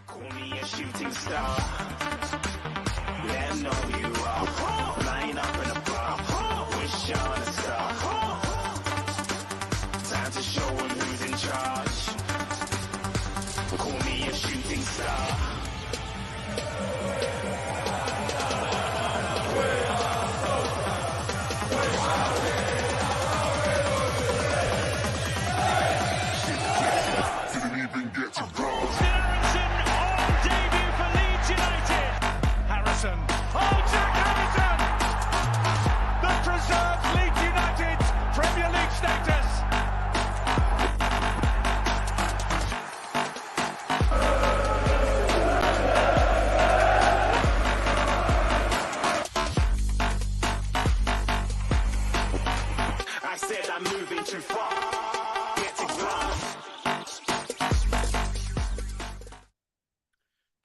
Call me a shooting star. Let 'em know who you are. Line up in a bar. Wish on a star. Time to show 'em who's in charge. Call me a shooting star. Didn't even get to cross. Debut for Leeds United. Harrison. Oh, Jack Harrison! That preserves Leeds United's Premier League status. I said I'm moving too far. Getting far.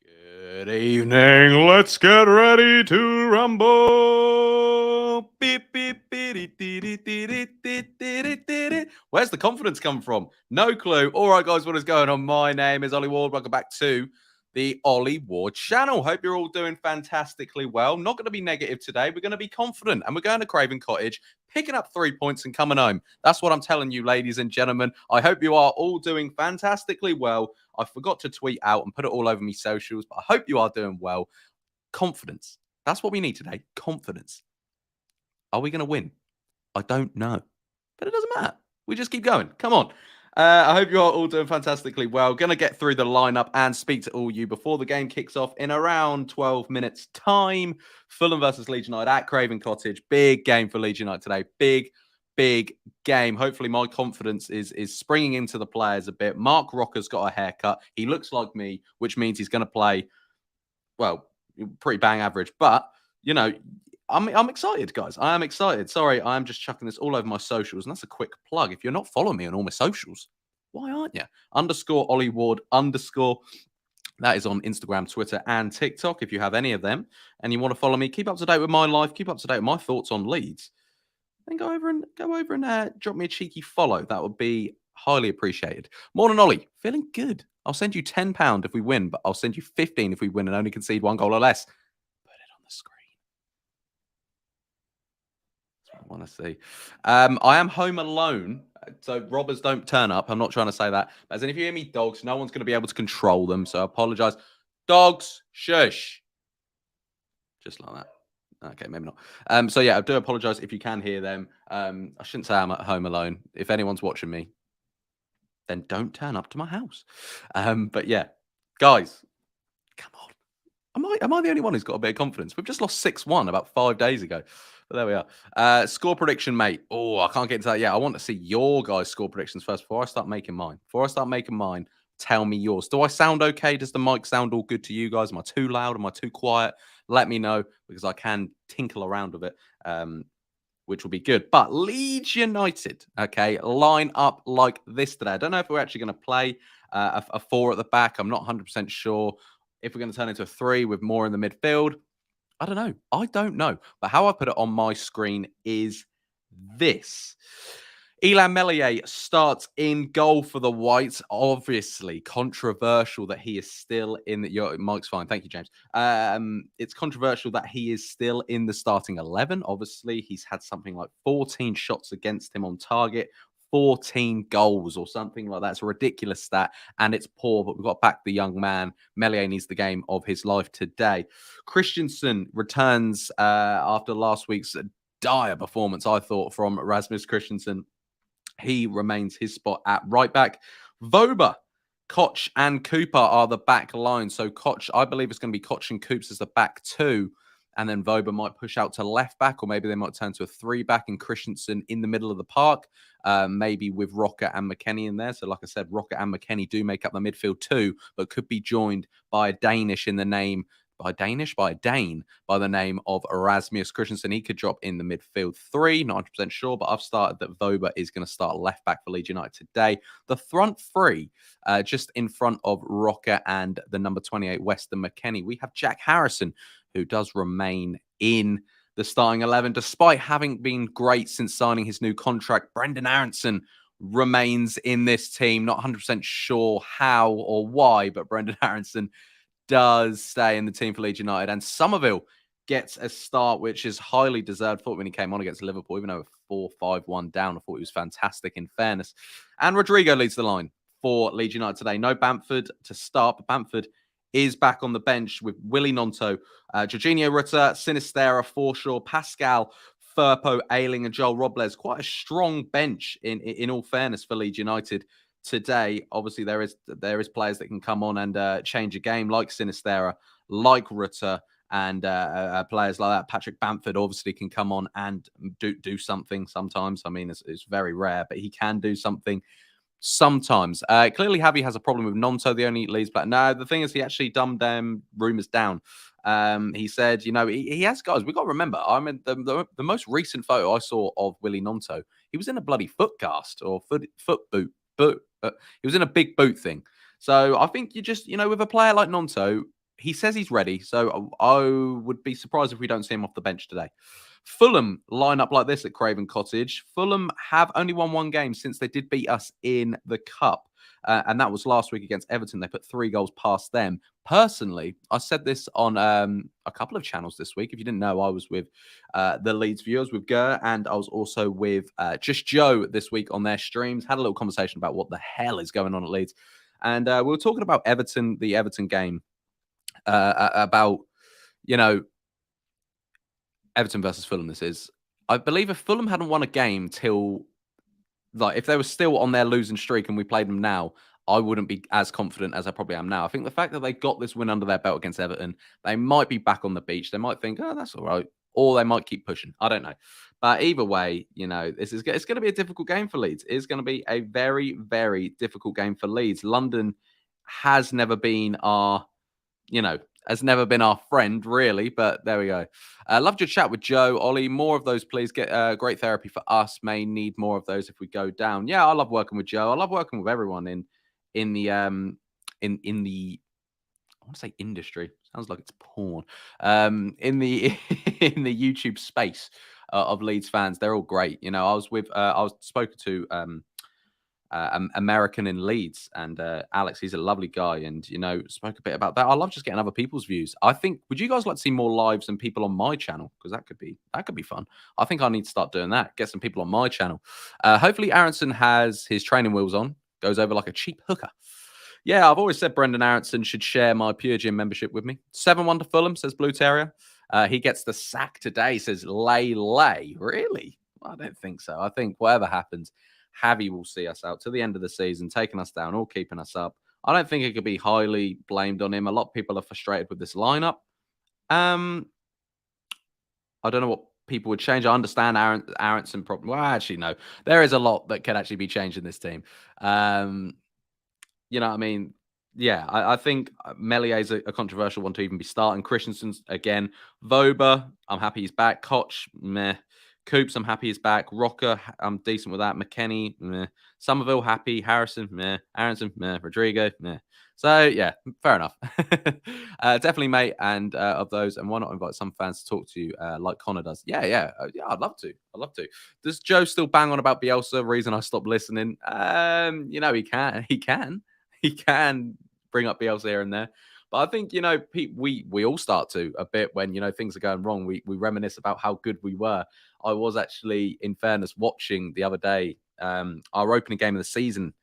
Good evening. Let's get ready to rumble. Beep, beep, beep, dee, dee, dee, dee, dee, dee, dee, dee, dee. Where's the confidence come from? No clue. All right, guys, what is going on? My name is Ollie Ward. Welcome back to the Ollie Ward channel. Hope you're all doing fantastically well. Not going to be negative today. We're going to be confident, and we're going to Craven Cottage, picking up 3 points and coming home. That's what I'm telling you, ladies and gentlemen. I hope you are all doing fantastically well. I forgot to tweet out and put it all over my socials, but I hope you are doing well. Confidence. That's what we need today. Confidence. Are we going to win? I don't know, but it doesn't matter. We just keep going. Come on. I hope you are all doing fantastically well. Going to get through the lineup and speak to all you before the game kicks off in around 12 minutes time. Fulham versus Leeds United at Craven Cottage. Big game for Leeds United today. Big game. Hopefully my confidence is springing into the players a bit. Mark Rocker's got a haircut. He looks like me, which means he's going to play, well, pretty bang average. But, you know, I'm excited, guys. I am excited. Sorry, I'm just chucking this all over my socials. And that's a quick plug. If you're not following me on all my socials, why aren't you? _ Ollie Ward _ That is on Instagram, Twitter, and TikTok. If you have any of them and you want to follow me, keep up to date with my life, keep up to date with my thoughts on Leeds, then go over and drop me a cheeky follow. That would be highly appreciated. Morning, Ollie. Feeling good. I'll send you £10 if we win, but I'll send you 15 if we win and only concede 1 goal or less. Put it on the screen. That's what I want to see. I am home alone, so robbers don't turn up. I'm not trying to say that. As in, if you hear me dogs, no one's going to be able to control them, so I apologise. Dogs, shush. Just like that. Okay, maybe not. So yeah, I do apologise if you can hear them. I shouldn't say I'm at home alone. If anyone's watching me, then don't turn up to my house. But yeah, guys, come on. Am I the only one who's got a bit of confidence? We've just lost 6-1 about 5 days ago. But there we are. Score prediction, mate. Oh, I can't get into that yet. I want to see your guys' score predictions first before I start making mine. Tell me yours. Do I sound okay? Does the mic sound all good to you guys? Am I too loud? Am I too quiet? Let me know, because I can tinkle around with it, which will be good. But Leeds United, okay, line up like this today. I don't know if we're actually going to play a 4 at the back. I'm not 100% sure if we're going to turn into a 3 with more in the midfield. I don't know. But how I put it on my screen is this. Illan Meslier starts in goal for the Whites. Obviously, controversial that he is still in the... Your mic's fine. Thank you, James. It's controversial that he is still in the starting 11. Obviously, he's had something like 14 shots against him on target, 14 goals or something like that. It's a ridiculous stat, and it's poor, but we've got to back the young man. Meslier needs the game of his life today. Christensen returns after last week's dire performance, I thought, from Rasmus Christensen. He remains his spot at right back. Voba, Koch, and Cooper are the back line. So Koch, I believe it's going to be Koch and Coops as the back 2. And then Voba might push out to left back, or maybe they might turn to a 3 back and Christensen in the middle of the park, maybe with Rocker and McKennie in there. So like I said, Rocker and McKennie do make up the midfield too, but could be joined by a Danish in the name by a Dane by the name of Rasmus Christensen. He could drop in the midfield 3, not 100% sure, but I've started that Voba is going to start left back for Leeds United today. The front 3, just in front of Rocker and the number 28, Weston McKennie, we have Jack Harrison, who does remain in the starting 11, despite having been great since signing his new contract. Brendan Aronson remains in this team. Not 100% sure how or why, but Brendan Aronson does stay in the team for Leeds United. And Somerville gets a start, which is highly deserved. Thought when he came on against Liverpool, even though 4-5-1 down, I thought he was fantastic in fairness. And Rodrigo leads the line for Leeds United today. No Bamford to start, but Bamford is back on the bench with Willie Gnonto, Jorginho Rutter, Sinistera, Forshaw, Pascal, Firpo, Ayling, and Joel Robles. Quite a strong bench in all fairness for Leeds United today. Obviously, there is players that can come on and change a game, like Sinistera, like Rutter, and players like that. Patrick Bamford obviously can come on and do something sometimes. I mean, it's very rare, but he can do something sometimes. Clearly, Javi has a problem with Nonto, the only Leeds player. No, the thing is, he actually dumbed them rumours down. He said, he has guys. We got to remember. I mean, the most recent photo I saw of Willie Gnonto, he was in a bloody foot cast or foot boot. He was in a big boot thing. So I think you just, with a player like Gnonto, he says he's ready. So I would be surprised if we don't see him off the bench today. Fulham line up like this at Craven Cottage. Fulham have only won one game since they did beat us in the Cup. And that was last week against Everton. They put 3 goals past them. Personally, I said this on a couple of channels this week. If you didn't know, I was with the Leeds viewers, with Gur, and I was also with Just Joe this week on their streams. Had a little conversation about what the hell is going on at Leeds. And we were talking about Everton, the Everton game, about, Everton versus Fulham, this is. I believe if Fulham hadn't won a game till, if they were still on their losing streak and we played them now, I wouldn't be as confident as I probably am now. I think the fact that they got this win under their belt against Everton, they might be back on the beach. They might think, oh, that's all right. Or they might keep pushing. I don't know. But either way, it's going to be a difficult game for Leeds. It's going to be a very, very difficult game for Leeds. London has never been our friend, really, but there we go. Loved your chat with Joe. Ollie, more of those, please. Get great therapy for us. May need more of those if we go down. Yeah, I love working with Joe. I love working with everyone in the I want to say industry. Sounds like it's porn. In the in the YouTube space of Leeds fans, they're all great. I was spoken to American in Leeds, and Alex, he's a lovely guy, and spoke a bit about that. I love just getting other people's views. I think, would you guys like to see more lives and people on my channel? Because that could be fun. I think I need to start doing that. Get some people on my channel. Hopefully Aronson has his training wheels on, goes over like a cheap hooker. Yeah, I've always said Brendan Aronson should share my Pure Gym membership with me. 7-1 to Fulham, says Blue Terrier. He gets the sack today, says Lay. Really? I don't think so. I think whatever happens, Javi will see us out to the end of the season, taking us down or keeping us up. I don't think it could be highly blamed on him. A lot of people are frustrated with this lineup. I don't know what people would change. I understand Aronson problem. Well, actually, no. There is a lot that can actually be changed in this team. You know what I mean? Yeah, I think Mellier's a controversial one to even be starting. Christensen's, again. Voba, I'm happy he's back. Koch, meh. Coops, I'm happy he's back. Rocker, I'm decent with that. McKennie, meh. Somerville, happy. Harrison, meh. Aronson, meh. Rodrigo, meh. So, yeah, fair enough. Definitely, mate, and of those. And why not invite some fans to talk to you like Connor does? Yeah, I'd love to. Does Joe still bang on about Bielsa? Reason I stopped listening? He can bring up Bielsa here and there. But I think, we all start to a bit when, things are going wrong. We reminisce about how good we were. I was actually, in fairness, watching the other day our opening game of the season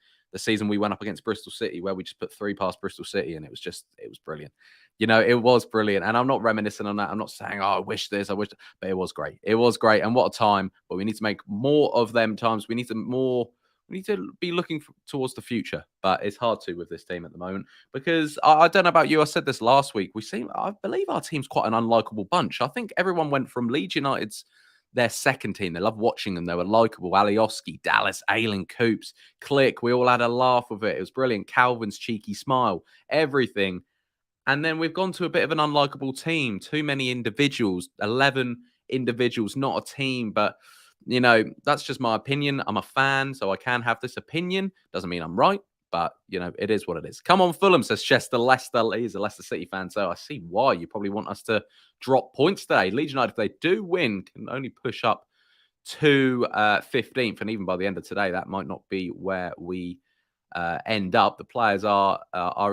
we went up against Bristol City, where we just put 3 past Bristol City, and it was brilliant. It was brilliant. And I'm not reminiscing on that. I'm not saying, I wish this, but it was great. It was great. And what a time. But we need to make more of them times. We need to be looking towards the future, but it's hard to with this team at the moment because I don't know about you. I said this last week. I believe our team's quite an unlikable bunch. I think everyone went from Leeds United's their second team. They love watching them. They were likable. Alioski, Dallas, Ayling, Coops, Click. We all had a laugh with it. It was brilliant. Calvin's cheeky smile, everything. And then we've gone to a bit of an unlikable team. Too many individuals, 11 individuals, not a team, but that's just my opinion. I'm a fan, so I can have this opinion. Doesn't mean I'm right, but, it is what it is. Come on, Fulham, says Chester. Leicester. He's a Leicester City fan, so I see why you probably want us to drop points today. Leeds United, if they do win, can only push up to 15th, and even by the end of today, that might not be where we end up. The players are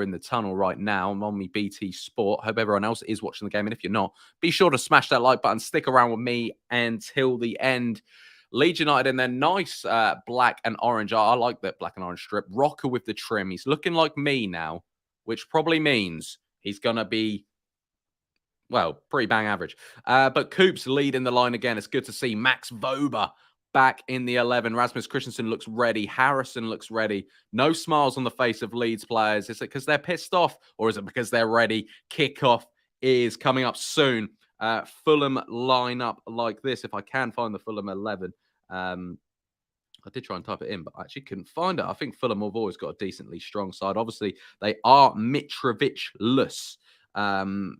in the tunnel right now. I'm on my BT Sport. Hope everyone else is watching the game. And if you're not, be sure to smash that like button. Stick around with me until the end. Leeds United in their nice black and orange. I like that black and orange strip. Rocker with the trim. He's looking like me now, which probably means he's going to be, well, pretty bang average. But Coops leading the line again. It's good to see Max Vober back in the 11. Rasmus Christensen looks ready. Harrison looks ready. No smiles on the face of Leeds players. Is it because they're pissed off or is it because they're ready? Kickoff is coming up soon. Fulham line up like this. If I can find the Fulham 11. I did try and type it in, but I actually couldn't find it. I think Fulham have always got a decently strong side. Obviously, they are Mitrovic-less,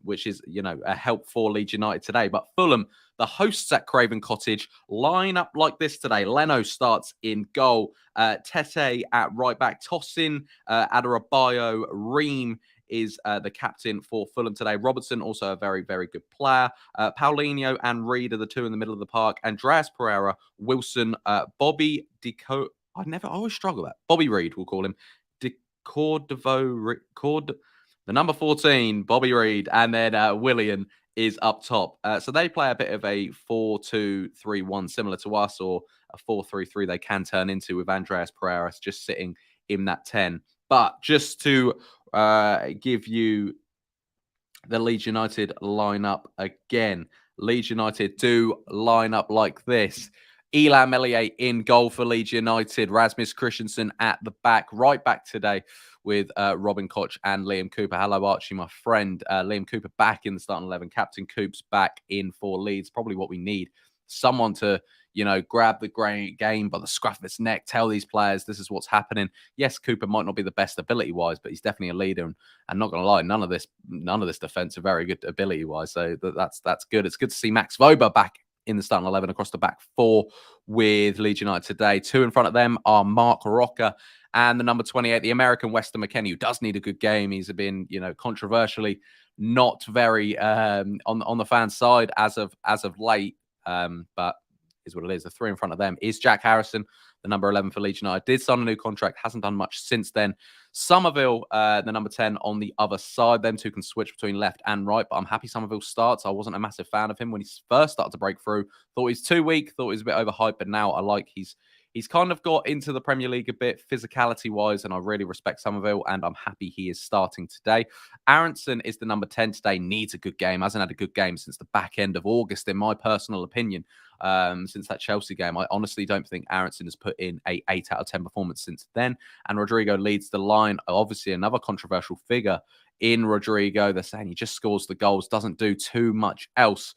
which is, a help for Leeds United today. But Fulham, the hosts at Craven Cottage, line up like this today. Leno starts in goal. Tete at right back. Tosin, Adarabayo, Ream is the captain for Fulham today. Robertson, also a very, very good player. Paulinho and Reed are the two in the middle of the park. Andreas Pereira, Wilson, Bobby Deco. I always struggle with that. Bobby Reed, we'll call him. The number 14, Bobby Reed, and then Willian is up top. So they play a bit of a 4-2-3-1, similar to us, or a 4-3-3 they can turn into with Andreas Pereira just sitting in that 10. But just to give you the Leeds United lineup again. Leeds United do line up like this. Elan Melier in goal for Leeds United. Rasmus Christensen at the back. Right back today with Robin Koch and Liam Cooper. Hello, Archie, my friend. Liam Cooper back in the starting 11. Captain Coops back in for Leeds. Probably what we need. Someone to, grab the game by the scruff of its neck, tell these players this is what's happening. Yes, Cooper might not be the best ability-wise, but he's definitely a leader. And not going to lie, none of this defense are very good ability-wise. So that's good. It's good to see Max Vober back in the starting 11 across the back four with Leeds United today. Two in front of them are Mark Rocker and the number 28, the American Weston McKennie, who does need a good game. He's been, controversially not very on the fan side as of late, but is what it is. The three in front of them is Jack Harrison, the number 11 for Leeds United. Did sign a new contract, hasn't done much since then. Somerville, the number 10 on the other side. Them two can switch between left and right, but I'm happy Somerville starts. I wasn't a massive fan of him when he first started to break through. Thought he's too weak, thought he was a bit overhyped, but now I like he's kind of got into the Premier League a bit physicality-wise, and I really respect Somerville, and I'm happy he is starting today. Aronson is the number 10 today, needs a good game, hasn't had a good game since the back end of August, in my personal opinion. Since that Chelsea game, I honestly don't think Aronson has put in a 8 out of 10 performance since then. And Rodrigo leads the line. Obviously, another controversial figure in Rodrigo. They're saying he just scores the goals, doesn't do too much else.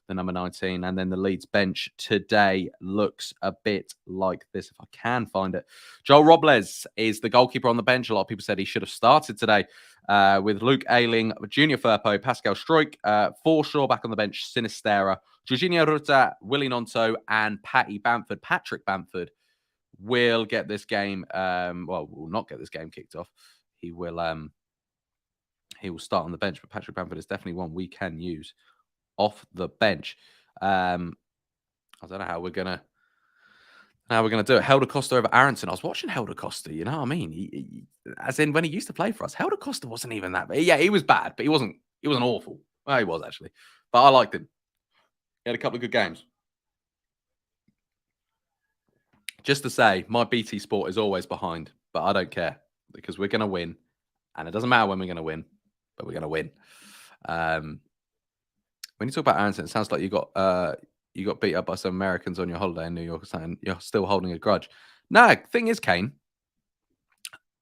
The number 19, and then the Leeds bench today looks a bit like this, if I can find it. Joel Robles is the goalkeeper on the bench. A lot of people said he should have started today with Luke Ayling, Junior Firpo, Pascal Stroik, Forshaw back on the bench, Sinistera, Jorginho Ruta, Willie Nonto, and Patrick Bamford will get this game, will not get this game kicked off. He will start on the bench, but Patrick Bamford is definitely one we can use off the bench. I don't know how we're gonna do it. Helder Costa over Aronson. I was watching Helder Costa, you know what I mean? He, as in when he used to play for us, Helder Costa wasn't even that bad. Yeah, he was bad, but he wasn't awful. Well, he was actually. But I liked him. He had a couple of good games. Just to say, my BT Sport is always behind, but I don't care because we're gonna win. And it doesn't matter when we're gonna win, but we're gonna win. When you talk about Aronson, it sounds like you got beat up by some Americans on your holiday in New York or something. You're still holding a grudge. No, thing is, Kane,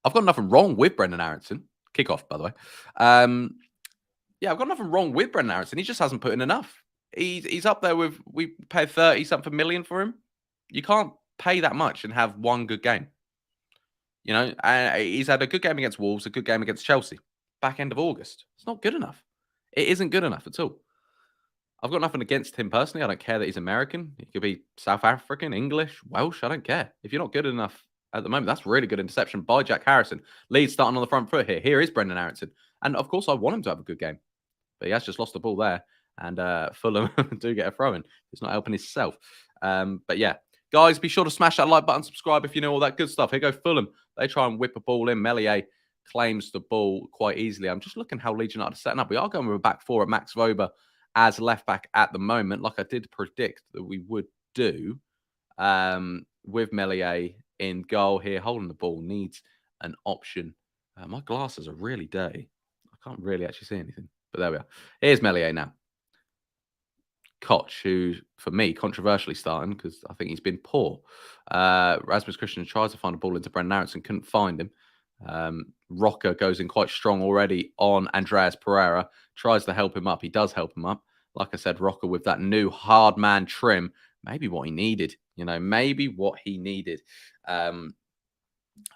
I've got nothing wrong with Brendan Aronson. Kickoff, by the way. I've got nothing wrong with Brendan Aronson. He just hasn't put in enough. He's up there with, we paid 30-something million for him. You can't pay that much and have one good game. He's had a good game against Wolves, a good game against Chelsea. Back end of August. It's not good enough. It isn't good enough at all. I've got nothing against him personally. I don't care that he's American. He could be South African, English, Welsh. I don't care. If you're not good enough at the moment, that's really good interception by Jack Harrison. Leeds starting on the front foot here. Here is Brendan Aronson. And of course, I want him to have a good game. But he has just lost the ball there. And Fulham do get a throw in. He's not helping himself. But yeah, Guys, be sure to smash that like button, subscribe if you know all that good stuff. Here go Fulham. They try and whip a ball in. Meslier claims the ball quite easily. I'm just looking how Leeds United are setting up. We are going with a back four at Max Wober as left back at the moment, like I did predict that we would do. With Meslier in goal here, holding the ball, needs an option. My glasses are really dirty. I can't really actually see anything, but there we are. Here's Meslier now. Koch, who, for me, controversially starting because I think he's been poor. Rasmus Christian tries to find a ball into Brendan Aronson, couldn't find him. Rocker goes in quite strong already on Andreas Pereira, tries to help him up. He does help him up. Like I said, Rocker with that new hard man trim, maybe what he needed. Maybe what he needed. I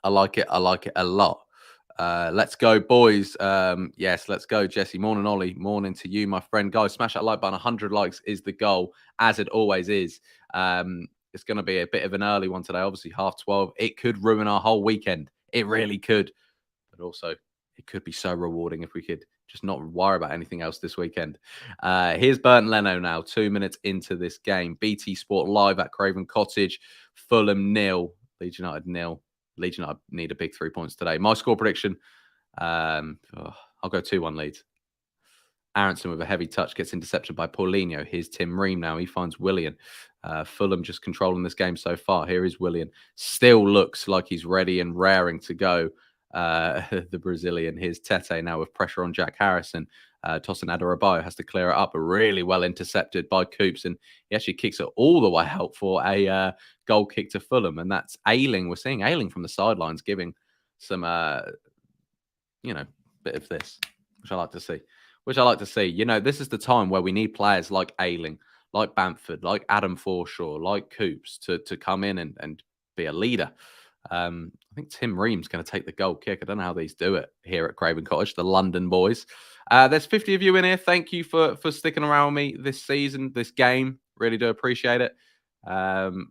like it. I like it a lot. Let's go, boys. Yes, let's go, Jesse. Morning, Ollie. Morning to you, my friend. Guys, smash that like button. 100 likes is the goal, as it always is. It's going to be a bit of an early one today. Obviously, 12:30. It could ruin our whole weekend. It really could. But also, it could be so rewarding if we could just not worry about anything else this weekend. Here's Burton Leno now, 2 minutes into this game. BT Sport live at Craven Cottage. Fulham 0. Leeds United 0. Leeds United need a big 3 points today. My score prediction, I'll go 2-1 Leeds. Aronson with a heavy touch gets intercepted by Paulinho. Here's Tim Ream now. He finds Willian. Fulham just controlling this game so far. Here is Willian. Still looks like he's ready and raring to go. The Brazilian. Here's Tete now with pressure on Jack Harrison. Tosin Adarabioyo has to clear it up, but really well intercepted by Coops, and he actually kicks it all the way out for a goal kick to Fulham, and that's Ayling. We're seeing Ayling from the sidelines giving some, bit of this, which I like to see. This is the time where we need players like Ayling, like Bamford, like Adam Forshaw, like Coops to come in and be a leader. I think Tim Ream's going to take the goal kick. I don't know how these do it here at Craven Cottage, the London boys. There's 50 of you in here. Thank you for sticking around with me this season, this game. Really do appreciate it. And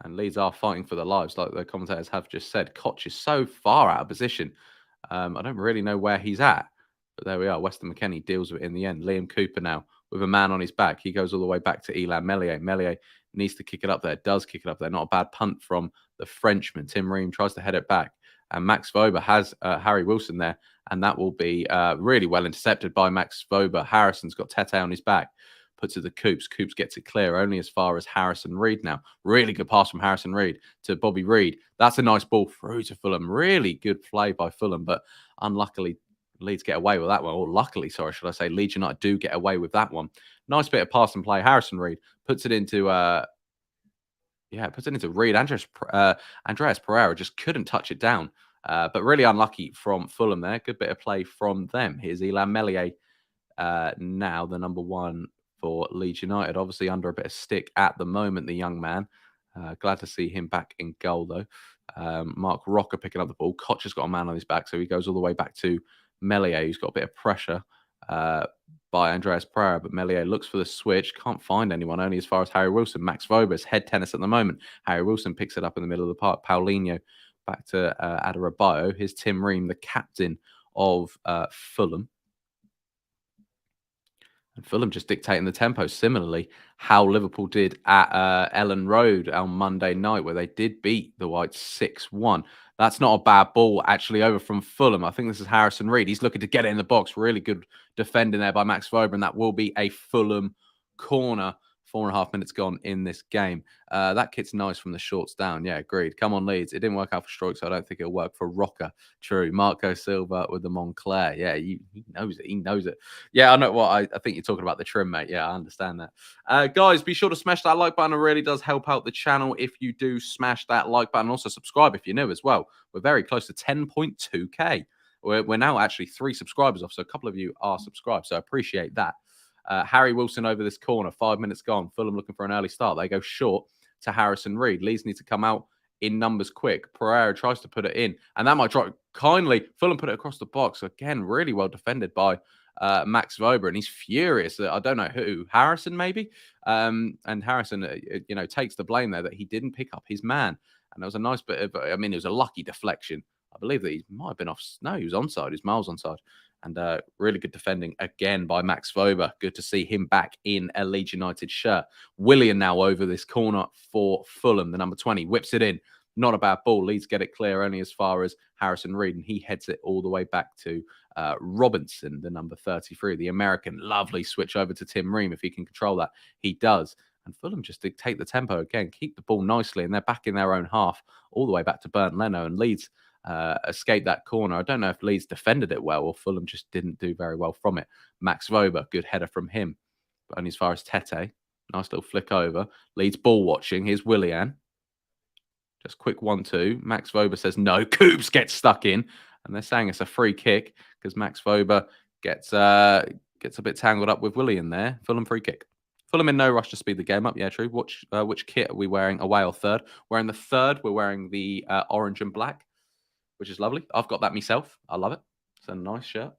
Leeds are fighting for their lives, like the commentators have just said. Koch is so far out of position. I don't really know where he's at. But there we are. Weston McKennie deals with it in the end. Liam Cooper now with a man on his back. He goes all the way back to Elan Meslier. Meslier needs to kick it up there. Does kick it up there. Not a bad punt from the Frenchman. Tim Ream tries to head it back. And Max Wober has Harry Wilson there. And that will be really well intercepted by Max Wober. Harrison's got Tete on his back. Puts it to Coops. Coops gets it clear only as far as Harrison Reed now. Really good pass from Harrison Reed to Bobby Reed. That's a nice ball through to Fulham. Really good play by Fulham. But unluckily, Leeds get away with that one. Or luckily, sorry, should I say, Leeds United do get away with that one. Nice bit of pass and play. Harrison Reed puts it into Reed. Andreas Pereira just couldn't touch it down. But really unlucky from Fulham there. Good bit of play from them. Here's Elan Meslier now, the number one for Leeds United. Obviously under a bit of stick at the moment, the young man. Glad to see him back in goal, though. Mark Rocker picking up the ball. Koch has got a man on his back, so he goes all the way back to Meslier, who's got a bit of pressure by Andreas Pereira, but Meslier looks for the switch, can't find anyone, only as far as Harry Wilson. Max Wober's head tennis at the moment. Harry Wilson picks it up in the middle of the park. Paulinho back to Adarabioyo. Here's Tim Ream, the captain of Fulham. And Fulham just dictating the tempo. Similarly, how Liverpool did at Ellen Road on Monday night, where they did beat the Whites 6-1. That's not a bad ball, actually, over from Fulham. I think this is Harrison Reed. He's looking to get it in the box. Really good defending there by Max Wober, and that will be a Fulham corner. 4.5 minutes gone in this game. That kit's nice from the shorts down. Yeah, agreed. Come on, Leeds. It didn't work out for Stroke, so I don't think it'll work for Rocker. True. Marco Silva with the Moncler. Yeah, he knows it. He knows it. Yeah, I know what. I think you're talking about the trim, mate. Yeah, I understand that. Guys, be sure to smash that like button. It really does help out the channel if you do smash that like button. Also, subscribe if you're new as well. We're very close to 10.2K. We're now actually 3 subscribers off, so a couple of you are subscribed, so I appreciate that. Harry Wilson over this corner, 5 minutes gone. Fulham looking for an early start. They go short to Harrison Reed. Leeds need to come out in numbers quick. Pereira tries to put it in, and that might drop kindly. Fulham put it across the box. Again, really well defended by Max Wober, and he's furious. I don't know who. Harrison, maybe? And Harrison, takes the blame there that he didn't pick up his man. And there was a nice bit of, it was a lucky deflection. I believe that he might have been off. No, he was onside. He was miles onside. And really good defending again by Max Vober. Good to see him back in a Leeds United shirt. Willian now over this corner for Fulham, the number 20. Whips it in. Not a bad ball. Leeds get it clear only as far as Harrison Reed, and he heads it all the way back to Robinson, the number 33, the American. Lovely switch over to Tim Ream if he can control that. He does. And Fulham just dictate the tempo again, keep the ball nicely, and they're back in their own half all the way back to Bernd Leno, and Leeds escaped that corner. I don't know if Leeds defended it well or Fulham just didn't do very well from it. Max Vober, good header from him, but only as far as Tete. Nice little flick over. Leeds ball watching. Here's Willian. Just quick 1-2. Max Vober says no. Coops gets stuck in, and they're saying it's a free kick because Max Vober gets a bit tangled up with Willian there. Fulham free kick. Fulham in no rush to speed the game up. Yeah, true. Which kit are we wearing? Away or third? We're in the third. We're wearing the orange and black, which is lovely. I've got that myself. I love it. It's a nice shirt.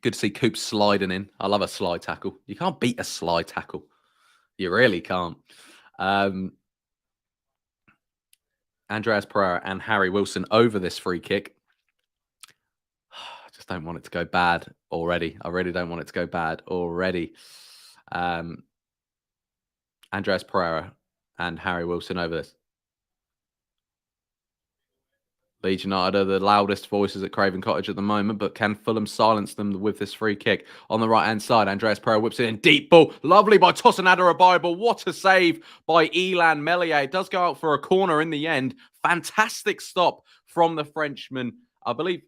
Good to see Coops sliding in. I love a slide tackle. You can't beat a slide tackle. You really can't. Andreas Pereira and Harry Wilson over this free kick. I just don't want it to go bad already. I really don't want it to go bad already. Andreas Pereira and Harry Wilson over this. Leeds United are the loudest voices at Craven Cottage at the moment, but can Fulham silence them with this free kick? On the right-hand side, Andreas Pereira whips it in. Deep ball. Lovely by Tosinada Abibo. What a save by Elan Meslier. It does go out for a corner in the end. Fantastic stop from the Frenchman. I believe,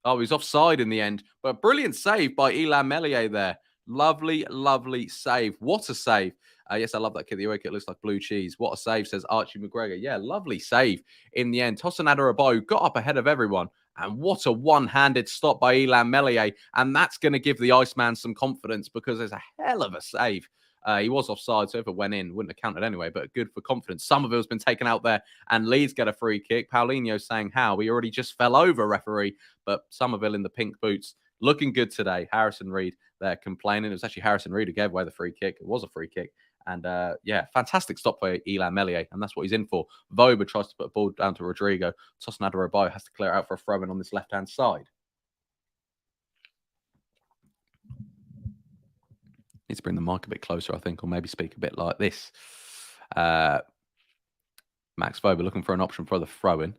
he was offside in the end, but brilliant save by Elan Meslier there. Lovely, lovely save. What a save. Yes, I love that kid. The away kit looks like blue cheese. What a save, says Archie McGregor. Yeah, lovely save in the end. Tosinada Abibo got up ahead of everyone. And what a one-handed stop by Elan Meslier. And that's going to give the Iceman some confidence because there's a hell of a save. He was offside, so if it went in, wouldn't have counted anyway, but good for confidence. Somerville's been taken out there, and Leeds get a free kick. Paulinho saying how. He already just fell over, referee, but Somerville in the pink boots. Looking good today. Harrison Reed there complaining. It was actually Harrison Reed who gave away the free kick. It was a free kick. And yeah, fantastic stop by Elan Meslier, and that's what he's in for. Vober tries to put a ball down to Rodrigo. Tosinada Abibo has to clear it out for a throw-in on this left-hand side. Needs to bring the mic a bit closer, I think, or maybe speak a bit like this. Max Vober looking for an option for the throw-in.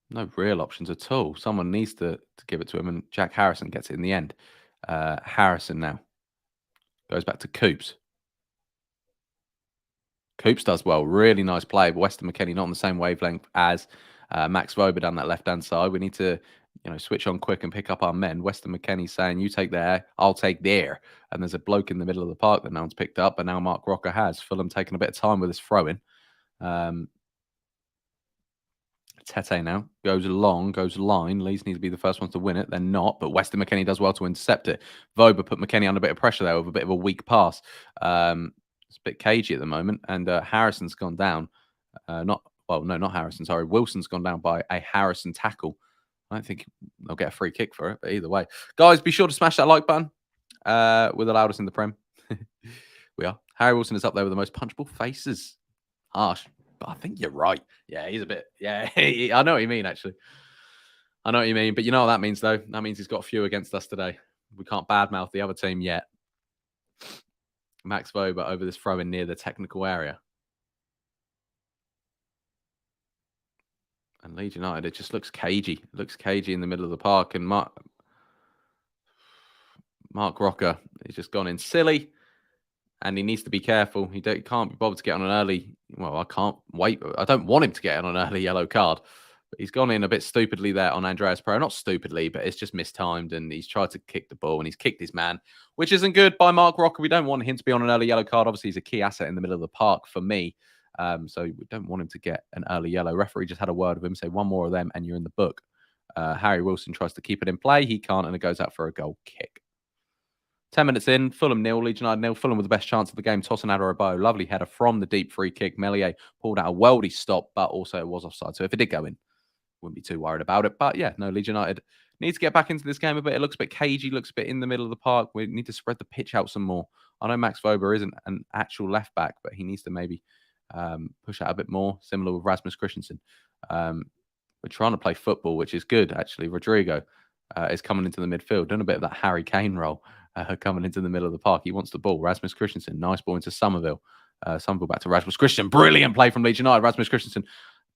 No real options at all. Someone needs to give it to him, and Jack Harrison gets it in the end. Harrison now goes back to Coops. Coops does well. Really nice play. But Weston McKennie not on the same wavelength as Max Vober down that left-hand side. We need to, switch on quick and pick up our men. Weston McKennie saying, you take there, I'll take there. And there's a bloke in the middle of the park that no one's picked up, but now Mark Rocker has. Fulham taking a bit of time with his throw-in. Tete now goes long, goes line. Leeds need to be the first ones to win it. They're not, but Weston McKennie does well to intercept it. Vober put McKennie under a bit of pressure there with a bit of a weak pass. It's a bit cagey at the moment, and Harrison's gone down. Not Harrison. Sorry, Wilson's gone down by a Harrison tackle. I don't think they'll get a free kick for it, but either way, guys, be sure to smash that like button. We're the loudest in the Prem. We are. Harry Wilson is up there with the most punchable faces. Harsh, but I think you're right. Yeah, he's a bit. Yeah, I know what you mean. Actually, I know what you mean. But you know what that means, though. That means he's got a few against us today. We can't badmouth the other team yet. Max Vober over this throw-in near the technical area. And Leeds United, it just looks cagey. It looks cagey in the middle of the park. And Mark Rocker, he's just gone in silly. And he needs to be careful. He can't be bothered to get on an early... Well, I can't wait. I don't want him to get on an early yellow card. But he's gone in a bit stupidly there on Andreas Pereira. Not stupidly, but it's just mistimed. And he's tried to kick the ball and he's kicked his man, which isn't good by Mark Rocker. We don't want him to be on an early yellow card. Obviously, he's a key asset in the middle of the park for me. So we don't want him to get an early yellow. Referee just had a word with him, say one more of them and you're in the book. Harry Wilson tries to keep it in play. He can't, and it goes out for a goal kick. 10 minutes in, Fulham 0, Leeds United 0. Fulham with the best chance of the game. Tosinada Abibo, lovely header from the deep free kick. Meslier pulled out a weldy stop, but also it was offside. So if it did go in, wouldn't be too worried about it. But yeah, no, Leeds United needs to get back into this game a bit. It looks a bit cagey, looks a bit in the middle of the park. We need to spread the pitch out some more. I know Max Vober isn't an actual left back, but he needs to maybe push out a bit more, similar with Rasmus Christensen. We're trying to play football, which is good, actually. Rodrigo is coming into the midfield, doing a bit of that Harry Kane role, coming into the middle of the park. He wants the ball. Rasmus Christensen, nice ball into Somerville. Somerville back to Rasmus Christensen. Brilliant play from Leeds United. Rasmus Christensen,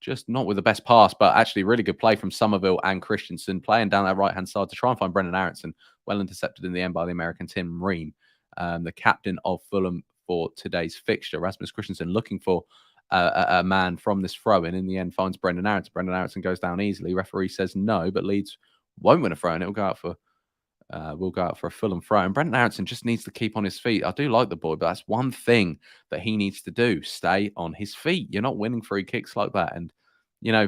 just not with the best pass, but actually really good play from Somerville and Christensen, playing down that right-hand side to try and find Brendan Aronson. Well intercepted in the end by the American Tim Ream, the captain of Fulham for today's fixture. Rasmus Christensen looking for a man from this throw-in. In the end, finds Brendan Aronson. Brendan Aronson goes down easily. Referee says no, but Leeds won't win a throw-in. It'll go out for we'll go out for a Fulham throw. And Brendan Aronson just needs to keep on his feet. I do like the boy, but that's one thing that he needs to do: stay on his feet. You're not winning free kicks like that, and you know.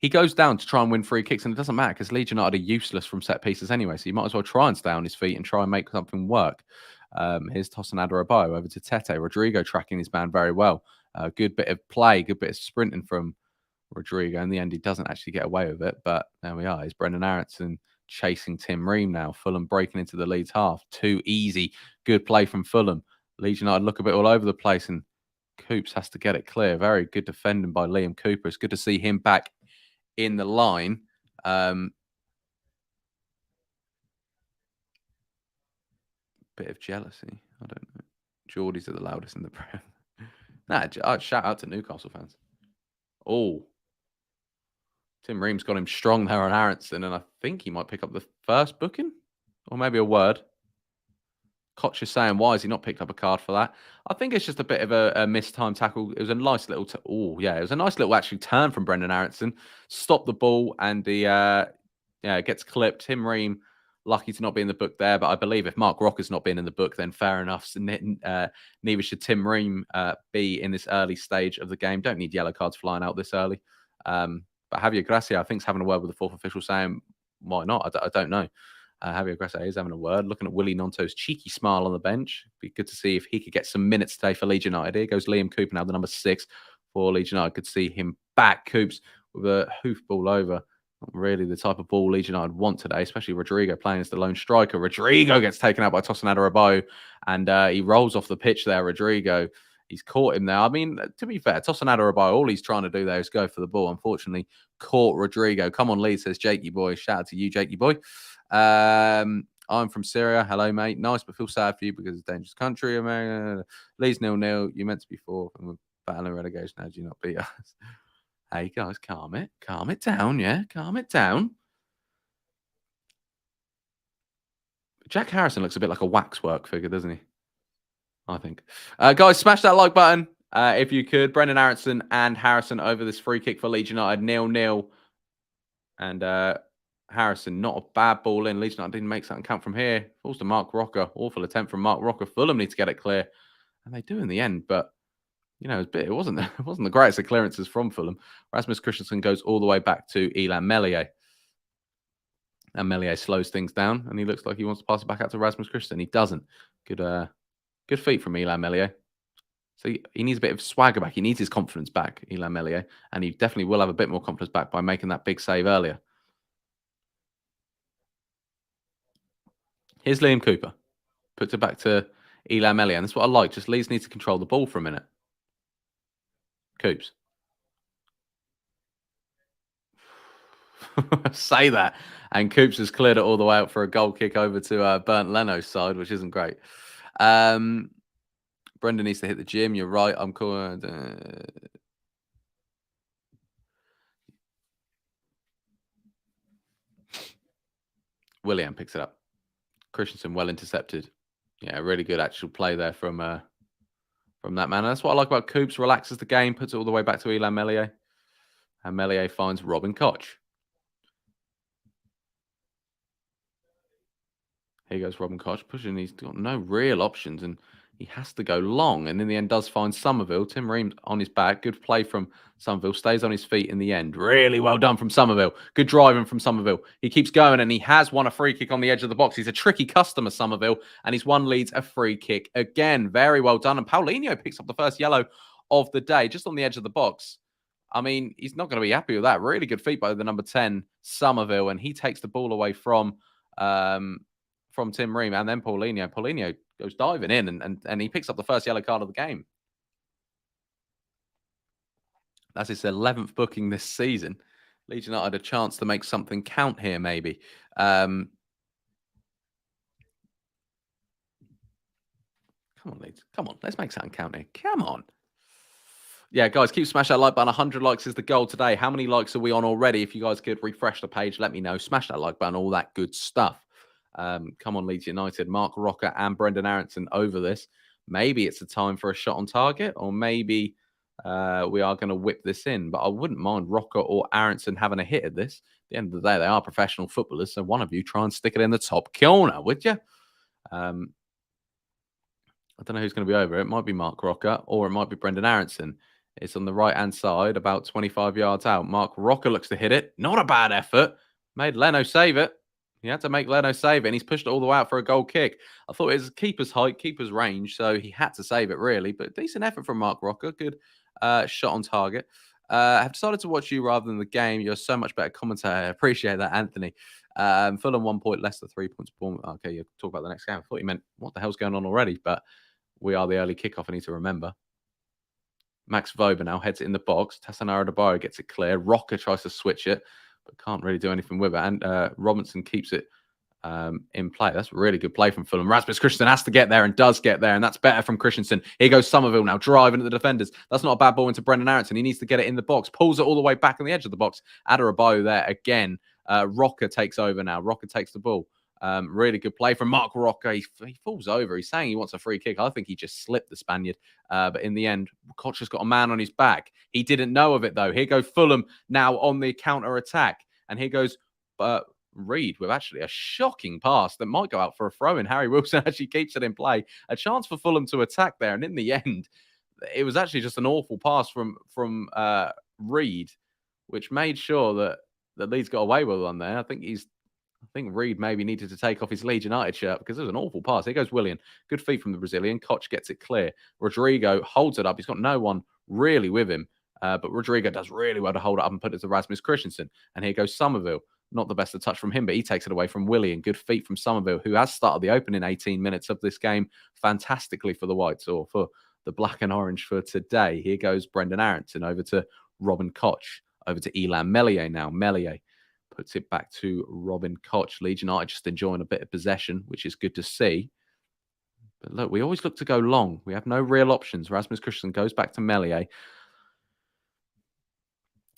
He goes down to try and win free kicks, and it doesn't matter because Leeds United are useless from set pieces anyway. So you might as well try and stay on his feet and try and make something work. Here's Tosin Adarabioyo over to Tete. Rodrigo tracking his man very well. Good bit of play, good bit of sprinting from Rodrigo. In the end, he doesn't actually get away with it, but there we are. It's Brendan Aronson chasing Tim Ream now. Fulham breaking into the Leeds half. Too easy. Good play from Fulham. Leeds United look a bit all over the place, and Coops has to get it clear. Very good defending by Liam Cooper. It's good to see him back in the line. Bit of jealousy. I don't know. Geordie's are the loudest in the Prem. I'd shout out to Newcastle fans. Oh, Tim Ream's got him strong there on Aronson, and I think he might pick up the first booking, or maybe a word. Koch is saying, why has he not picked up a card for that? I think it's just a bit of a mistimed tackle. It was a nice little, it was a nice little actually turn from Brendan Aronson. Stopped the ball, and the it gets clipped. Tim Ream, lucky to not be in the book there, but I believe if Mark Rocker's not been in the book, then fair enough. So, neither should Tim Ream be in this early stage of the game. Don't need yellow cards flying out this early. But Javier Gracia, I think, is having a word with the fourth official saying, why not? I don't know. Javier Gracia is having a word, looking at Willie Nonto's cheeky smile on the bench. Be good to see if he could get some minutes today for Leeds United. Here goes Liam Cooper now, the number 6 for Leeds United. Could see him back. Coops with a hoof ball over. Not really the type of ball Leeds United want today, especially Rodrigo playing as the lone striker. Rodrigo gets taken out by Tosin Adarabioyo, and he rolls off the pitch there, Rodrigo. He's caught him there. I mean, to be fair, Tosin Adarabioyo, all he's trying to do there is go for the ball. Unfortunately, caught Rodrigo. Come on, Leeds, says Jakey boy. Shout out to you, Jakey boy. I'm from Syria. Hello, mate. Nice, but feel sad for you because it's a dangerous country. America. Leeds 0-0. You meant to be 4th, and we're battling relegation. How do you not beat us? Hey, guys, calm it. Calm it down, yeah? Calm it down. Jack Harrison looks a bit like a waxwork figure, doesn't he? I think. Guys, smash that like button if you could. Brendan Aronson and Harrison over this free kick for Leeds United. 0-0. And Harrison, not a bad ball in. Leeds United didn't make something count from here. Falls to Mark Rocker. Awful attempt from Mark Rocker. Fulham need to get it clear. And they do in the end, but it wasn't the greatest of clearances from Fulham. Rasmus Christensen goes all the way back to Elan Meslier. And Meslier slows things down, and he looks like he wants to pass it back out to Rasmus Christensen. He doesn't. Good feet from Elan Meslier. So he needs a bit of swagger back. He needs his confidence back, Elan Meslier. And he definitely will have a bit more confidence back by making that big save earlier. Here's Liam Cooper. Puts it back to Elan Meslier. And that's what I like. Just Leeds needs to control the ball for a minute. Coops. Say that. And Coops has cleared it all the way out for a goal kick over to Bernd Leno's side, which isn't great. Brendan needs to hit the gym. You're right. I'm cool. William picks it up. Christensen well intercepted. Yeah, really good actual play there from that man. And that's what I like about Coops. Relaxes the game, puts it all the way back to Elan Meslier. And Meslier finds Robin Koch. Here goes Robin Koch pushing. He's got no real options, and he has to go long. And in the end, does find Somerville. Tim Ream on his back. Good play from Somerville. Stays on his feet in the end. Really well done from Somerville. Good driving from Somerville. He keeps going, and he has won a free kick on the edge of the box. He's a tricky customer, Somerville, and he's won Leeds a free kick again. Very well done. And Paulinho picks up the first yellow of the day, just on the edge of the box. I mean, he's not going to be happy with that. Really good feet by the number 10, Somerville, and he takes the ball away from Tim Ream, and then Paulinho. Paulinho goes diving in, and he picks up the first yellow card of the game. That's his 11th booking this season. Leeds United had a chance to make something count here, maybe. Come on, Leeds. Come on. Let's make something count here. Come on. Yeah, guys, keep smashing that like button. 100 likes is the goal today. How many likes are we on already? If you guys could refresh the page, let me know. Smash that like button, all that good stuff. Come on, Leeds United. Mark Rocker and Brendan Aronson over this. Maybe it's a time for a shot on target, or maybe we are going to whip this in. But I wouldn't mind Rocker or Aronson having a hit at this. At the end of the day, they are professional footballers. So one of you try and stick it in the top corner, would you? I don't know who's going to be over. It might be Mark Rocker or it might be Brendan Aronson. It's on the right-hand side, about 25 yards out. Mark Rocker looks to hit it. Not a bad effort. Made Leno save it. He had to make Leno save it, and he's pushed it all the way out for a goal kick. I thought it was keeper's height, keeper's range, so he had to save it, really. But decent effort from Mark Rocker. Good shot on target. I have decided to watch you rather than the game. You're so much better commentator. I appreciate that, Anthony. Fulham 1 point, Leicester 3 points. Okay, you'll talk about the next game. I thought you meant what the hell's going on already, but we are the early kickoff. I need to remember. Max Vober now heads it in the box. Tassanaro Debayo gets it clear. Rocker tries to switch it, but can't really do anything with it. And Robinson keeps it in play. That's a really good play from Fulham. Rasmus Christensen has to get there and does get there, and that's better from Christensen. Here goes Somerville now, driving at the defenders. That's not a bad ball into Brendan Aronson. He needs to get it in the box. Pulls it all the way back on the edge of the box. Adebayo there again. Rocker takes over now. Rocker takes the ball. Really good play from Mark Rocker. He falls over. He's saying he wants a free kick. I think he just slipped the Spaniard. But in the end, Koch has got a man on his back. He didn't know of it, though. Here goes Fulham now on the counter-attack. And here goes Reed with actually a shocking pass that might go out for a throw-in. Harry Wilson actually keeps it in play. A chance for Fulham to attack there. And in the end, it was actually just an awful pass from Reed, which made sure that Leeds got away with one there. I think Reed maybe needed to take off his Leeds United shirt because it was an awful pass. Here goes Willian. Good feed from the Brazilian. Koch gets it clear. Rodrigo holds it up. He's got no one really with him. But Rodrigo does really well to hold it up and put it to Rasmus Christensen. And here goes Somerville. Not the best of touch from him, but he takes it away from Willian. Good feet from Somerville, who has started the opening 18 minutes of this game fantastically for the Whites, or for the black and orange for today. Here goes Brendan Aronson over to Robin Koch. Over to Elan Meslier now. Meslier puts it back to Robin Koch. Leeds United just enjoying a bit of possession, which is good to see. But look, we always look to go long. We have no real options. Rasmus Christensen goes back to Meslier.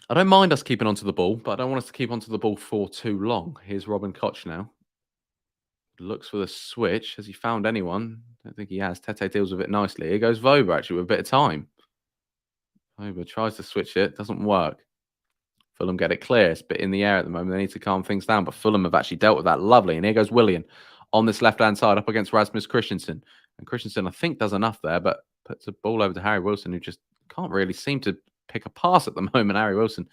I don't mind us keeping onto the ball, but I don't want us to keep onto the ball for too long. Here's Robin Koch now. Looks for the switch. Has he found anyone? I don't think he has. Tete deals with it nicely. Here goes Vober, actually, with a bit of time. Vober tries to switch it. Doesn't work. Fulham get it clear. It's a bit in the air at the moment. They need to calm things down, but Fulham have actually dealt with that lovely. And here goes Willian on this left-hand side up against Rasmus Christensen. And Christensen, I think, does enough there, but puts a ball over to Harry Wilson, who just can't really seem to pick a pass at the moment. Harry Wilson.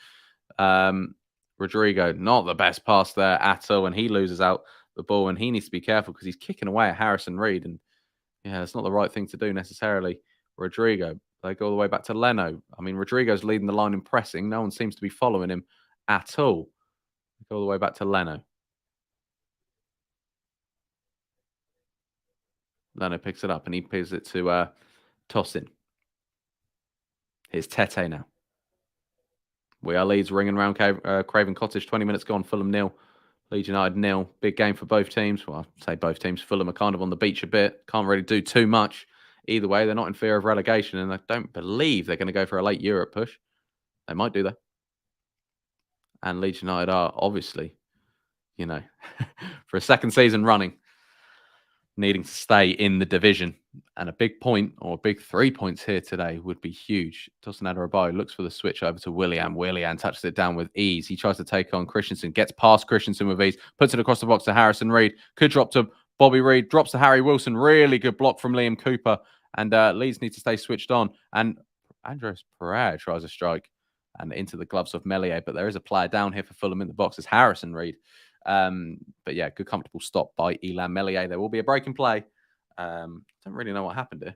Rodrigo, not the best pass there at all, and he loses out the ball, and he needs to be careful because he's kicking away at Harrison Reed, and yeah, it's not the right thing to do necessarily. Rodrigo, they go all the way back to Leno. I mean, Rodrigo's leading the line in pressing. No one seems to be following him at all. They go all the way back to Leno. Leno picks it up and he picks it to Tosin. Here's Tete now. We are Leeds ringing around Craven Cottage. 20 minutes gone. Fulham 0. Leeds United 0. Big game for both teams. Well, I'd say both teams. Fulham are kind of on the beach a bit. Can't really do too much. Either way, they're not in fear of relegation, and I don't believe they're going to go for a late Europe push. They might do that. And Leeds United are obviously, for a second season running, needing to stay in the division. And a big point, or big 3 points here today, would be huge. Tosin Adebayo looks for the switch over to Willian. Willian touches it down with ease. He tries to take on Christensen, gets past Christensen with ease, puts it across the box to Harrison Reed. Could drop to Bobby Reed, drops to Harry Wilson. Really good block from Liam Cooper. And Leeds need to stay switched on. And Andres Pereira tries a strike and into the gloves of Meslier. But there is a player down here for Fulham in the box. It's Harrison Reed. But yeah, good comfortable stop by Elan Meslier. There will be a break in play. Don't really know what happened here.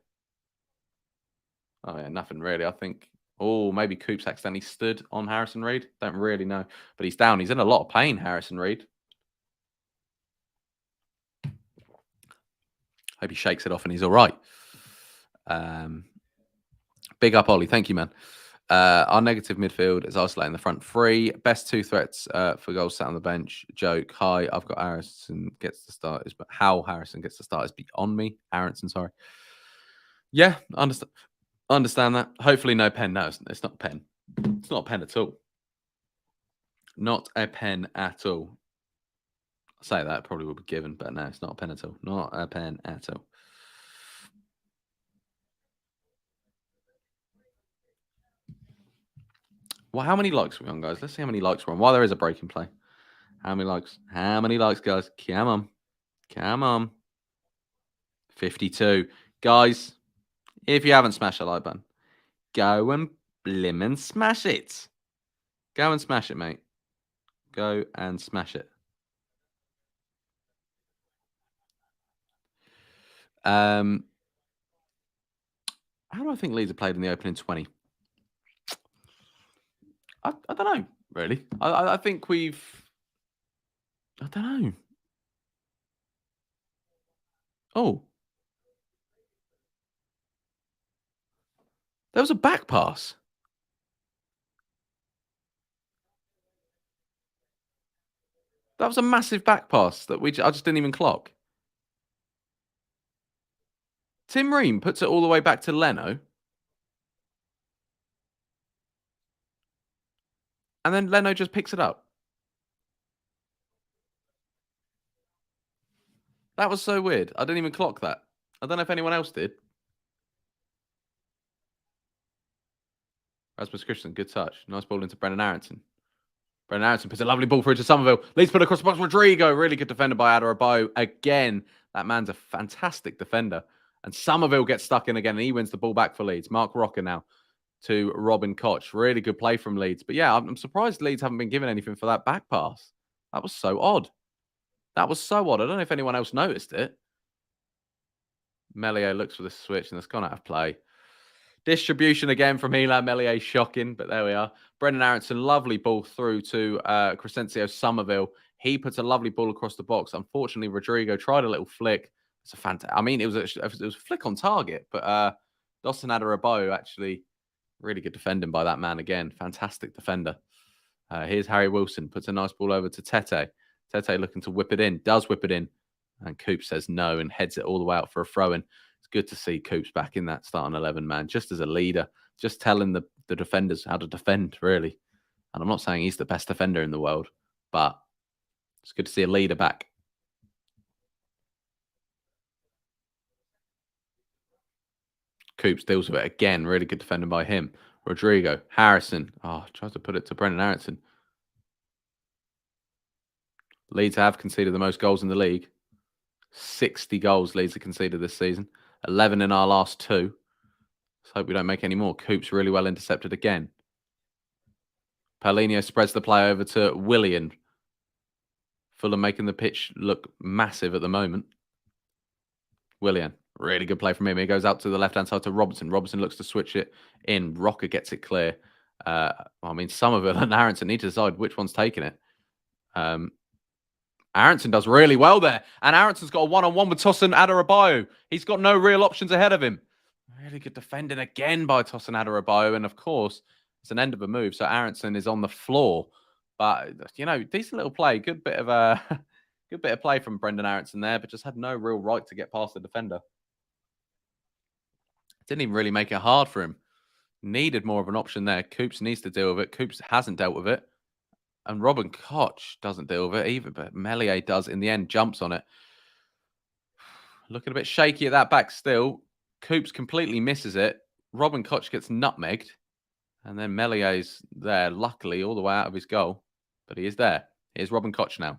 Oh yeah, nothing really. I think, maybe Coops accidentally stood on Harrison Reed. Don't really know. But he's down. He's in a lot of pain, Harrison Reed. Hope he shakes it off and he's all right. Big up, Ollie. Thank you, man. Our negative midfield is isolating the front three. Best two threats for goals sat on the bench. Joke. Hi, I've got Harrison gets the starters, but how Harrison gets the starters beyond me. Aronson, sorry. Yeah, understand that. Hopefully, no pen. No, it's not a pen. It's not a pen at all. Not a pen at all. I'll say that probably will be given, but no, it's not a pen at all. Not a pen at all. Well, how many likes are we on, guys? Let's see how many likes we're on. While there is a break in play. How many likes? How many likes, guys? Come on. Come on. 52. Guys, if you haven't smashed the like button, go and blimmin' smash it. Go and smash it, mate. Go and smash it. How do I think Leeds have played in the opening 20? I don't know, really. I think we've... I don't know. Oh. There was a back pass. That was a massive back pass that I just didn't even clock. Tim Ream puts it all the way back to Leno. And then Leno just picks it up. That was so weird. I didn't even clock that. I don't know if anyone else did. Rasmus Christensen, good touch. Nice ball into Brendan Aronson. Brendan Aronson puts a lovely ball through to Somerville. Leeds put across the box. Rodrigo, really good defender by Adarabioyo. Again, that man's a fantastic defender. And Somerville gets stuck in again, and he wins the ball back for Leeds. Mark Rocker now to Robin Koch. Really good play from Leeds. But yeah, I'm surprised Leeds haven't been given anything for that back pass. That was so odd. That was so odd. I don't know if anyone else noticed it. Melier looks for the switch, and it's gone out of play. Distribution again from Elan Melier, shocking, but there we are. Brendan Aronson, lovely ball through to Crescencio Somerville. He puts a lovely ball across the box. Unfortunately, Rodrigo tried a little flick. It's a fantastic. I mean, it was a flick on target, but Dawson Adarabioyo actually really good defending by that man again. Fantastic defender. Here's Harry Wilson, puts a nice ball over to Tete. Tete looking to whip it in, does whip it in, and Coop says no and heads it all the way out for a throw-in. It's good to see Coops back in that starting 11, man, just as a leader, just telling the defenders how to defend, really. And I'm not saying he's the best defender in the world, but it's good to see a leader back. Coops deals with it again. Really good defending by him. Rodrigo, Harrison. Oh, tries to put it to Brendan Aronson. Leeds have conceded the most goals in the league. 60 goals Leeds have conceded this season. 11 in our last two. Let's hope we don't make any more. Coops really well intercepted again. Paulinho spreads the play over to Willian. Fulham making the pitch look massive at the moment. Willian, really good play from him. He goes out to the left-hand side to Robertson. Robertson looks to switch it in. Rocker gets it clear. I mean, Somerville and Aronson need to decide which one's taking it. Aronson does really well there. And Aronson's got a one-on-one with Tosin Adarabioyo. He's got no real options ahead of him. Really good defending again by Tosin Adarabioyo. And of course, it's an end of a move. So Aronson is on the floor. But, you know, decent little play. Good bit of play from Brendan Aronson there, but just had no real right to get past the defender. Didn't even really make it hard for him. Needed more of an option there. Coops needs to deal with it. Coops hasn't dealt with it. And Robin Koch doesn't deal with it either, but Melier does in the end, jumps on it. Looking a bit shaky at that back still. Coops completely misses it. Robin Koch gets nutmegged. And then Melier's there, luckily, all the way out of his goal. But he is there. Here's Robin Koch now.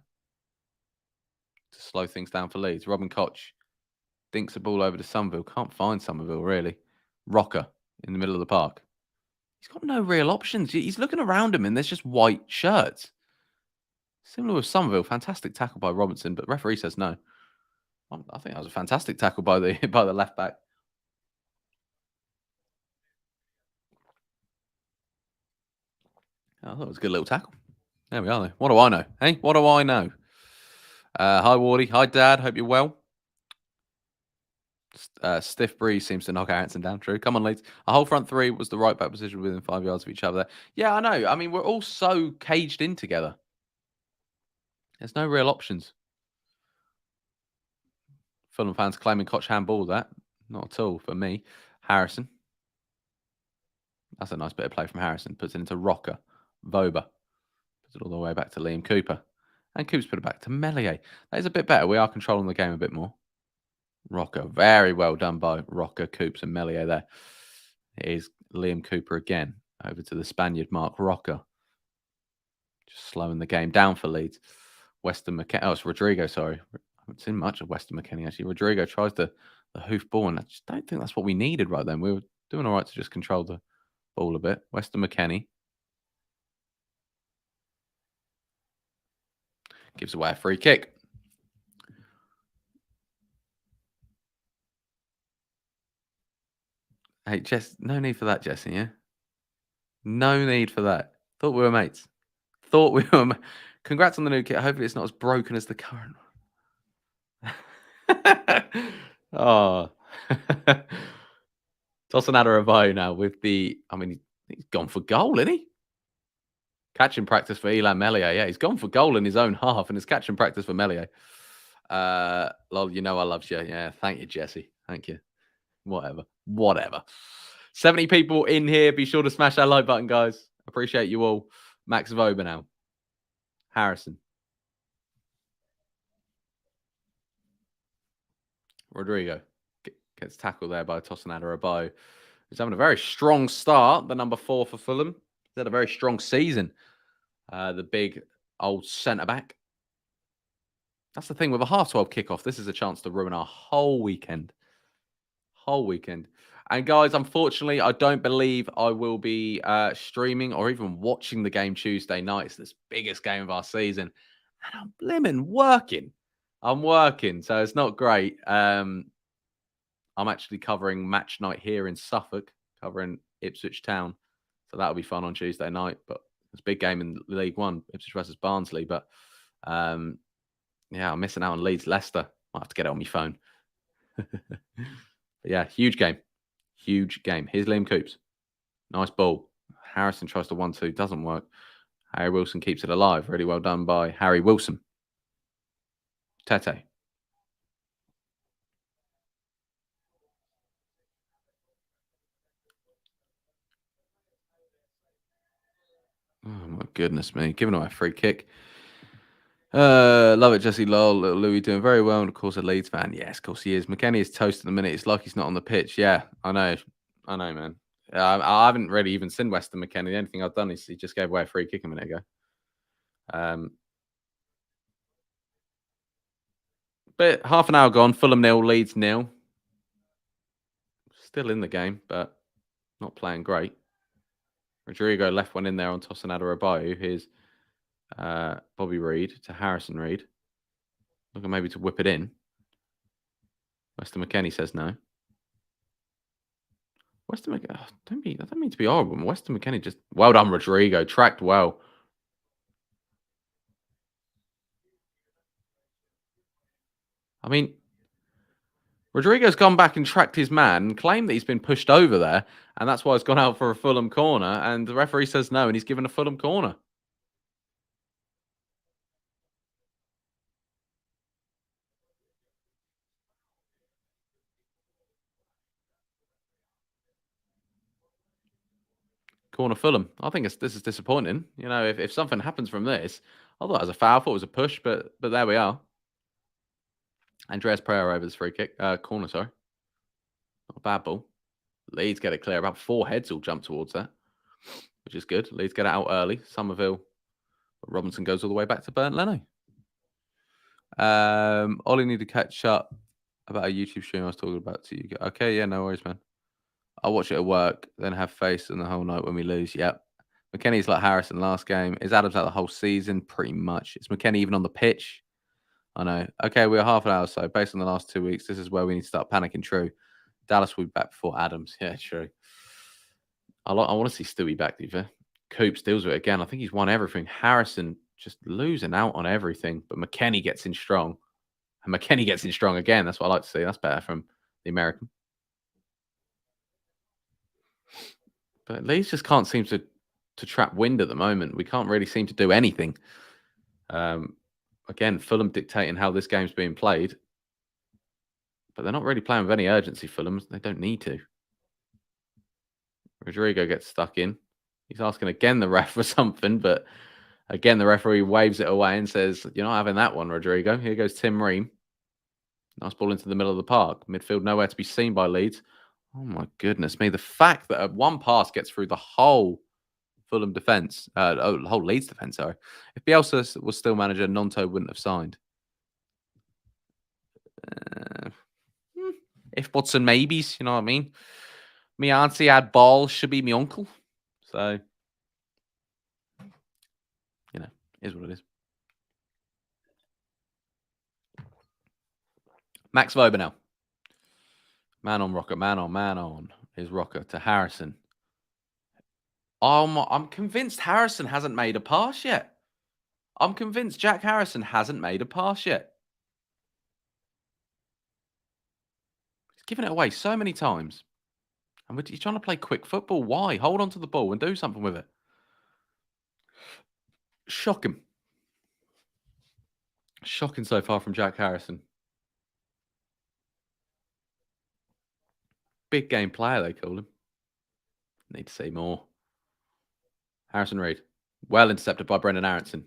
To slow things down for Leeds. Robin Koch dinks the ball over to Somerville. Can't find Somerville, really. Rocker in the middle of the park. He's got no real options. He's looking around him and there's just white shirts. Similar with Somerville. Fantastic tackle by Robertson, but referee says no. I think that was a fantastic tackle by the left back. I thought it was a good little tackle. There we are, though. What do I know? Hey, what do I know? Hi, Wardy. Hi, Dad. Hope you're well. Stiff breeze seems to knock Aronson down. True. Come on, Leeds. A whole front three was the right back position within 5 yards of each other. Yeah, I know. I mean, we're all so caged in together. There's no real options. Fulham fans claiming Koch handball that. Not at all for me. Harrison. That's a nice bit of play from Harrison. Puts it into Rocker. Voba. Puts it all the way back to Liam Cooper. And Cooper's put it back to Melier. That is a bit better. We are controlling the game a bit more. Rocker. Very well done by Rocker, Coops and Melier there. It is Liam Cooper again. Over to the Spaniard, Mark Rocker. Just slowing the game down for Leeds. Weston McKennie. Oh, it's Rodrigo, sorry. I haven't seen much of Weston McKennie, actually. Rodrigo tries the hoof ball, and I just don't think that's what we needed right then. We were doing all right to just control the ball a bit. Weston McKennie gives away a free kick. Hey, Jess, no need for that, Jesse, yeah? No need for that. Thought we were mates. Congrats on the new kit. Hopefully it's not as broken as the current one. Oh. Tossing out a revive now with the... I mean, he's gone for goal, isn't he? Catching practice for Elan Melier. Yeah, he's gone for goal in his own half and it's catching practice for Melier. Lol, you know I love you. Yeah, thank you, Jesse. Thank you. Whatever. 70 people in here. Be sure to smash that like button, guys. Appreciate you all. Max Voba now. Harrison. Rodrigo gets tackled there by Tosinada Rabo. He's having a very strong start. The number 4 for Fulham. He's had a very strong season. The big old centre-back. That's the thing with a half-12 kickoff. This is a chance to ruin our whole weekend. And guys, unfortunately, I don't believe I will be streaming or even watching the game Tuesday night. It's this biggest game of our season. And I'm blimmin' working. I'm working, so it's not great. I'm actually covering match night here in Suffolk, covering Ipswich Town. So that'll be fun on Tuesday night. But it's a big game in League One, Ipswich versus Barnsley. But yeah, I'm missing out on Leeds Leicester. I'll have to get it on my phone. But yeah, huge game. Huge game. Here's Liam Coops. Nice ball. Harrison tries to 1-2. Doesn't work. Harry Wilson keeps it alive. Really well done by Harry Wilson. Tete. Oh, my goodness me. Giving away a free kick. Love it, Jesse Lol. Little Louis doing very well. And of course, a Leeds fan. Yes, of course he is. McKennie is toast at the minute. It's like he's not on the pitch. Yeah, I know, man. I haven't really even seen Weston McKennie. The only thing I've done is he just gave away a free kick a minute ago. But half an hour gone. Fulham 0, Leeds 0. Still in the game, but not playing great. Rodrigo left one in there on Tosinada Abayu. Here's Bobby Reid to Harrison Reid. Looking maybe to whip it in. Weston McKennie says no. Weston McKennie, I don't mean to be horrible. Weston McKennie just... Well done, Rodrigo. Tracked well. I mean, Rodrigo's gone back and tracked his man and claimed that he's been pushed over there, and that's why he's gone out for a Fulham corner, and the referee says no, and he's given a Fulham corner. Corner Fulham. I think this is disappointing. You know, if something happens from this, I thought it was a foul, I thought it was a push, but there we are. Andreas Pereira over this free kick. Corner, sorry. Not a bad ball. Leeds get it clear. About 4 heads will jump towards that, which is good. Leeds get it out early. Somerville. But Robinson goes all the way back to Bernd Leno. Ollie need to catch up about a YouTube stream I was talking about to you. Okay, yeah, no worries, man. I'll watch it at work, then have faith in the whole night when we lose. Yep. McKennie's like Harrison last game. Is Adams out the whole season? Pretty much. Is McKennie even on the pitch? I know. Okay, we're half an hour so. Based on the last 2 weeks, this is where we need to start panicking. True. Dallas will be back before Adams. Yeah, true. I want to see Stewie back, to be fair. Coops deals with it again. I think he's won everything. Harrison just losing out on everything. But McKennie gets in strong. And McKennie gets in strong again. That's what I like to see. That's better from the American. But Leeds just can't seem to trap wind at the moment. We can't really seem to do anything. Again, Fulham dictating how this game's being played. But they're not really playing with any urgency, Fulham. They don't need to. Rodrigo gets stuck in. He's asking again the ref for something, but again, the referee waves it away and says, "You're not having that one, Rodrigo." Here goes Tim Ream. Nice ball into the middle of the park. Midfield nowhere to be seen by Leeds. Oh, my goodness me. The fact that one pass gets through the whole Fulham defence, the whole Leeds defence, sorry. If Bielsa was still manager, Nonto wouldn't have signed. If buts and maybes, you know what I mean? Me auntie had balls, should be me uncle. So, you know, is what it is. Max Wober now. Man on Rocker, man on is Rocker to Harrison. I'm convinced Harrison hasn't made a pass yet. I'm convinced Jack Harrison hasn't made a pass yet. He's given it away so many times. And he's trying to play quick football. Why? Hold on to the ball and do something with it. Shocking. Shocking so far from Jack Harrison. Big game player, they call him. Need to see more. Harrison Reed. Well intercepted by Brendan Aronson.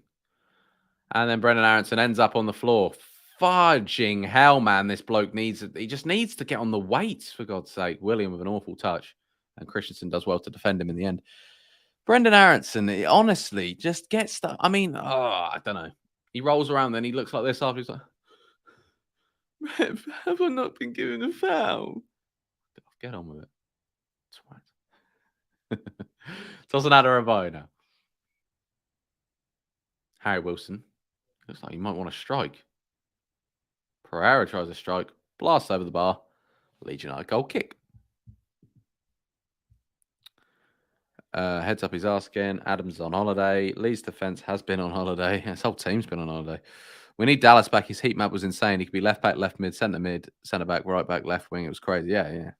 And then Brendan Aronson ends up on the floor. Fudging hell, man. This bloke he just needs to get on the weights, for God's sake. William with an awful touch. And Christensen does well to defend him in the end. Brendan Aronson, honestly, just gets stuck. I mean, I don't know. He rolls around, then he looks like this after he's like, have I not been given a foul? Get on with it. Twat. Doesn't matter about now. Harry Wilson. Looks like he might want to strike. Pereira tries a strike. Blast over the bar. Leeds United goal kick. Heads up his arse again. Adams is on holiday. Leeds defence has been on holiday. His whole team's been on holiday. We need Dallas back. His heat map was insane. He could be left back, left mid, centre back, right back, left wing. It was crazy. Yeah.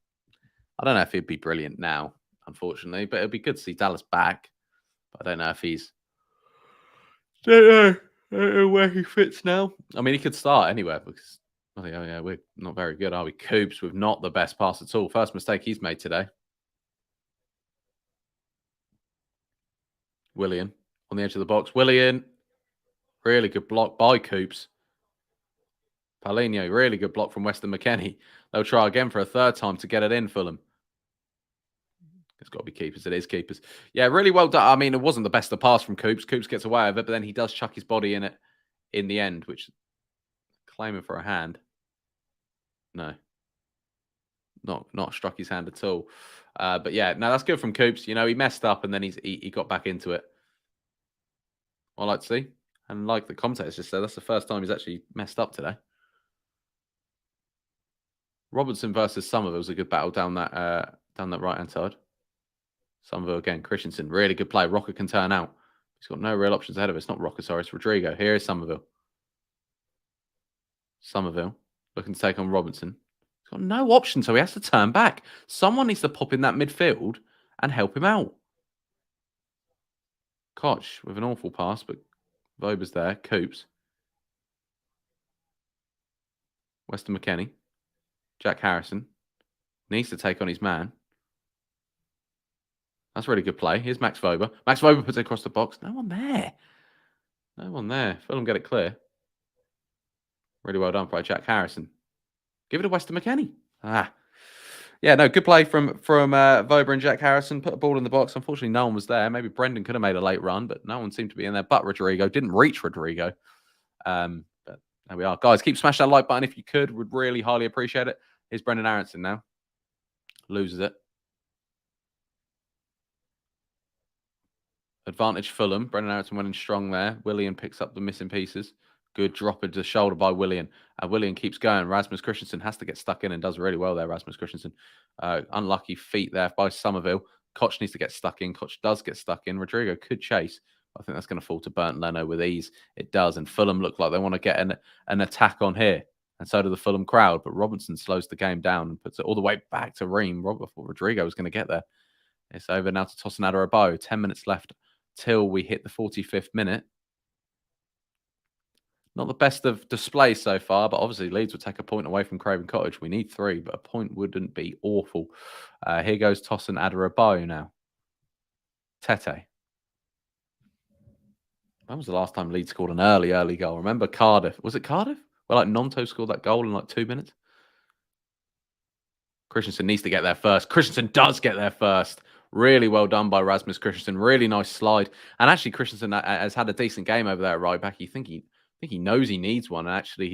I don't know if he'd be brilliant now, unfortunately, but it'd be good to see Dallas back. But I don't know if he's... I don't know where he fits now. I mean, he could start anywhere because, we're not very good, are we? Coops with not the best pass at all. First mistake he's made today. Willian on the edge of the box. Willian, really good block by Coops. Paulinho, really good block from Weston McKennie. They'll try again for a third time to get it in, Fulham. It's got to be keepers. It is keepers. Yeah, really well done. I mean, it wasn't the best of pass from Coops. Coops gets away with it, but then he does chuck his body in it in the end, which claiming for a hand. No. Not struck his hand at all. But yeah, no, that's good from Coops. You know, he messed up and then he got back into it. I like to see. And like the commentators just said, that's the first time he's actually messed up today. Robertson versus Somerville was a good battle down that right-hand side. Somerville again. Christensen, really good play. Rocker can turn out. He's got no real options ahead of us. It's not Rocker, sorry. It's Rodrigo. Here is Somerville. Somerville looking to take on Robertson. He's got no option, so he has to turn back. Someone needs to pop in that midfield and help him out. Koch with an awful pass, but Vober's there. Coops. Weston McKennie. Jack Harrison. Needs to take on his man. That's really good play. Here's Max Wober. Max Wober puts it across the box. No one there. No one there. Fulham get it clear. Really well done by Jack Harrison. Give it to Weston McKennie. Yeah, no, good play from Wober and Jack Harrison. Put a ball in the box. Unfortunately, no one was there. Maybe Brendan could have made a late run, but no one seemed to be in there. But Rodrigo didn't reach Rodrigo. But there we are. Guys, keep smashing that like button if you could. Would really highly appreciate it. Here's Brendan Aronson now. Loses it. Advantage Fulham. Brendan Aronson went in strong there. Willian picks up the missing pieces. Good drop into the shoulder by Willian. Willian keeps going. Rasmus Christensen has to get stuck in and does really well there, Rasmus Christensen. Unlucky feet there by Somerville. Koch needs to get stuck in. Koch does get stuck in. Rodrigo could chase. I think that's going to fall to Bernd Leno with ease. It does. And Fulham look like they want to get an attack on here. And so do the Fulham crowd. But Robinson slows the game down and puts it all the way back to Ream. Before Rodrigo was going to get there. It's over now to Tosin Adarabioyo. 10 minutes left till we hit the 45th minute. Not the best of display so far, but obviously Leeds would take a point away from Craven Cottage. We need 3, but a point wouldn't be awful. Here goes Tosin Adarabioyo now. Tete. When was the last time Leeds scored an early goal? Remember Cardiff? Was it Cardiff? Well, like Nonto scored that goal in like 2 minutes. Christensen needs to get there first. Christensen does get there first. Really well done by Rasmus Christensen. Really nice slide. And actually, Christensen has had a decent game over there at right back. You think he knows he needs one. And actually,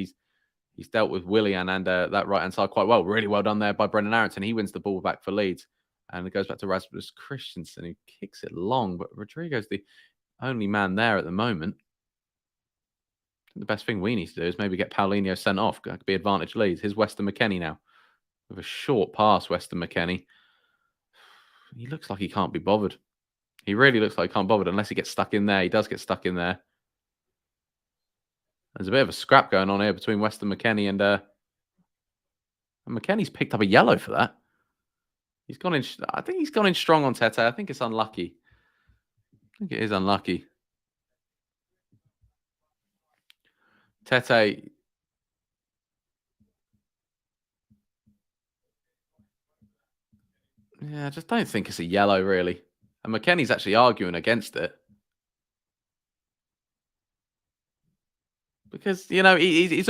he's dealt with Willian and that right-hand side quite well. Really well done there by Brendan Aronson. He wins the ball back for Leeds. And it goes back to Rasmus Christensen, who kicks it long. But Rodrigo's the only man there at the moment. The best thing we need to do is maybe get Paulinho sent off. That could be advantage Leeds. Here's Weston McKennie now. With a short pass, Weston McKennie. He looks like he can't be bothered. He really looks like he can't be bothered unless he gets stuck in there. He does get stuck in there. There's a bit of a scrap going on here between Weston McKennie and McKennie's picked up a yellow for that. He's gone in. I think he's gone in strong on Tete. I think it's unlucky. I think it is unlucky. Tete. Yeah, I just don't think it's a yellow, really. And McKennie's actually arguing against it. Because, he's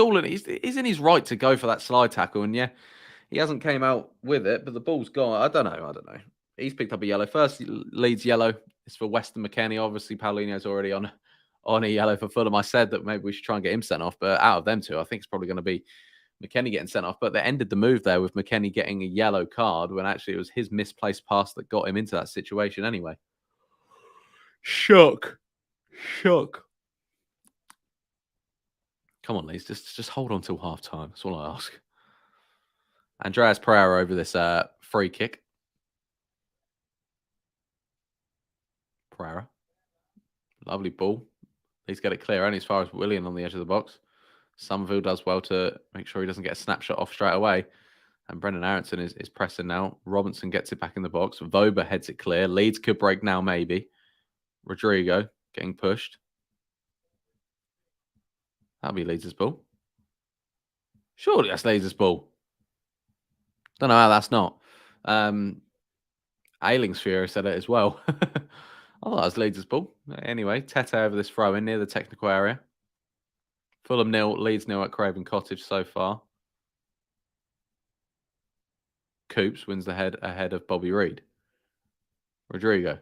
in his right to go for that slide tackle. And yeah, he hasn't came out with it, but the ball's gone. I don't know. He's picked up a yellow. First Leeds yellow. It's for Weston McKennie. Obviously, Paulinho's already on a yellow for Fulham. I said that maybe we should try and get him sent off. But out of them two, I think it's probably going to be McKennie getting sent off. But they ended the move there with McKennie getting a yellow card when actually it was his misplaced pass that got him into that situation anyway. Shook. Come on, Leeds. Just hold on till half time. That's all I ask. Andreas Pereira over this free kick. Pereira. Lovely ball. Please get it clear only as far as Willian on the edge of the box. Somerville does well to make sure he doesn't get a snapshot off straight away. And Brendan Aronson is pressing now. Robinson gets it back in the box. Voba heads it clear. Leeds could break now, maybe. Rodrigo getting pushed. That'll be Leeds' ball. Surely that's Leeds' ball. Don't know how that's not. Ailingsfjord said it as well. I thought that was Leeds' ball. Anyway, Tete over this throw in near the technical area. Fulham 0, Leeds 0 at Craven Cottage so far. Coops wins the head ahead of Bobby Reid. Rodrigo.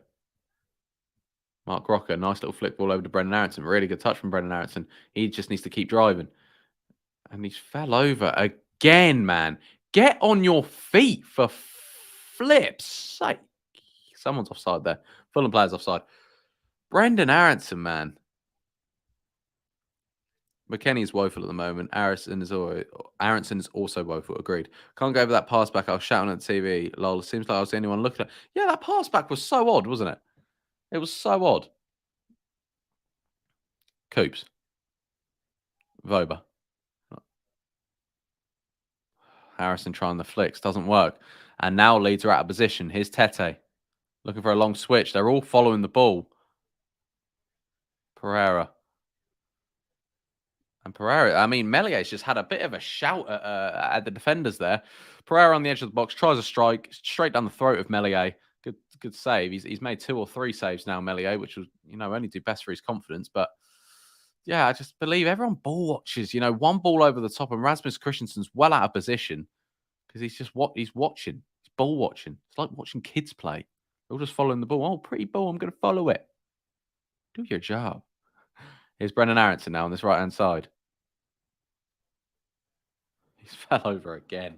Mark Rocker, nice little flick ball over to Brendan Aronson. Really good touch from Brendan Aronson. He just needs to keep driving. And he's fell over again, man. Get on your feet for flip's sake. Someone's offside there. Fulham players offside. Brendan Aronson, man. McKennie's woeful at the moment. Aronson is also woeful. Agreed. Can't go over that pass back. I was shouting at the TV. Lol. It seems like I was the only one looking at it. Yeah, that pass back was so odd, wasn't it? It was so odd. Coops. Voba. Harrison trying the flicks. Doesn't work. And now Leeds are out of position. Here's Tete. Looking for a long switch. They're all following the ball. Pereira. And Pereira, I mean, Mellier's just had a bit of a shout at the defenders there. Pereira on the edge of the box, tries a strike straight down the throat of Meslier. Good save. He's made 2 or 3 saves now, Meslier, which will, only do best for his confidence. But yeah, I just believe everyone ball watches. One ball over the top, and Rasmus Christensen's well out of position because he's watching. He's ball watching. It's like watching kids play. They're all just following the ball. Oh, pretty ball. I'm going to follow it. Do your job. Here's Brendan Aronson now on this right-hand side. He's fell over again.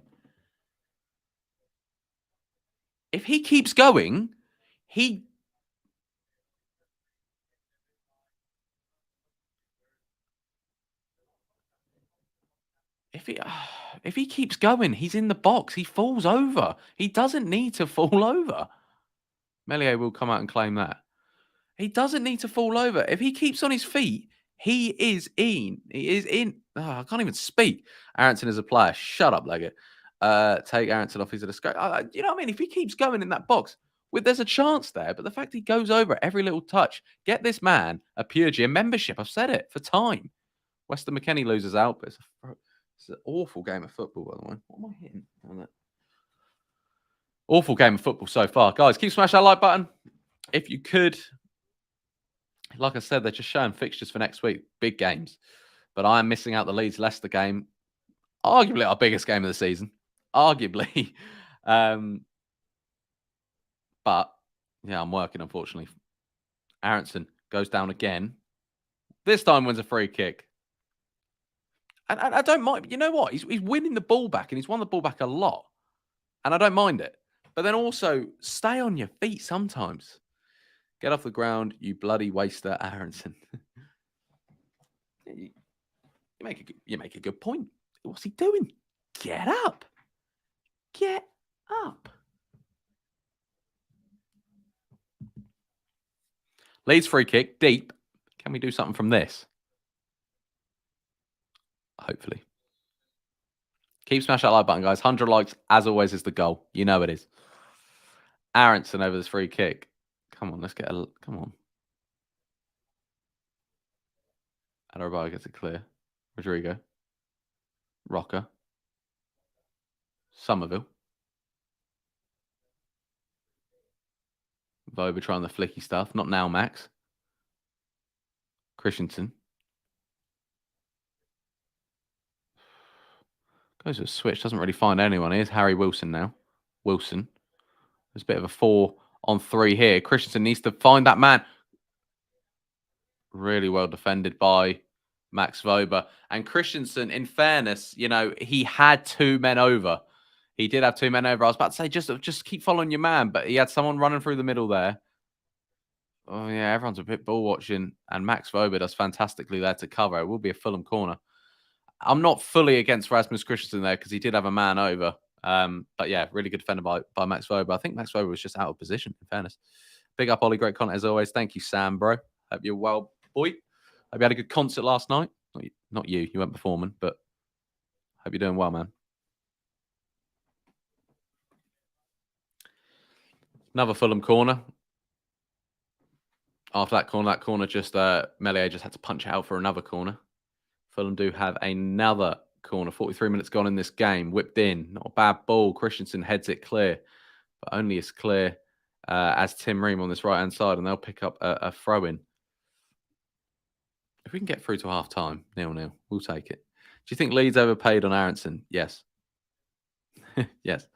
If he keeps going, if he keeps going, he's in the box. He falls over. He doesn't need to fall over. Meslier will come out and claim that. He doesn't need to fall over. If he keeps on his feet, He is in. He is in. Oh, I can't even speak. Aronson is a player. Shut up, Leggett. Take Aronson off. He's a disgrace. You know what I mean? If he keeps going in that box, there's a chance there. But the fact he goes over every little touch, get this man a Pure Gym membership. I've said it for time. Weston McKennie loses out. But it's an awful game of football, by the way. What am I hitting on that? Awful game of football so far. Guys, keep smashing that like button. If you could, like I said, they're just showing fixtures for next week. Big games. But I am missing out the Leeds-Leicester game. Arguably our biggest game of the season. Arguably. But, yeah, I'm working, unfortunately. Aronson goes down again. This time wins a free kick. And I don't mind. You know what? He's winning the ball back, and he's won the ball back a lot. And I don't mind it. But then also, stay on your feet sometimes. Get off the ground, you bloody waster, Aronson. you make a good point. What's he doing? Get up. Get up. Leeds free kick, deep. Can we do something from this? Hopefully. Keep smashing that like button, guys. 100 likes, as always, is the goal. You know it is. Aronson over this free kick. Come on, let's get a... Come on. Adebayo gets it clear. Rodrigo. Rocker. Somerville. Voba trying the flicky stuff. Not now, Max. Christensen. Goes to a switch. Doesn't really find anyone. Here's Harry Wilson now. Wilson. There's a bit of a 4-on-3 here. Christensen needs to find that man. Really well defended by Max Voba. And Christensen, in fairness, you know, he had 2 men over. He did have 2 men over. I was about to say, just keep following your man. But he had someone running through the middle there. Oh, yeah, everyone's a bit ball watching. And Max Voba does fantastically there to cover. It will be a Fulham corner. I'm not fully against Rasmus Christensen there because he did have a man over. But yeah, really good defender by Max Voba. I think Max Voba was just out of position, in fairness. Big up, Ollie. Great content as always. Thank you, Sam, bro. Hope you're well, boy. Hope you had a good concert last night. Not you. You weren't performing, but hope you're doing well, man. Another Fulham corner. After that corner just Melier just had to punch it out for another corner. Fulham do have another corner. 43 minutes gone in this game. Whipped in. Not a bad ball. Christensen heads it clear. But only as clear as Tim Ream on this right-hand side. And they'll pick up a throw-in. If we can get through to half-time, 0-0, we'll take it. Do you think Leeds overpaid on Aronson? Yes. Yes.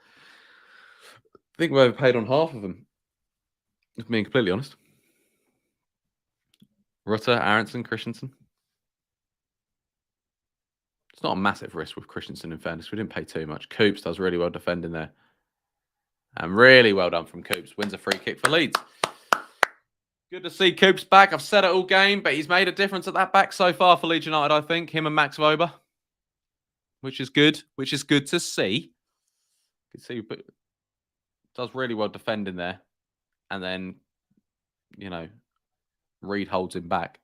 I think we overpaid on half of them. If I'm being completely honest. Rutter, Aronson, Christensen. It's not a massive risk with Christensen, in fairness. We didn't pay too much. Coops does really well defending there. And really well done from Coops. Wins a free kick for Leeds. Good to see Coops back. I've said it all game, but he's made a difference at that back so far for Leeds United, I think. Him and Max Voba. Which is good. Which is good to see. You can see, but does really well defending there. And then, you know, Reed holds him back.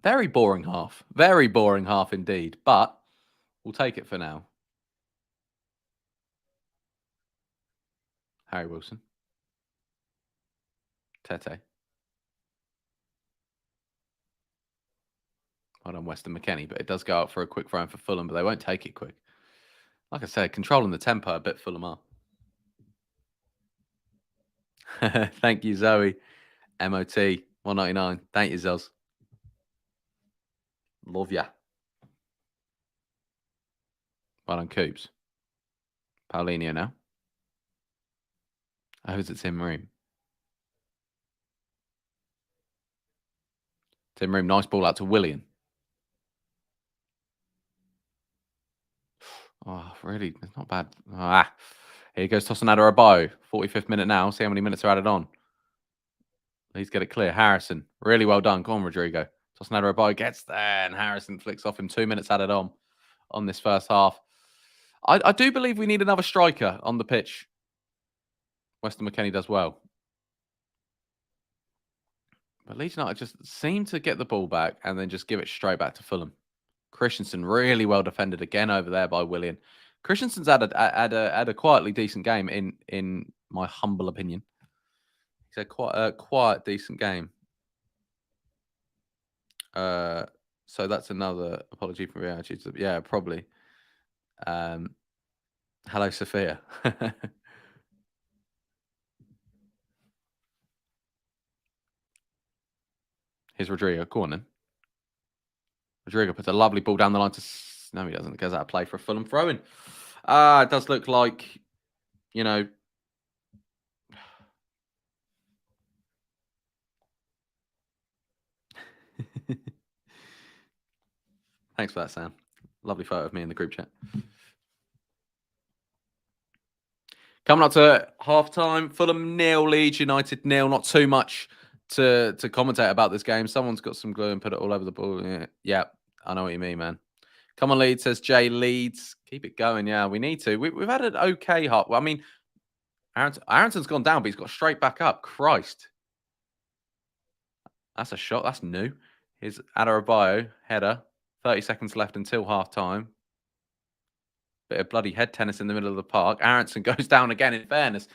Very boring half. Very boring half indeed. But we'll take it for now. Harry Wilson. Tete. Well done, Weston McKennie. But it does go up for a quick throw for Fulham, but they won't take it quick. Like I said, controlling the tempo a bit, Fulham are. Thank you, Zoe. MOT 199. Thank you, Zoz. Love ya. Well done, Coops. Paulinho now. Oh, who's it? Tim Ream. Tim Ream, nice ball out to Willian. Oh, really? It's not bad. Here goes Tosin Adebayo. 45th minute now. See how many minutes are added on. Please get it clear. Harrison. Really well done. Go on, Rodrigo. Tosin Adebayo gets there, and Harrison flicks off him. 2 minutes added on this first half. I do believe we need another striker on the pitch. Weston McKennie does well. But Leeds United just seem to get the ball back and then just give it straight back to Fulham. Christensen really well defended again over there by Willian. Christensen's had a quietly decent game in my humble opinion. He's had quite a quiet decent game. So that's another apology from reality. Yeah, probably. Hello, Sophia. Here's Rodrigo. Go on then. Rodrigo puts a lovely ball down the line to. No, he doesn't. It goes out of play for a Fulham throw-in. It does look like, you know. Thanks for that, Sam. Lovely photo of me in the group chat. Coming up to half-time, Fulham 0, Leeds United 0. Not too much to commentate about this game. Someone's got some glue and put it all over the ball. Yeah, I know what you mean, man. Come on, Leeds, says Jay. Leeds. Keep it going. Yeah, we need to. We've had an okay half. Well, I mean, Aaronson's gone down, but he's got straight back up. Christ. That's a shot. That's new. Here's Adarabioyo, header. 30 seconds left until half-time. Bit of bloody head tennis in the middle of the park. Aronson goes down again, in fairness.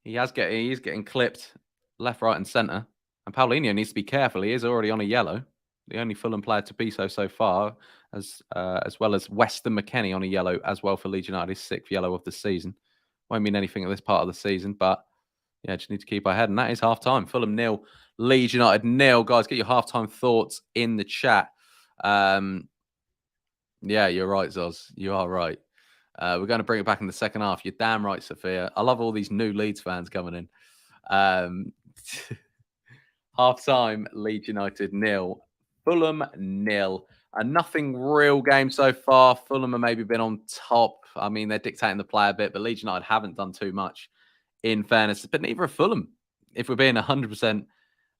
He's getting clipped left, right, and centre. And Paulinho needs to be careful. He is already on a yellow. The only Fulham player to be so far, as well as Weston McKennie on a yellow as well for Leeds United, his 6th yellow of the season. Won't mean anything at this part of the season, but yeah, just need to keep our head. And that is half-time. Fulham 0, Leeds United 0. Guys, get your half-time thoughts in the chat. Yeah, you're right, Zoz. You are right. We're going to bring it back in the second half. You're damn right, Sophia. I love all these new Leeds fans coming in. Half-time, Leeds United 0, Fulham 0. Nothing real game so far. Fulham have maybe been on top. I mean, they're dictating the play a bit, but Leeds United haven't done too much, in fairness. But neither have Fulham, if we're being 100%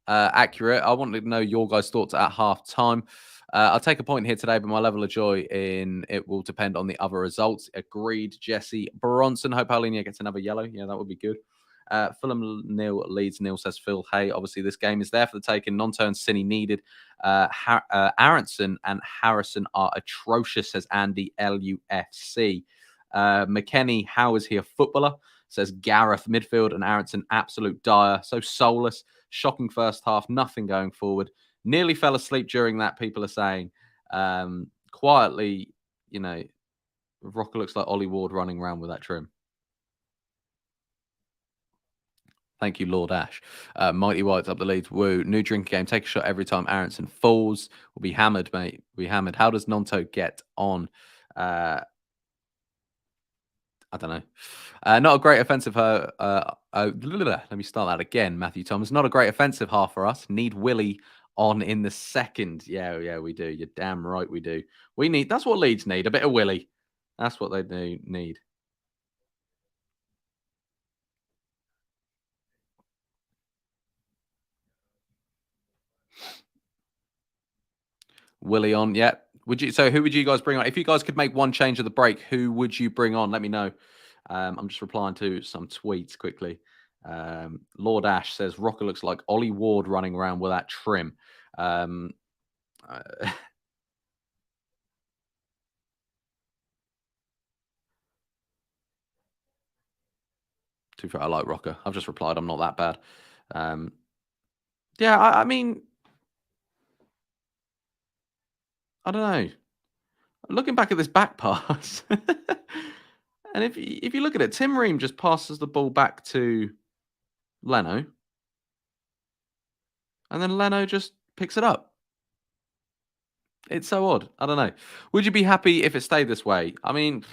accurate. I wanted to know your guys' thoughts at half-time. I'll take a point here today, but my level of joy in it will depend on the other results. Agreed, Jesse Bronson. Hope Paulinho gets another yellow. Yeah, that would be good. Fulham 0, Leeds 0, says Phil. Hey, obviously this game is there for the taking. Non-turn Cine needed. Aronson and Harrison are atrocious, says Andy LUFC. McKennie, how is he a footballer? Says Gareth. Midfield and Aronson, absolute dire. So soulless. Shocking first half. Nothing going forward. Nearly fell asleep during that, people are saying. Quietly, Rocker looks like Ollie Ward running around with that trim. Thank you, Lord Ash. Mighty White's up the lead. Woo. New drinking game. Take a shot every time Aronson falls. We'll be hammered, mate. We'll be hammered. How does Nonto get on? I don't know. Not a great offensive. Let me start that again, Matthew Thomas. Not a great offensive half for us. Need Willie on in the second. Yeah, we do. You're damn right we do. That's what Leeds need. A bit of Willie. That's what they do need. Willie on, yeah. Who would you guys bring on? If you guys could make one change of the break, who would you bring on? Let me know. I'm just replying to some tweets quickly. Lord Ash says Rocker looks like Ollie Ward running around with that trim. To be fair, I like Rocker. I've just replied. I'm not that bad. Yeah, I mean, I don't know. Looking back at this back pass, and if you look at it, Tim Ream just passes the ball back to Leno, and then Leno just picks it up. It's so odd. I don't know. Would you be happy if it stayed this way? I mean,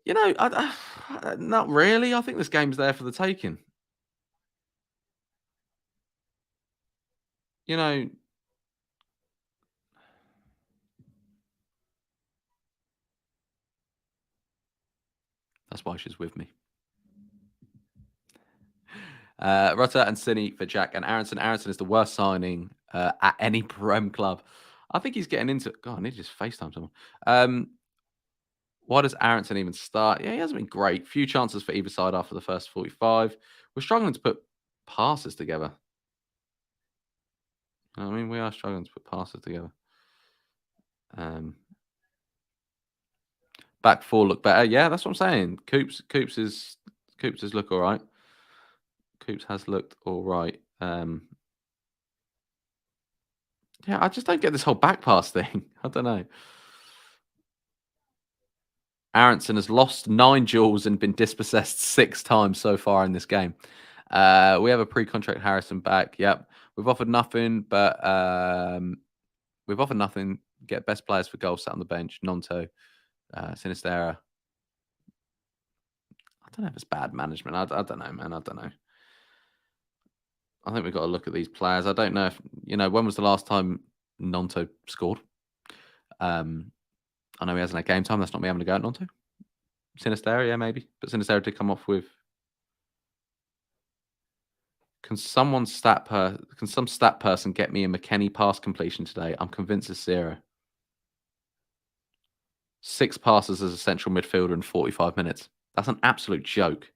not really. I think this game's there for the taking. That's why she's with me. Rutter and Cine for Jack and Aronson. Aronson is the worst signing at any Prem club. I think he's getting into. God, I need to just FaceTime someone. Why does Aronson even start? Yeah, he hasn't been great. Few chances for either side after the first 45. We're struggling to put passes together. I mean, we are struggling to put passes together. Back four look better. Yeah, that's what I'm saying. Coops has look all right. Coops has looked all right. Yeah, I just don't get this whole back pass thing. I don't know. Aronson has lost 9 duels and been dispossessed 6 times so far in this game. We have a pre-contract Harrison back. Yep. We've offered nothing, but Get best players for goals sat on the bench. Nonto, Sinistera. I don't know if it's bad management. I don't know, man. I don't know. I think we've got to look at these players. I don't know if, when was the last time Nonto scored? I know he hasn't had game time. That's not me having to go at Nonto. Sinistera, yeah, maybe. But Sinistera did come off with. Can some stat person get me a McKennie pass completion today? I'm convinced it's 0. 6 passes as a central midfielder in 45 minutes. That's an absolute joke.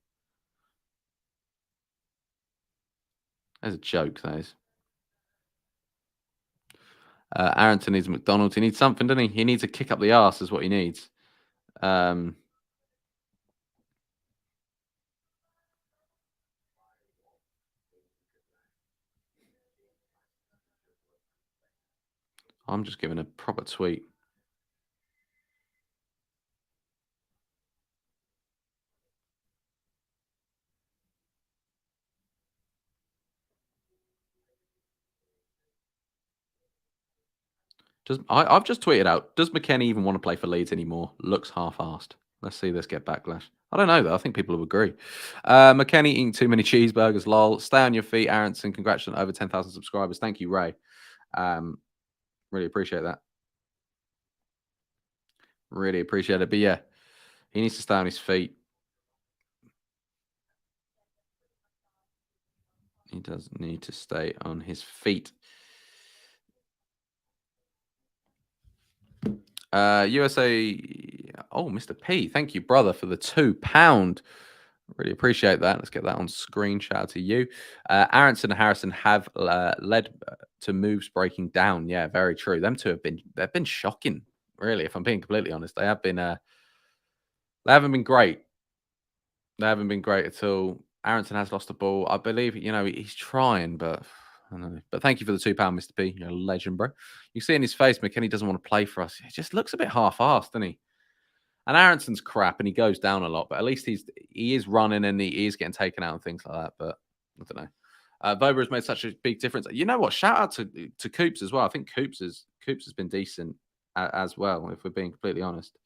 That's a joke, that is. Aronson needs McDonald's. He needs something, doesn't he? He needs a kick up the arse is what he needs. I'm just giving a proper tweet. I've just tweeted out, does McKennie even want to play for Leeds anymore? Looks half-assed. Let's see this get backlash. I don't know, though. I think people will agree. McKennie eating too many cheeseburgers, lol. Stay on your feet, Aronson. Congratulations on over 10,000 subscribers. Thank you, Ray. Really appreciate that. Really appreciate it. But yeah, he needs to stay on his feet. He does need to stay on his feet. USA. Oh, Mr. P. Thank you, brother, for the £2. Really appreciate that. Let's get that on screen. Shout out to you. Aronson and Harrison have led to moves breaking down. Yeah, very true. Them two they've been shocking, really, if I'm being completely honest. They haven't been great. They haven't been great at all. Aronson has lost the ball. I believe, he's trying, but I don't know. But thank you for the £2, Mr. P. You're a legend, bro. You see in his face, McKennie doesn't want to play for us. He just looks a bit half-assed, doesn't he? And Aronson's crap, and he goes down a lot. But at least he is running, and he is getting taken out and things like that. But I don't know. Vober has made such a big difference. You know what? Shout out to Coops as well. I think Coops has been decent as well, if we're being completely honest.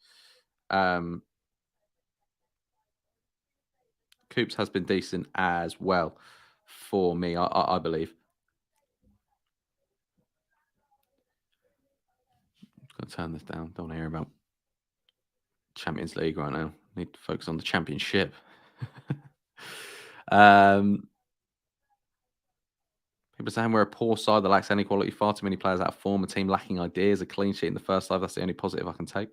Coops has been decent as well for me, I believe. I'm going to turn this down. Don't want to hear about Champions League right now. Need to focus on the championship. People saying we're a poor side that lacks any quality. Far too many players out of form. A team lacking ideas. A clean sheet in the first half. That's the only positive I can take.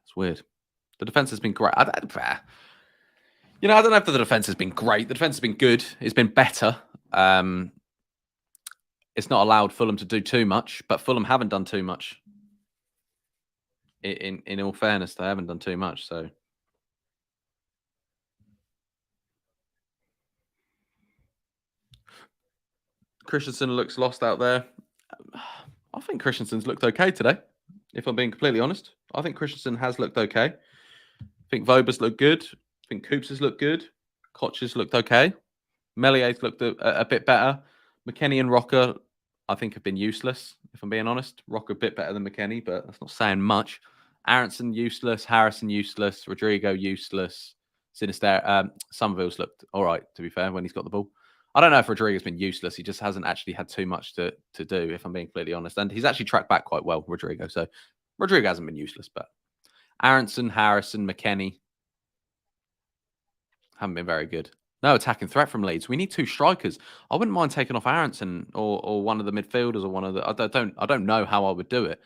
It's weird. The defense has been great. I don't know if the defense has been great. The defense has been good. It's been better. It's not allowed Fulham to do too much, but Fulham haven't done too much. In all fairness, they haven't done too much. So Christensen looks lost out there. I think Christensen's looked okay today, if I'm being completely honest. I think Christensen has looked okay. I think Vober's looked good. I think Coops has looked good. Koch has looked okay. Mellier's looked a bit better. McKennie and Rocker, I think, have been useless, if I'm being honest. Rocker a bit better than McKennie, but that's not saying much. Aronson useless. Harrison useless. Rodrigo useless. Sinister. Somerville's looked all right, to be fair, when he's got the ball. I don't know if Rodrigo's been useless. He just hasn't actually had too much to do, if I'm being completely honest. And he's actually tracked back quite well, Rodrigo. So Rodrigo hasn't been useless, but Aronson, Harrison, McKennie haven't been very good. No attacking threat from Leeds. We need 2 strikers. I wouldn't mind taking off Aronson or one of the midfielders or one of the. I don't know how I would do it,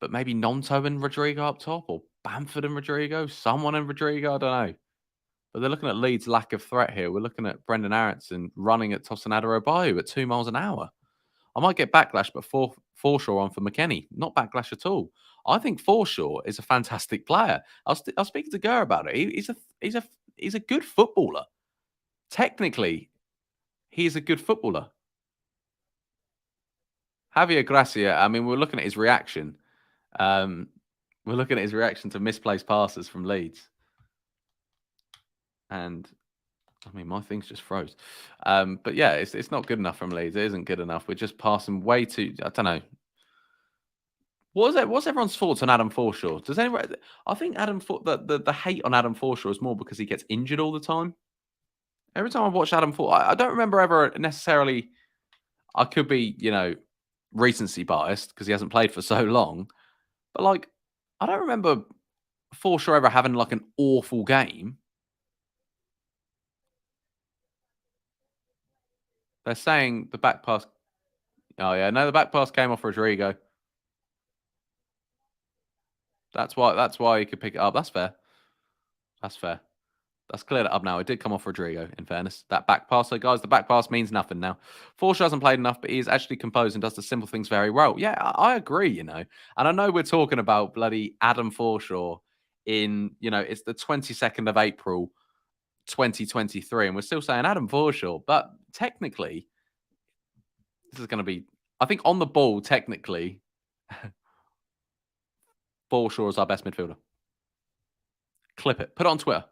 but maybe Nonto and Rodrigo up top, or Bamford and Rodrigo, someone and Rodrigo. I don't know. But they're looking at Leeds' lack of threat here. We're looking at Brendan Aronson running at Tosin Adarabioyo at 2 miles an hour. I might get backlash, but Forshaw on for McKennie. Not backlash at all. I think Forshaw is a fantastic player. I was speaking to Gurr about it. He's a good footballer. Technically, he's a good footballer. Javier Gracia, I mean, we're looking at his reaction. We're looking at his reaction to misplaced passes from Leeds. And I mean, my thing's just froze. But yeah, it's not good enough from Leeds. It isn't good enough. We're just passing way too. I don't know. What's everyone's thoughts on Adam Forshaw? Does anyone? I think the hate on Adam Forshaw is more because he gets injured all the time. Every time I watch Adam Forshaw, I don't remember ever necessarily. I could be, recency biased because he hasn't played for so long. But like, I don't remember Forshaw ever having like an awful game. They're saying the back pass. Oh yeah, no, the back pass came off Rodrigo. That's why he could pick it up. That's fair. That's fair. That's cleared it up now. It did come off Rodrigo, in fairness. That back pass. So, guys, the back pass means nothing now. Forshaw hasn't played enough, but he is actually composed and does the simple things very well. Yeah, I agree, And I know we're talking about bloody Adam Forshaw in, it's the 22nd of April, 2023, and we're still saying Adam Forshaw. But technically, this is going to be, I think on the ball, technically, Forshaw is our best midfielder. Clip it. Put it on Twitter.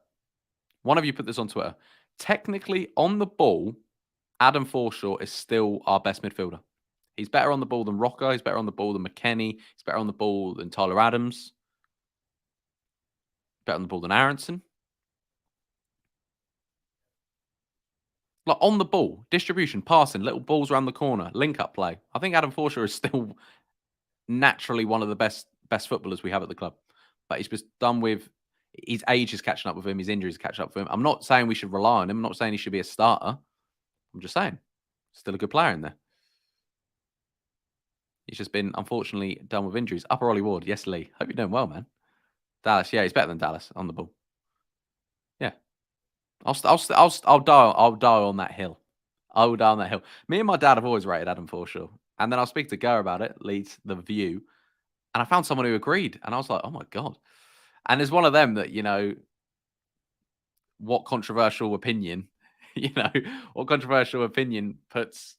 One of you put this on Twitter. Technically, on the ball, Adam Forshaw is still our best midfielder. He's better on the ball than Rocker. He's better on the ball than McKennie. He's better on the ball than Tyler Adams. Better on the ball than Aronson. Like on the ball, distribution, passing, little balls around the corner, link-up play. I think Adam Forshaw is still naturally one of the best footballers we have at the club. But he's just done with his age is catching up with him. His injuries catch up with him. I'm not saying we should rely on him. I'm not saying he should be a starter. I'm just saying, still a good player in there. He's just been, unfortunately, done with injuries. Upper Ollie Ward. Yes, Lee. Hope you're doing well, man. Dallas. Yeah, he's better than Dallas on the ball. Yeah. I'll die on that hill. I will die on that hill. Me and my dad have always rated Adam Forshaw. And then I'll speak to Gurr about it, Leeds, The View. And I found someone who agreed. And I was like, oh my God. And there's one of them that, what controversial opinion, what controversial opinion puts,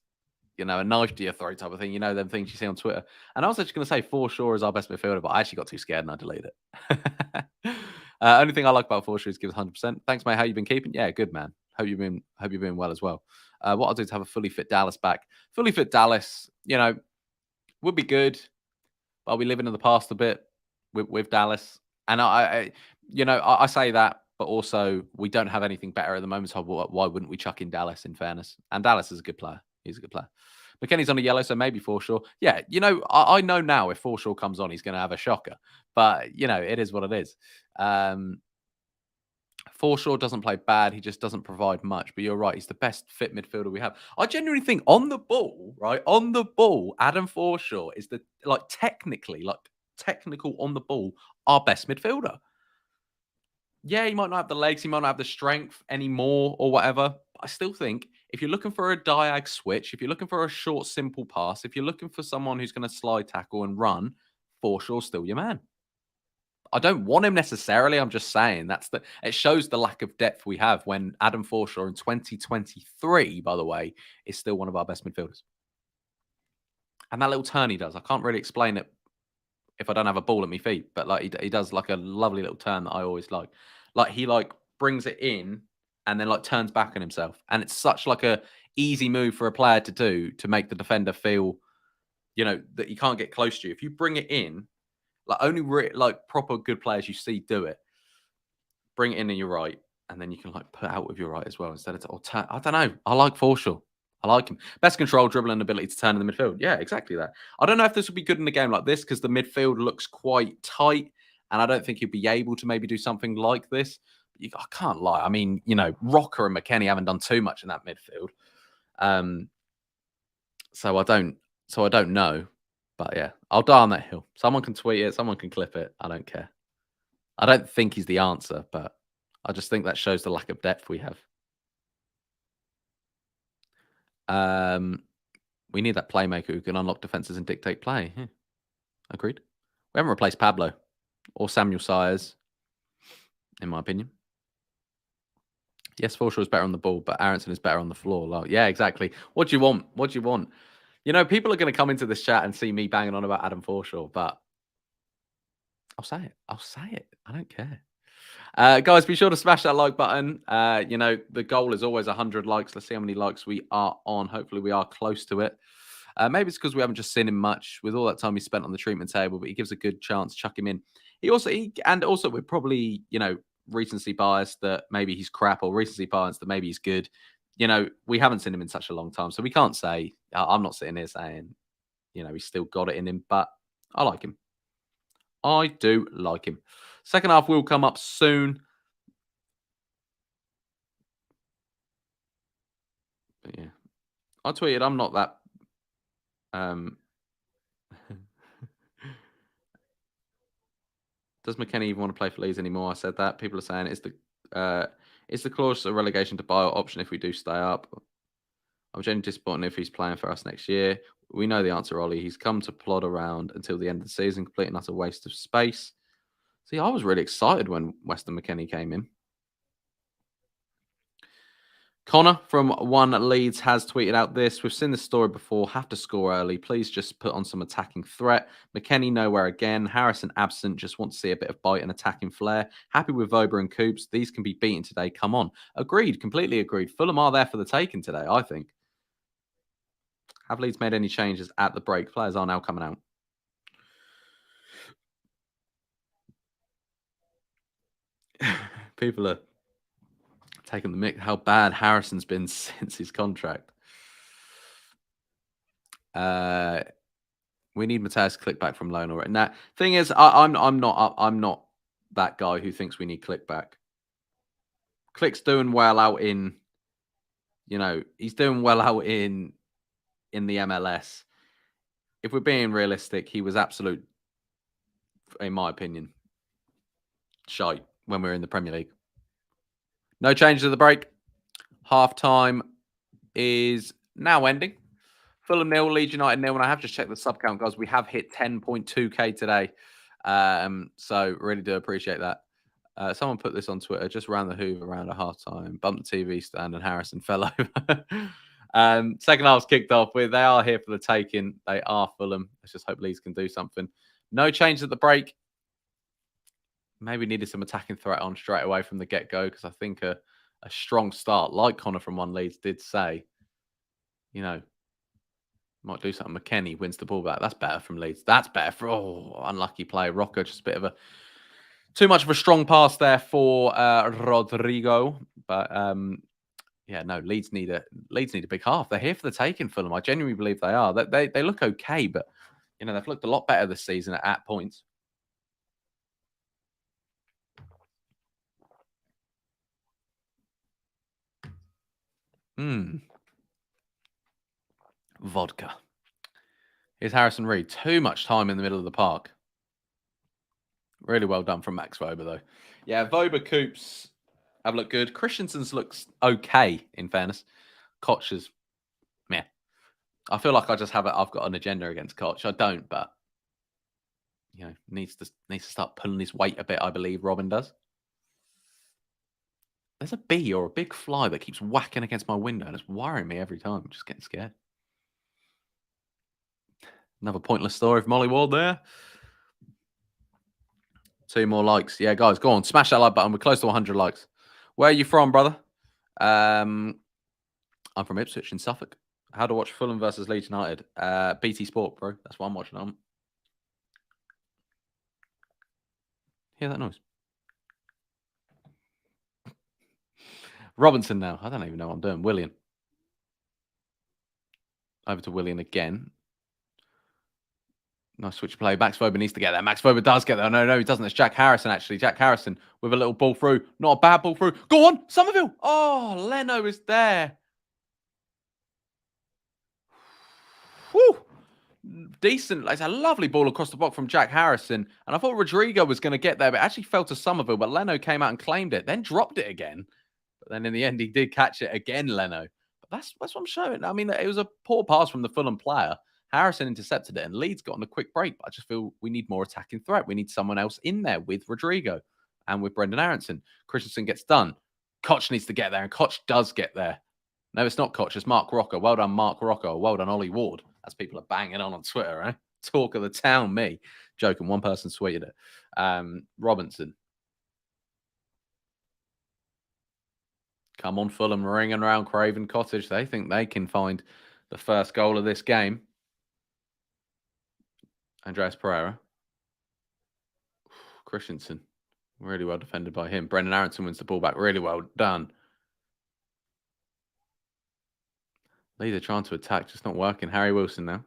a knife to your throat type of thing, them things you see on Twitter. And I was actually going to say Forshaw is our best midfielder, but I actually got too scared and I deleted it. Only thing I like about Forshaw is gives 100%. Thanks, mate. How you been keeping? Yeah, good, man. Hope you've been well as well. What I'll do is have a fully fit Dallas back. Fully fit Dallas, would be good, but I'll be living in the past a bit with Dallas. And I say that, but also we don't have anything better at the moment. So why wouldn't we chuck in Dallas? In fairness, and Dallas is a good player. He's a good player. McKennie's on a yellow, so maybe Forshaw. Yeah, I know now if Forshaw comes on, he's going to have a shocker. But it is what it is. Forshaw doesn't play bad. He just doesn't provide much. But you're right. He's the best fit midfielder we have. I genuinely think on the ball, right? On the ball, Adam Forshaw is technical on the ball, our best midfielder. Yeah, he might not have the legs. He might not have the strength anymore or whatever. But I still think if you're looking for a diag switch, if you're looking for a short, simple pass, if you're looking for someone who's going to slide tackle and run, Forshaw's still your man. I don't want him necessarily. I'm just saying it shows the lack of depth we have when Adam Forshaw in 2023, by the way, is still one of our best midfielders. And that little turn he does, I can't really explain it if I don't have a ball at my feet, but like he does like a lovely little turn that I always like. Like he brings it in and then turns back on himself. And it's such like a easy move for a player to do to make the defender feel, that he can't get close to you. If you bring it in, only proper good players you see do it. Bring it in your right, and then you can put out with your right as well instead of turn. I don't know. I like Forshaw. I like him. Best control, dribbling ability to turn in the midfield. Yeah, exactly that. I don't know if this will be good in a game like this because the midfield looks quite tight, and I don't think he'll be able to maybe do something like this. I can't lie. I mean, Rocker and McKennie haven't done too much in that midfield. So I don't know. But yeah, I'll die on that hill. Someone can tweet it. Someone can clip it. I don't care. I don't think he's the answer, but I just think that shows the lack of depth we have. We need that playmaker who can unlock defenses and dictate play. Yeah. Agreed. We haven't replaced Pablo or Samuel Sayers, in my opinion. Yes, Forshaw is better on the ball, but Aronson is better on the floor. Like, yeah, exactly. What do you want? What do you want? You know, people are going to come into this chat and see me banging on about Adam Forshaw, but I'll say it. I'll say it. I don't care. Guys, be sure to smash that like button. You know, the goal is always 100 likes. Let's see how many likes we are on. Hopefully, we are close to it. Maybe it's because we haven't just seen him much with all that time he spent on the treatment table, but he gives a good chance. Chuck him in. And also we're probably, you know, recency biased that maybe he's crap, or recency biased that maybe he's good. You know, we haven't seen him in such a long time, so we can't say. I'm not sitting here saying, you know, he's still got it in him, but I like him. I do like him. Second half will come up soon. But yeah, I tweeted I'm not that. Does McKennie even want to play for Leeds anymore? I said that. People are saying it's the clause of relegation to buyout option if we do stay up. I'm genuinely disappointed if he's playing for us next year. We know the answer, Ollie. He's come to plod around until the end of the season, complete and utter waste of space. See, I was really excited when Weston McKennie came in. Connor from One Leeds has tweeted out this. We've seen this story before. Have to score early. Please just put on some attacking threat. McKennie nowhere again. Harrison absent. Just want to see a bit of bite and attacking flair. Happy with Vober and Coops. These can be beaten today. Come on. Agreed. Completely agreed. Fulham are there for the taking today, I think. Have Leeds made any changes at the break? Players are now coming out. People are taking the mick how bad Harrison's been since his contract. We need Mateus click back from loan already. Now, thing is, I'm not that guy who thinks we need click back. Click's doing well out in, you know, he's doing well out in the MLS. If we're being realistic, he was absolute, in my opinion, shite when we were in the Premier League. No changes at the break. Half time is now ending. Fulham 0, Leeds United 0. And I have just checked the sub count, guys. We have hit 10.2k today. So really do appreciate that. Someone put this on Twitter. Just ran the Hoover around at half time, bumped the TV stand, and Harrison fell over. Second half's kicked off with. They are here for the taking. They are Fulham. Let's just hope Leeds can do something. No change at the break. Maybe needed some attacking threat on straight away from the get-go, because I think a strong start, like Connor from One Leeds did say, you know, might do something. McKennie wins the ball back. That's better from Leeds. That's better for unlucky play. Rocco, just a bit of too much of a strong pass there for Rodrigo. But yeah, no, Leeds need a big half. They're here for the taking, Fulham. I genuinely believe they are. They look okay, but you know, they've looked a lot better this season at points. Vodka. Here's Harrison Reed. Too much time in the middle of the park. Really well done from Max Vober, though. Yeah, Vober, Coops have looked good. Christensen's looks okay, in fairness. Koch is, meh. I feel like I've got an agenda against Koch. I don't, but you know, needs to start pulling his weight a bit. I believe Robin does. There's a bee or a big fly that keeps whacking against my window, and it's worrying me every time. I'm just getting scared. Another pointless story of Molly Ward there. 2 more likes. Yeah, guys, go on. Smash that like button. We're close to 100 likes. Where are you from, brother? I'm from Ipswich in Suffolk. How to watch Fulham versus Leeds United? BT Sport, bro. That's what I'm watching on. Hear that noise? Robinson now. I don't even know what I'm doing. Willian. Over to Willian again. Nice switch play. Max Vober needs to get there. Max Vober does get there. No, he doesn't. It's Jack Harrison, actually. Jack Harrison with a little ball through. Not a bad ball through. Go on, Somerville. Oh, Leno is there. Whew. decent. It's a lovely ball across the box from Jack Harrison. And I thought Rodrigo was going to get there, but actually fell to Somerville. But Leno came out and claimed it, then dropped it again. But then in the end, he did catch it again, Leno. But that's what I'm showing. I mean, it was a poor pass from the Fulham player. Harrison intercepted it, and Leeds got on a quick break. But I just feel we need more attacking threat. We need someone else in there with Rodrigo and with Brendan Aronson. Christensen gets done. Koch needs to get there, and Koch does get there. No, it's not Koch. It's Mark Rocco. Well done, Mark Rocco. Well done, Ollie Ward. As people are banging on Twitter, right? Talk of the town, me. Joking. One person tweeted it. Robinson. Come on, Fulham, ringing around Craven Cottage. They think they can find the first goal of this game. Andreas Pereira. Christensen. Really well defended by him. Brendan Aronson wins the ball back. Really well done. Leeds are trying to attack, just not working. Harry Wilson now.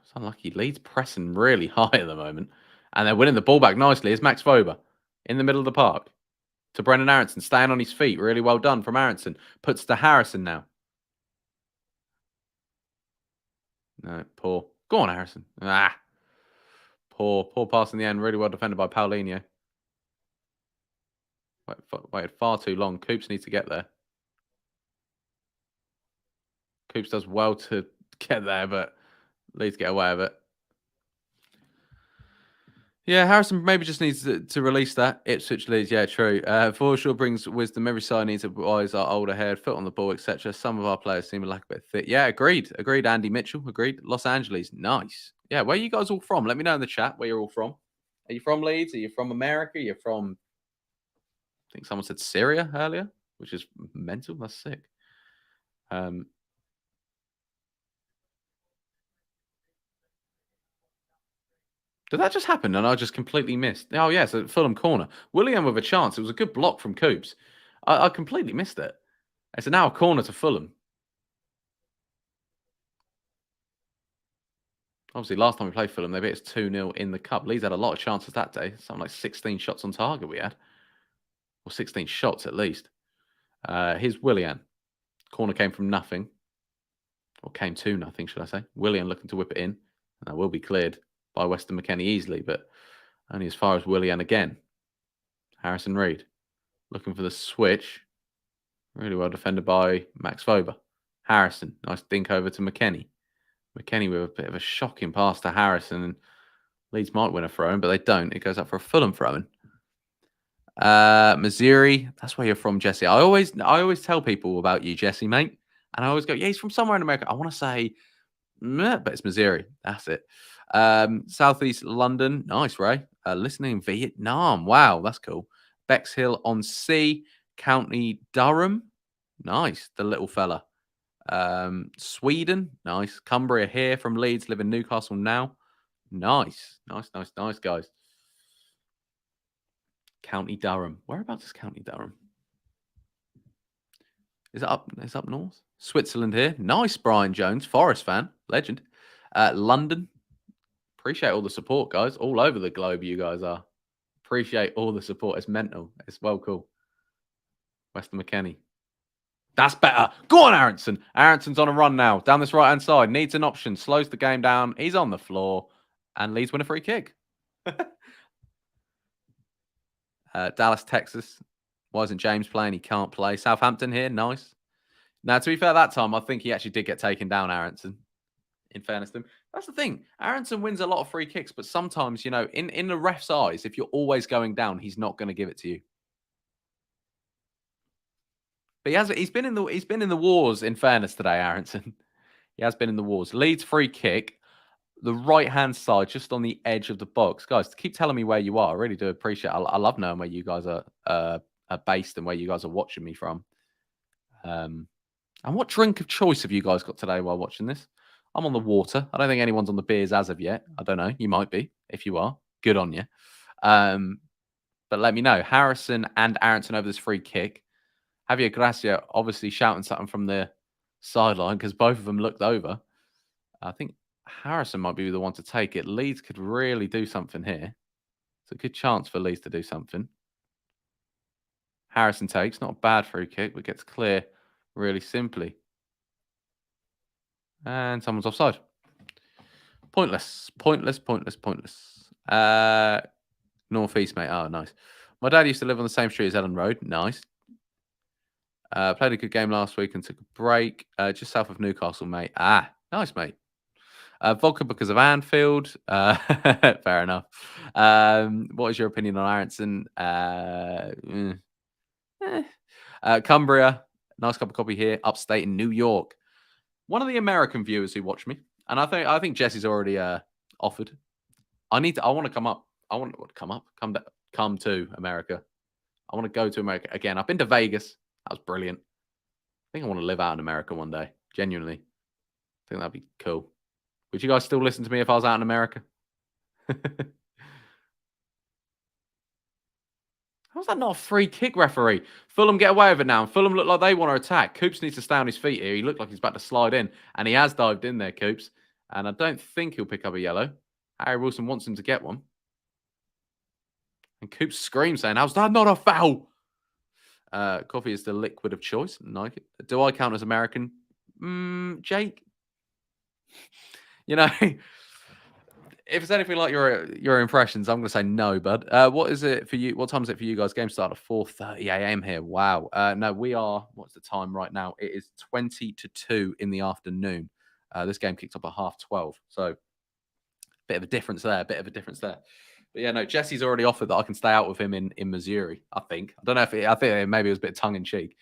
It's unlucky. Leeds pressing really high at the moment. And they're winning the ball back nicely. It's Max Fober in the middle of the park. To Brendan Aronson, staying on his feet. Really well done from Aronson. Puts to Harrison now. No, poor. Go on, Harrison. Poor pass in the end. Really well defended by Paulinho. Waited far too long. Coops needs to get there. Coops does well to get there, but Leeds get away with it. Yeah, Harrison maybe just needs to release that. Ipswich Leeds, yeah, true. Forshaw brings wisdom. Every side needs to wise our older head, foot on the ball, etc. Some of our players seem to lack a bit of fit. Yeah, agreed. Andy Mitchell, agreed. Los Angeles, nice. Yeah, where are you guys all from? Let me know in the chat where you're all from. Are you from Leeds? Are you from America? Are you from, I think someone said Syria earlier, which is mental. That's sick. Did that just happen? And I just completely missed. Oh, yeah, so Fulham corner. William with a chance. It was a good block from Coops. I completely missed it. It's now a corner to Fulham. Obviously, last time we played Fulham, they beat us 2-0 in the Cup. Leeds had a lot of chances that day. Something like 16 shots on target we had. Or 16 shots at least. Here's Willian. Corner came from nothing. Or came to nothing, should I say. Willian looking to whip it in. And that will be cleared by Weston McKennie easily, but only as far as Willian again. Harrison Reed looking for the switch. Really well defended by Max Fober. Harrison, nice dink over to McKennie. McKennie with a bit of a shocking pass to Harrison. And Leeds might win a throw-in, but they don't. It goes up for a Fulham throw-in. Missouri, that's where you're from, Jesse. I always tell people about you, Jesse, mate. And I always go, yeah, he's from somewhere in America. I want to say, but it's Missouri. That's it. Southeast London. Nice, Ray. Listening in Vietnam. Wow, that's cool. Bexhill on Sea. County Durham. Nice. The little fella. Sweden. Nice. Cumbria here from Leeds. Live in Newcastle now. Nice. Nice, guys. County Durham. Whereabouts is County Durham? Is it up? It's up north. Switzerland here. Nice, Brian Jones. Forest fan. Legend. London. Appreciate all the support, guys. All over the globe, you guys are. Appreciate all the support. It's mental. It's well cool. Weston McKennie. That's better. Go on, Aronson. Aronson's on a run now. Down this right-hand side. Needs an option. Slows the game down. He's on the floor. And Leeds win a free kick. Dallas, Texas. Why isn't James playing? He can't play. Southampton here. Nice. Now, to be fair, that time, I think he actually did get taken down, Aronson. In fairness to him. That's the thing. Aronson wins a lot of free kicks, but sometimes, you know, in the ref's eyes, if you're always going down, he's not going to give it to you. But he's been in the wars, in fairness today, Aronson. He has been in the wars. Leeds free kick. The right-hand side, just on the edge of the box. Guys, keep telling me where you are. I really do appreciate it. I love knowing where you guys are based and where you guys are watching me from. And what drink of choice have you guys got today while watching this? I'm on the water. I don't think anyone's on the beers as of yet. I don't know. You might be. If you are, good on you. But let me know. Harrison and Aronson over this free kick. Javier Gracia obviously shouting something from the sideline because both of them looked over. I think Harrison might be the one to take it. Leeds could really do something here. It's a good chance for Leeds to do something. Harrison takes. Not a bad free kick, but gets clear really simply. And someone's offside. Pointless. Northeast, mate. Oh, nice. My dad used to live on the same street as Ellen Road. Nice. Played a good game last week and took a break. Just south of Newcastle, mate. Ah, nice, mate. Vodka because of Anfield. Fair enough. What is your opinion on Aronson? Cumbria. Nice cup of coffee here. Upstate in New York. One of the American viewers who watch me, and I think Jesse's already offered. I want to come up. I want to come up. Come to America. I want to go to America again. I've been to Vegas. That was brilliant. I think I want to live out in America one day. Genuinely. I think that'd be cool. Would you guys still listen to me if I was out in America? How's that not a free kick, referee? Fulham get away with it now. And Fulham look like they want to attack. Coops needs to stay on his feet here. He looked like he's about to slide in. And he has dived in there, Coops. And I don't think he'll pick up a yellow. Harry Wilson wants him to get one. And Coops screams saying, how's that not a foul? Coffee is the liquid of choice. Like it. Do I count as American? Jake? You know, if it's anything like your impressions, I'm going to say no, bud. What is it for you? What time is it for you guys? Game start at 4:30 a.m. here. Wow. No, we are. What's the time right now? It is 20 to 2 in the afternoon. This game kicked up at 12:30. So, bit of a difference there. But yeah, no, Jesse's already offered that I can stay out with him in Missouri. I think. I don't know if I think maybe it was a bit tongue in cheek.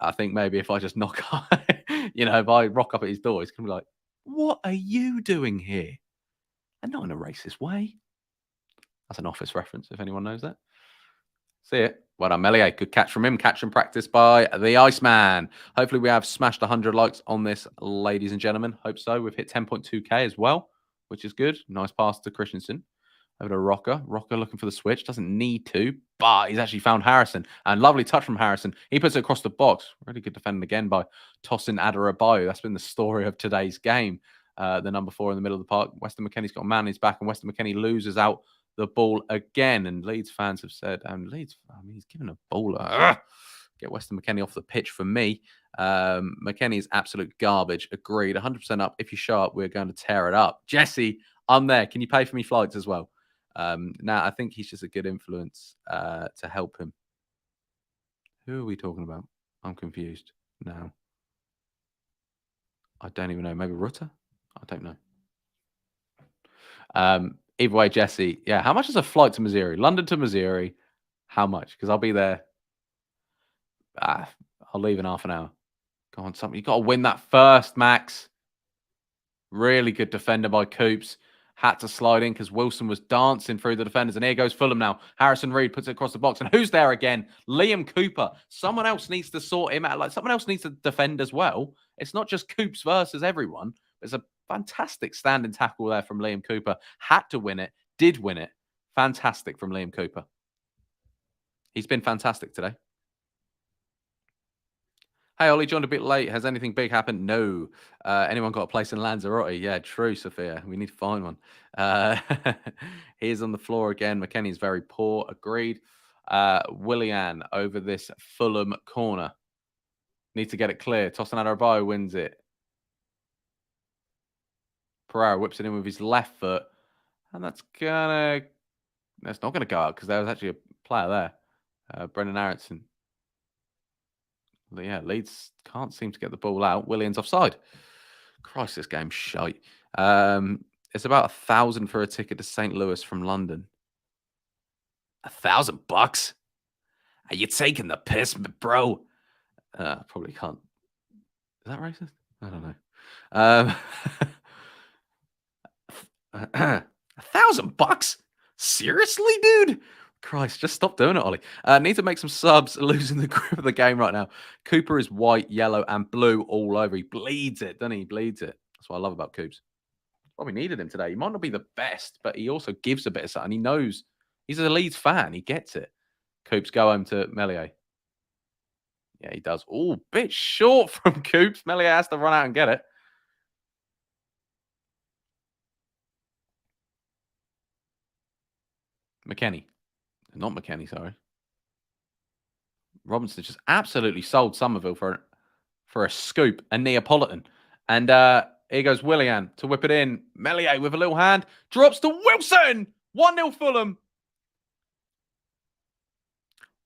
I think maybe if I just knock, if I rock up at his door, he's gonna be like, "What are you doing here?" And not in a racist way. That's an Office reference, if anyone knows that. See it. Well done, Melier. Good catch from him. Catch and practice by the Iceman. Hopefully, we have smashed 100 likes on this, ladies and gentlemen. Hope so. We've hit 10.2k as well, which is good. Nice pass to Christensen. Over to Rocker. Rocker looking for the switch. Doesn't need to, but he's actually found Harrison. And lovely touch from Harrison. He puts it across the box. Really good defending again by Tosin Adarabayo. That's been the story of today's game. The number 4 in the middle of the park. Weston McKennie's got a man in his back, and Weston McKennie loses out the ball again. And Leeds fans have said, he's given a baller. Get Weston McKennie off the pitch for me. McKennie is absolute garbage. Agreed. 100% up. If you show up, we're going to tear it up. Jesse, I'm there. Can you pay for me flights as well? Now, I think he's just a good influence to help him. Who are we talking about? I'm confused now. I don't even know. Maybe Rutter? I don't know. Either way, Jesse. Yeah, how much is a flight to Missouri? London to Missouri. How much? Because I'll be there. I'll leave in half an hour. Go on, something. You got to win that first, Max. Really good defender by Coops. Had to slide in because Wilson was dancing through the defenders. And here goes Fulham now. Harrison Reed puts it across the box. And who's there again? Liam Cooper. Someone else needs to sort him out. Like, someone else needs to defend as well. It's not just Coops versus everyone. There's a fantastic standing tackle there from Liam Cooper. Had to win it. Did win it. Fantastic from Liam Cooper. He's been fantastic today. Hey, Ollie, joined a bit late. Has anything big happened? No. Anyone got a place in Lanzarote? Yeah, true, Sophia. We need to find one. He's on the floor again. McKennie's very poor. Agreed. Willian over this Fulham corner. Need to get it clear. Tosin Adarabioyo wins it. Pereira whips it in with his left foot. And that's not going to go out because there was actually a player there. Brendan Aronson. Yeah, Leeds can't seem to get the ball out. Williams offside. Christ, this game's shite. It's about $1,000 for a ticket to St. Louis from London. $1,000? Are you taking the piss, bro? Probably can't. Is that racist? I don't know. $1,000? Seriously, dude? Christ, just stop doing it, Ollie. Need to make some subs. Losing the grip of the game right now. Cooper is white, yellow, and blue all over. He bleeds it, doesn't he? He bleeds it. That's what I love about Coops. Probably needed him today. He might not be the best, but he also gives a bit of something. He knows he's a Leeds fan. He gets it. Coops, go home to Melier. Yeah, he does. Oh, bit short from Coops. Melier has to run out and get it. McKennie. Not McKennie, sorry. Robinson just absolutely sold Somerville for a scoop, a Neapolitan. And Here goes Willian to whip it in. Melier with a little hand. Drops to Wilson. 1-0 Fulham.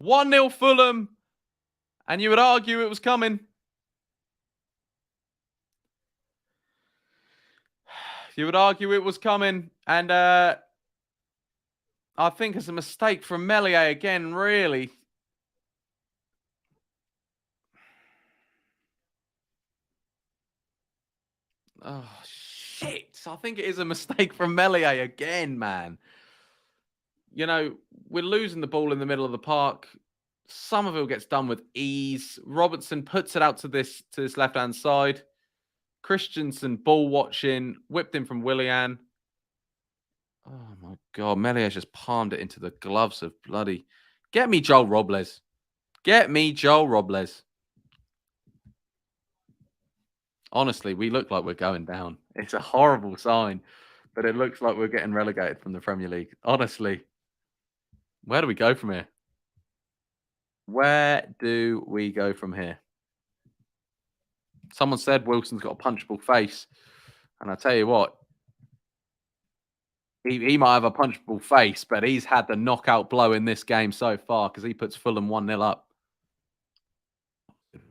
1-0 Fulham. And you would argue it was coming. You would argue it was coming. And I think it's a mistake from Melier again, really. Oh, shit. I think it is a mistake from Melier again, man. You know, we're losing the ball in the middle of the park. Somerville gets done with ease. Robertson puts it out to this left-hand side. Christensen ball watching, whipped in from Willian. Oh my God, Melier just palmed it into the gloves of bloody. Get me Joel Robles. Get me Joel Robles. Honestly, we look like we're going down. It's a horrible sign, but it looks like we're getting relegated from the Premier League. Honestly, where do we go from here? Where do we go from here? Someone said Wilson's got a punchable face. And I tell you what, he might have a punchable face, but he's had the knockout blow in this game so far because he puts Fulham 1-0 up. Come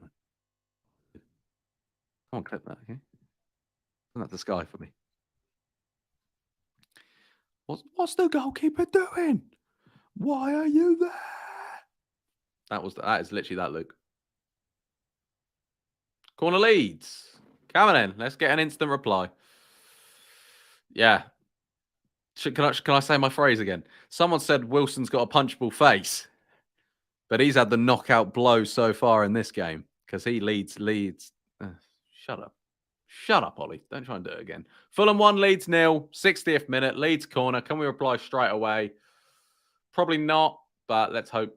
on, clip that, okay? Isn't that the sky for me? What's the goalkeeper doing? Why are you there? That is literally that, Luke. Corner Leeds. Come on in. Let's get an instant reply. Yeah. Can I say my phrase again? Someone said Wilson's got a punchable face, but he's had the knockout blow so far in this game because he leads. Shut up. Shut up, Ollie. Don't try and do it again. Fulham 1, Leeds 0. 60th minute. Leeds corner. Can we reply straight away? Probably not, but let's hope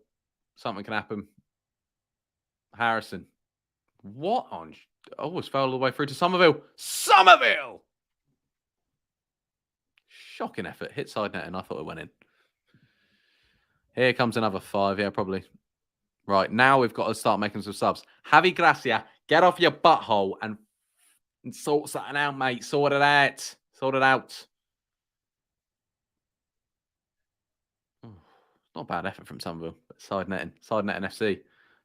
something can happen. Harrison. What on? Almost fell all the way through to Somerville. Somerville! Shocking effort. Hit side net and I thought it went in. Here comes another 5. Yeah, probably. Right, now we've got to start making some subs. Javi Gracia, get off your butthole and sort something out, mate. Sort it out. Sort it out. Oh, not a bad effort from Somerville. But side netting FC.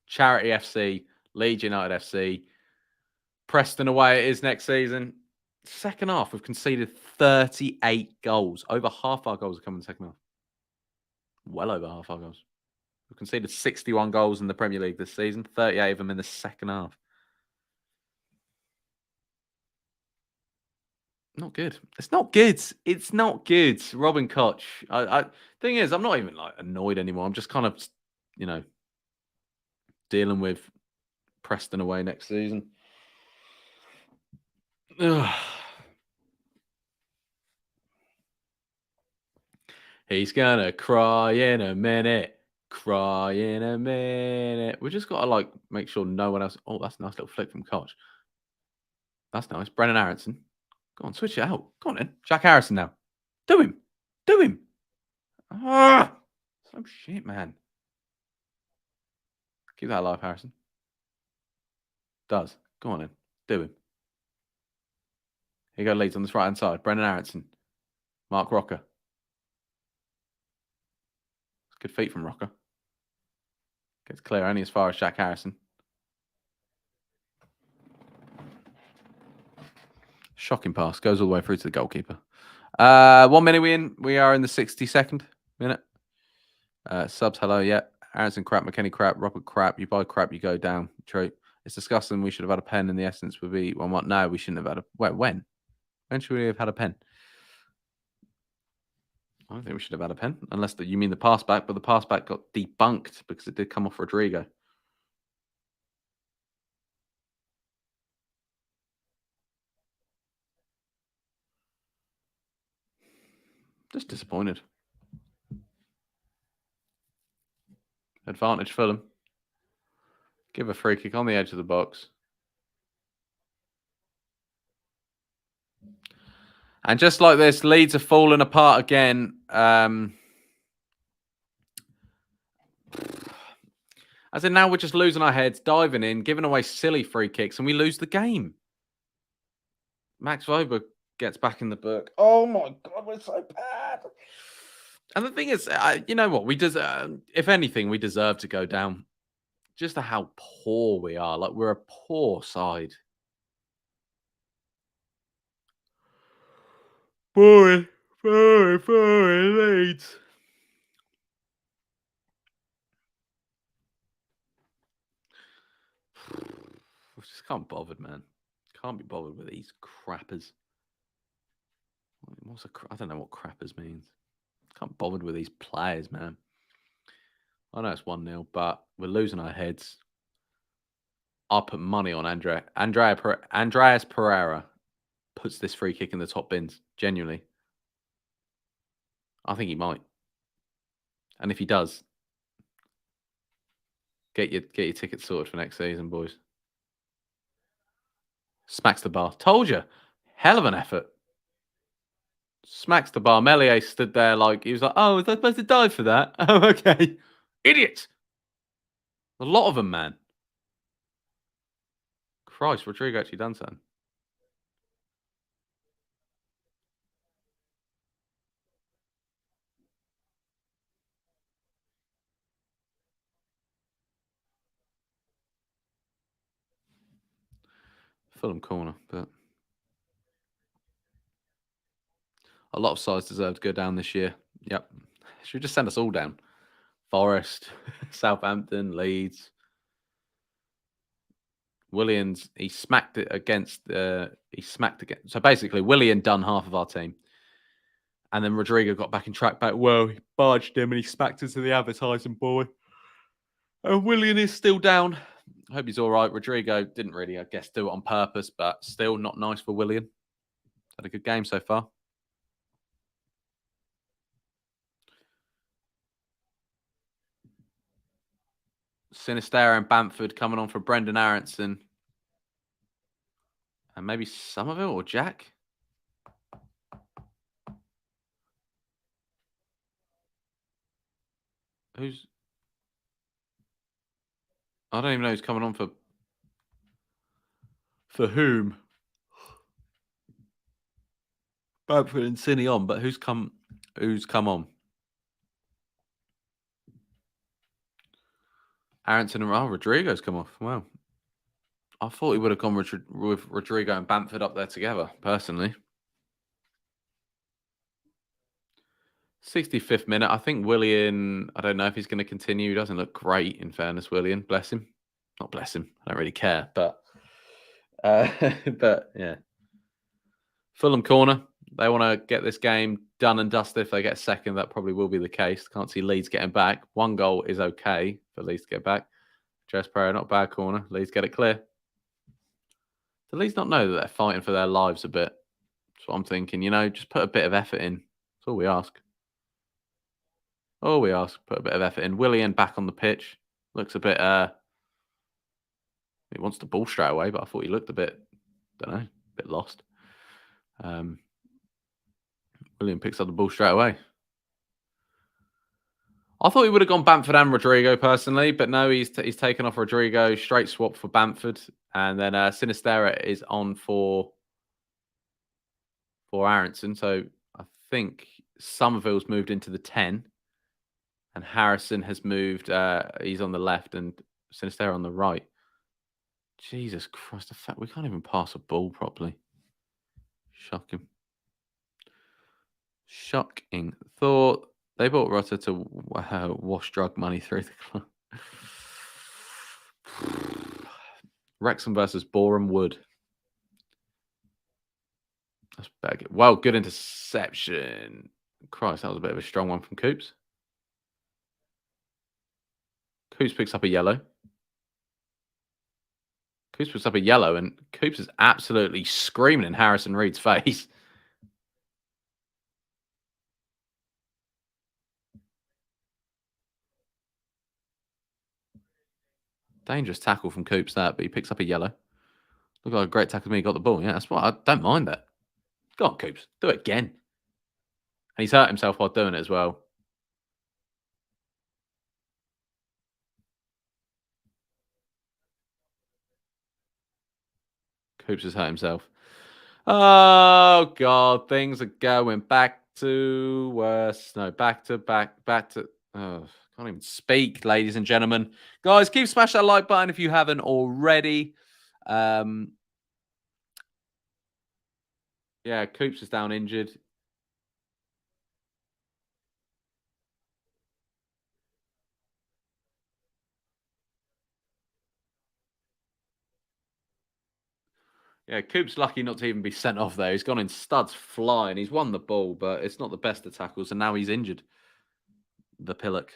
Charity FC. Leeds United FC. Preston away it is next season. Second half, we've conceded 38 goals. Over half our goals are coming in the second half. Well over half our goals. We've conceded 61 goals in the Premier League this season. 38 of them in the second half. Not good. It's not good. It's not good. Robin Koch. Thing is, I'm not even like annoyed anymore. I'm just kind of, you know, dealing with Preston away next season. Ugh. He's gonna cry in a minute. Cry in a minute. We just gotta like make sure no one else. Oh, that's a nice little flick from Koch. That's nice. Brennan Aronson. Go on, switch it out. Go on in. Jack Harrison now. Do him. Do him. Ah, some shit, man. Keep that alive, Harrison. Does. Go on in. Do him. Here you go, Leeds on this right-hand side. Brennan Aronson. Mark Rocker. Good feet from Rocker. Gets clear only as far as Jack Harrison. Shocking pass. Goes all the way through to the goalkeeper. 1 minute we are in the 62nd minute. Subs, hello, yeah. Aronson crap, McKennie crap, Robert crap. You buy crap, you go down. True. It's disgusting. We should have had a pen and the essence would be one what? No, we shouldn't have had a... Wait, when? When should we have had a pen? I don't think we should have had a pen. Unless you mean the pass back, but the pass back got debunked because it did come off Rodrigo. Just disappointed. Advantage Fulham. Give a free kick on the edge of the box. And just like this, Leeds are falling apart again. As in now we're just losing our heads, diving in, giving away silly free kicks, and we lose the game. Max Vober gets back in the book. Oh my God, we're so bad. And the thing is, you know what? We deserve, if anything, we deserve to go down. Just to how poor we are. Like, we're a poor side. Boy, Leeds. I just can't be bothered, man. Can't be bothered with these crappers. I don't know what crappers means. Can't be bothered with these players, man. I know it's 1-0, but we're losing our heads. I'll put money on Andreas Pereira puts this free kick in the top bins. Genuinely. I think he might. And if he does, get your tickets sorted for next season, boys. Smacks the bar. Told you. Hell of an effort. Smacks the bar. Melier stood there like, he was like, oh, was I supposed to dive for that? Oh, okay. Idiot. A lot of them, man. Christ, Rodrigo actually done something. Fulham corner, but a lot of sides deserve to go down this year. Yep. Should we just send us all down? Forest, Southampton, Leeds. Williams, he smacked it against so basically Willian done half of our team. And then Rodrigo got back in track back. Well, he barged him and he smacked into the advertising boy. And Willian is still down. I hope he's all right. Rodrigo didn't really, I guess, do it on purpose, but still not nice for Willian. Had a good game so far. Sinisterra and Bamford coming on for Brendan Aronson. And maybe Somerville or Jack. I don't even know who's coming on for whom. Bamford and Cine on, but who's come on? Aronson and Rodrigo's come off. Wow. I thought he would have gone with Rodrigo and Bamford up there together, personally. 65th minute. I think Willian, I don't know if he's going to continue. He doesn't look great, in fairness, Willian. Bless him. Not bless him. I don't really care, but but yeah. Fulham corner. They want to get this game done and dusted. If they get second, that probably will be the case. Can't see Leeds getting back. 1 goal is okay for Leeds to get back. Jess Pereira, not bad corner. Leeds get it clear. Do Leeds not know that they're fighting for their lives a bit? That's what I'm thinking. You know, just put a bit of effort in. That's all we ask. All we ask. Put a bit of effort in. Willian back on the pitch. Looks a bit... he wants the ball straight away, but I thought he looked a bit... don't know. A bit lost. William picks up the ball straight away. I thought he would have gone Bamford and Rodrigo personally, but no, he's taken off Rodrigo, straight swap for Bamford, and then Sinisterra is on for Aronson. So I think Somerville's moved into the 10, and Harrison has moved. He's on the left, and Sinisterra on the right. Jesus Christ! The fact we can't even pass a ball properly. Shocking. Shocking. Thought they bought Rutter to wash drug money through the club. Wrexham versus Boreham Wood. That's bad. Well, good interception. Christ, that was a bit of a strong one from Coops. Coops picks up a yellow. Coops picks up a yellow, and Coops is absolutely screaming in Harrison Reed's face. Dangerous tackle from Coops, that, but he picks up a yellow. Look like a great tackle to me. He got the ball. Yeah, that's what I don't mind that. Go on, Coops. Do it again. And he's hurt himself while doing it as well. Coops has hurt himself. Oh God, things are going back to worse. No, back to. Oh, can't even speak, ladies and gentlemen. Guys, keep smash that like button if you haven't already. Um, yeah, Coops is down injured. Yeah, Coop's lucky not to even be sent off there. He's gone in studs flying. He's won the ball, but it's not the best of tackles, and now he's injured. The Pillock.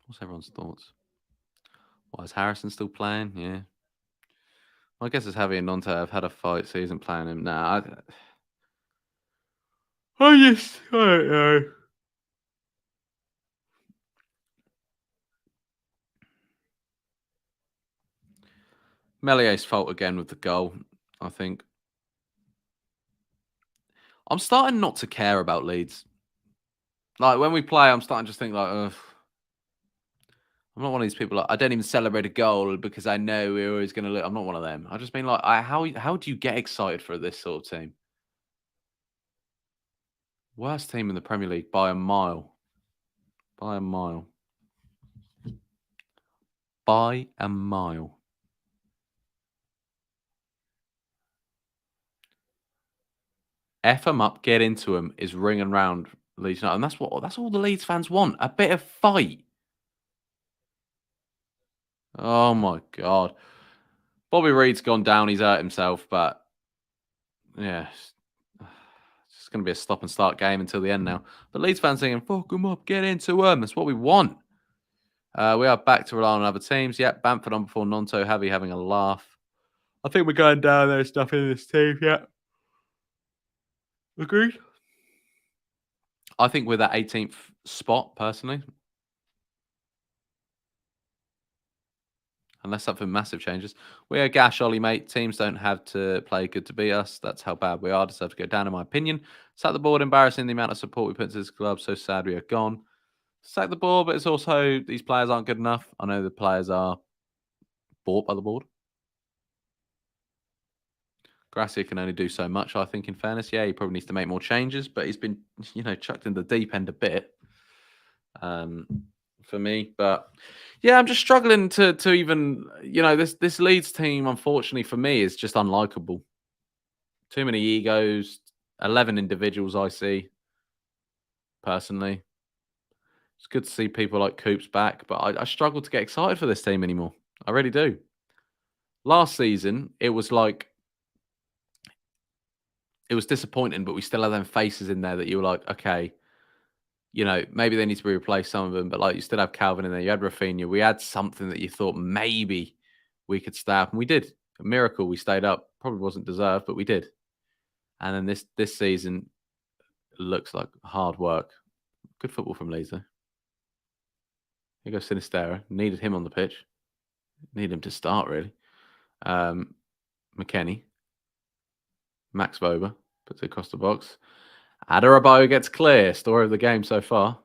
What's everyone's thoughts? Why is Harrison still playing? Yeah. Well, I guess it's Javi and Nonte have had a fight, so he isn't playing him now. I don't know. Melier's fault again with the goal, I think. I'm starting not to care about Leeds. Like, when we play, I'm starting to just think, like, ugh. I'm not one of these people, like, I don't even celebrate a goal because I know we're always going to look. I'm not one of them. I just mean, like, how do you get excited for this sort of team? Worst team in the Premier League by a mile. By a mile. By a mile. F them up, get into them is ringing round Leeds United. And that's all the Leeds fans want. A bit of fight. Oh my God. Bobby Reed's gone down. He's hurt himself, but yeah, it's just going to be a stop and start game until the end now. But Leeds fans saying, fuck them up, get into them. That's what we want. We are back to rely on other teams. Yep, Bamford on before Nonto, Javi having a laugh. I think we're going down. There's stuff in this team. Yeah. Agreed. I think we're that 18th spot, personally. Unless something massive changes. We are gash, Ollie, mate. Teams don't have to play good to beat us. That's how bad we are. Deserve to go down, in my opinion. Sack the board, embarrassing the amount of support we put into this club. So sad we are gone. Sack the board, but it's also these players aren't good enough. I know the players are bought by the board. Gracia can only do so much, I think, in fairness. Yeah, he probably needs to make more changes, but he's been, chucked in the deep end a bit. For me, but yeah, I'm just struggling to even, this Leeds team, unfortunately for me, is just unlikable. Too many egos, 11 individuals I see, personally. It's good to see people like Coops back, but I struggle to get excited for this team anymore. I really do. Last season, it was disappointing, but we still had them faces in there that you were like, okay, maybe they need to be replaced, some of them, but like you still have Calvin in there. You had Rafinha. We had something that you thought maybe we could stay up, and we did. A miracle we stayed up. Probably wasn't deserved, but we did. And then this season looks like hard work. Good football from Leeds, though. Here goes Sinistera. Needed him on the pitch. Need him to start, really. McKennie. Max Bober puts it across the box. Adarabioyo gets clear. Story of the game so far.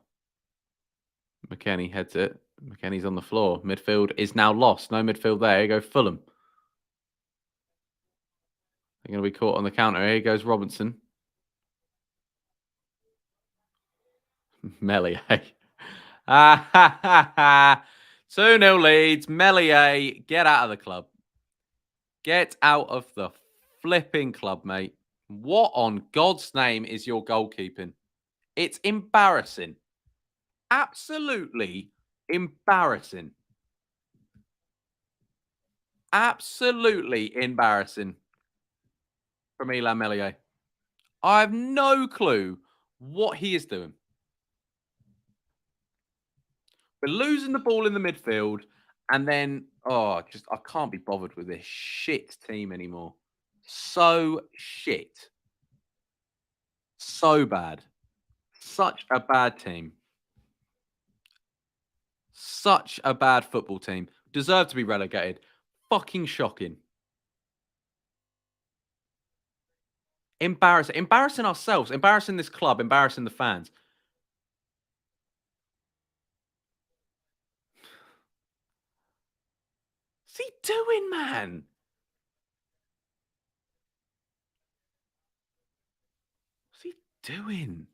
McKennie heads it. McKennie's on the floor. Midfield is now lost. No midfield there. Here go Fulham. They're going to be caught on the counter. Here goes Robinson. Melier. 2-0 Leeds. Melier, get out of the club. Get out of the flipping club, mate. What on God's name is your goalkeeping? It's embarrassing. Absolutely embarrassing. Absolutely embarrassing from Illan Melier. I have no clue what he is doing. We're losing the ball in the midfield, and then, I can't be bothered with this shit team anymore. So shit. So bad. Such a bad team. Such a bad football team. Deserve to be relegated. fucking shocking. Embarrassing. Embarrassing ourselves. Embarrassing this club. Embarrassing the fans. What's he doing, man? What's he doing?